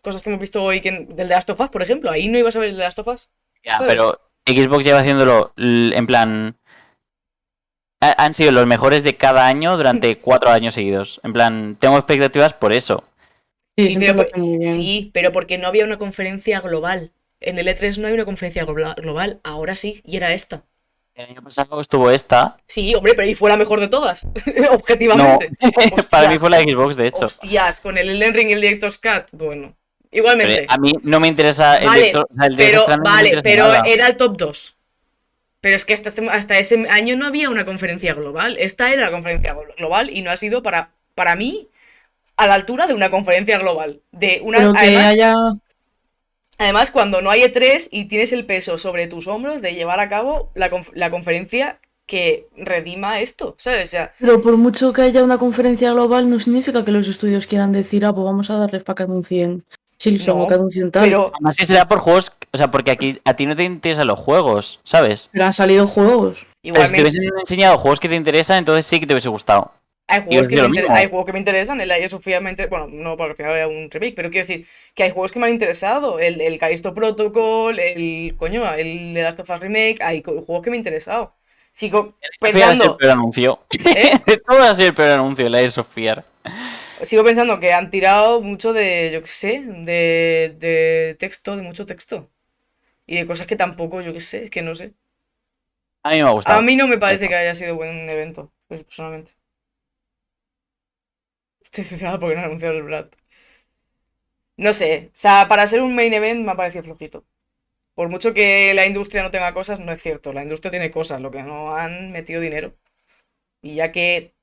cosas que hemos visto hoy del The Last of Us, por ejemplo. Ahí no ibas a ver el The Last of Us. Ya, ¿sabes? Pero Xbox lleva haciéndolo en plan... Han sido los mejores de cada año durante 4 años seguidos. En plan, tengo expectativas por eso. Sí, pero porque no había una conferencia global. En el E3 no hay una conferencia global, ahora sí, y era esta. El año pasado estuvo esta. Sí, hombre, pero y fue la mejor de todas, objetivamente. No, para mí fue la Xbox, de hecho. Hostias, con el Elden Ring y el Director's Cut, bueno. Igualmente. Pero a mí no me interesa el director. Pero era el top 2. Pero es que hasta ese año no había una conferencia global. Esta era la conferencia global y no ha sido para mí a la altura de una conferencia global. Además, cuando no hay E3 y tienes el peso sobre tus hombros de llevar a cabo la conferencia que redima esto, ¿sabes? O sea, pero por mucho que haya una conferencia global, no significa que los estudios quieran decir, pues vamos a darles para que anuncien Silson o que anuncien tal. Pero además que será por juegos, o sea, porque aquí a ti no te interesan los juegos, ¿sabes? Pero han salido juegos. Pero si te hubiesen enseñado juegos que te interesan, entonces sí que te hubiese gustado. Hay juegos que me interesan, el Age of Sofía bueno, no porque al final era un remake, pero quiero decir que hay juegos que me han interesado, el Callisto Protocol, el The Last of Us Remake, hay juegos que me han interesado. Sigo pensando... el peor anuncio. Todo va a ser el peor anuncio, el Age of Fear. Sigo pensando que han tirado mucho de, yo qué sé, de texto, de mucho texto. Y de cosas que tampoco, yo qué sé, es que no sé. A mí me ha gustado. A mí no me parece que haya sido buen evento, pues, personalmente. Estoy decepcionado porque no han anunciado el Brad. No sé, o sea, para ser un main event me ha parecido flojito. Por mucho que la industria no tenga cosas, no es cierto. La industria tiene cosas, lo que no han metido dinero. Y ya que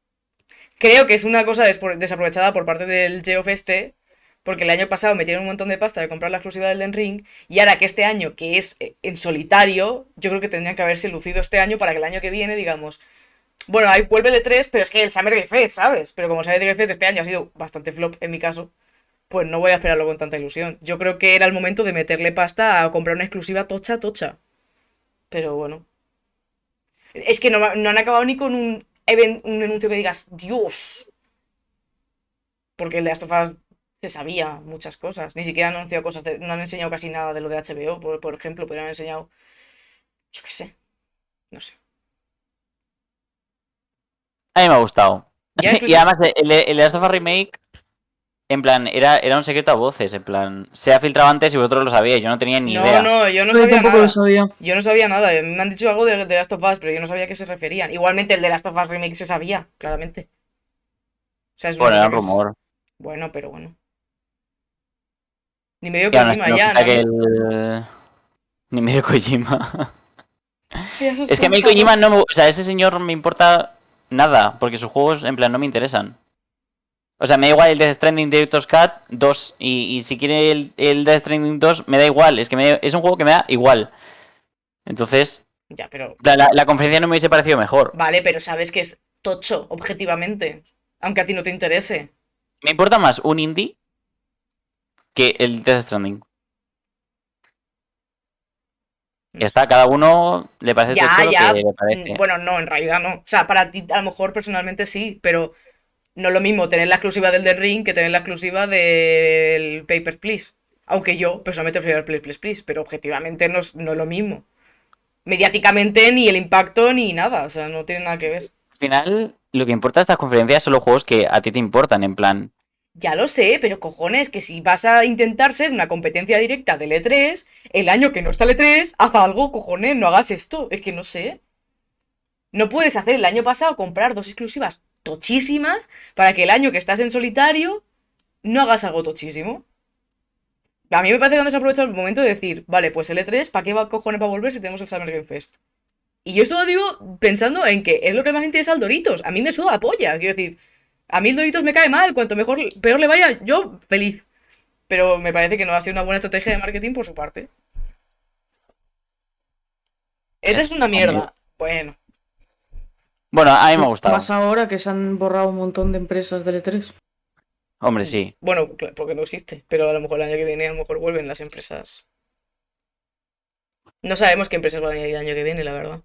creo que es una cosa desaprovechada por parte del Geoff este, porque el año pasado metieron un montón de pasta de comprar la exclusiva del Elden Ring, y ahora que este año, que es en solitario, yo creo que tendrían que haberse lucido este año para que el año que viene, digamos, bueno, ahí vuelve el E3, pero es que el Summer Game Fest, ¿sabes? Pero como Summer Game Fest este año ha sido bastante flop en mi caso, pues no voy a esperarlo con tanta ilusión. Yo creo que era el momento de meterle pasta a comprar una exclusiva tocha, tocha. Pero bueno. Es que no han acabado ni con un anuncio que digas, Dios. Porque el de Last of Us se sabía muchas cosas. Ni siquiera han anunciado cosas, no han enseñado casi nada de lo de HBO, por ejemplo, pero han enseñado, yo qué sé, no sé. A mí me ha gustado. Ya Y además, el Last of Us Remake, en plan, era un secreto a voces, en plan, se ha filtrado antes y vosotros lo sabíais, yo no tenía ni idea. No, yo no Yo sabía tampoco nada. lo sabía. Yo no sabía nada. Me han dicho algo de Last of Us, pero yo no sabía a qué se referían. Igualmente el de Last of Us Remake se sabía, claramente. O sea, es una Bueno, era cosa un que es... rumor. Bueno, pero bueno. Ni medio Y aún así Kojima no ya, quita ¿no? que el... Ni medio Kojima. Ya se Es que a mí el está Kojima no me... O sea, ese señor me importa nada, porque sus juegos, en plan, no me interesan. O sea, me da igual el Death Stranding Director's Cut 2, y si quiere el Death Stranding 2, me da igual. Es que es un juego que me da igual. Entonces, Ya, pero... la conferencia no me hubiese parecido mejor. Vale, pero sabes que es tocho, objetivamente. Aunque a ti no te interese. Me importa más un indie que el Death Stranding. Ya está, cada uno le parece tocho lo que le parece. Bueno, no, en realidad no. O sea, para ti a lo mejor personalmente sí, pero no es lo mismo tener la exclusiva del The Ring que tener la exclusiva del Papers, Please. Aunque yo personalmente prefiero el Please, Please, Please, pero objetivamente no es lo mismo. Mediáticamente ni el impacto ni nada, o sea, no tiene nada que ver. Al final, lo que importa de estas conferencias son los juegos que a ti te importan, en plan. Ya lo sé, pero cojones, que si vas a intentar ser una competencia directa del E3, el año que no está el E3, haz algo, cojones, no hagas esto. Es que no sé. No puedes hacer el año pasado comprar dos exclusivas tochísimas para que el año que estás en solitario no hagas algo tochísimo. A mí me parece que han desaprovechado el momento de decir, vale, pues el E3, ¿para qué cojones va a volver si tenemos el Summer Game Fest? Y yo esto lo digo pensando en que es lo que más interesa al Doritos. A mí me suda la polla, quiero decir. A mí el Doritos me cae mal, cuanto mejor, peor le vaya, yo feliz. Pero me parece que no ha sido una buena estrategia de marketing por su parte. Eres una mierda. Bueno. Bueno, a mí me ha gustado. Más ahora que se han borrado un montón de empresas del E3. Hombre, sí. Bueno, porque no existe. Pero a lo mejor el año que viene, a lo mejor vuelven las empresas. No sabemos qué empresas van a ir el año que viene, la verdad.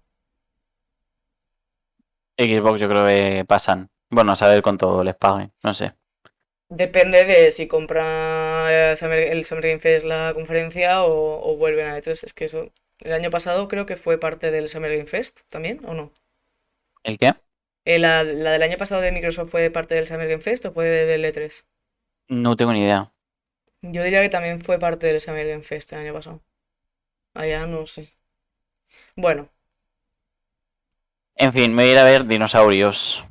Xbox yo creo que pasan. Bueno, a saber cuánto les paguen, no sé. Depende de si compra el Summer Game Fest la conferencia o vuelven a E3. Es que eso. El año pasado creo que fue parte del Summer Game Fest también, ¿o no? ¿El qué? ¿La del año pasado de Microsoft fue parte del Summer Game Fest o fue del E3? No tengo ni idea. Yo diría que también fue parte del Summer Game Fest el año pasado. Allá no sé. Bueno. En fin, me voy a ir a ver dinosaurios.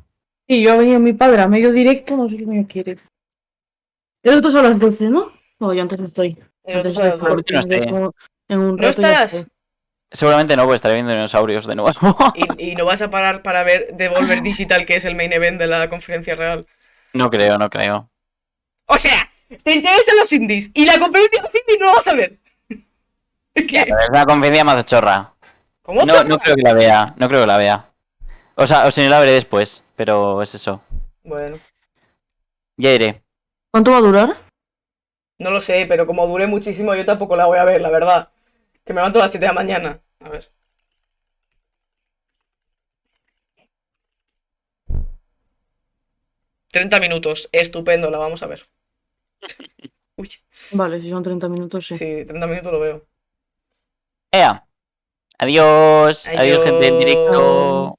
Y yo ha venido mi padre a medio directo, no sé qué me quiere. El otro son las 12, ¿no? No, yo antes no estoy. El otro Antes son las estoy, 12. No esté. en un ¿No rato ya estarás? estoy. Seguramente no, porque estaré viendo dinosaurios de nuevo. ¿Y no vas a parar para ver Devolver Digital, que es el main event de la conferencia real? No creo, no creo. O sea, te interesan los indies y la conferencia de los indies no la vas a ver. Ya, pero es una conferencia más chorra. ¿Cómo No, chorra? no creo que la vea, no creo que la vea. O sea, no la veré después, pero es eso. Bueno, Ya iré. ¿Cuánto va a durar? no lo sé, pero como dure muchísimo, yo tampoco la voy a ver, la verdad. Que me levanto a las 7 de la mañana. A ver. ...30 minutos, estupendo, la vamos a ver. Uy. Vale, si son 30 minutos, sí. Sí, 30 minutos lo veo. Ea. Adiós. Adiós, gente en directo.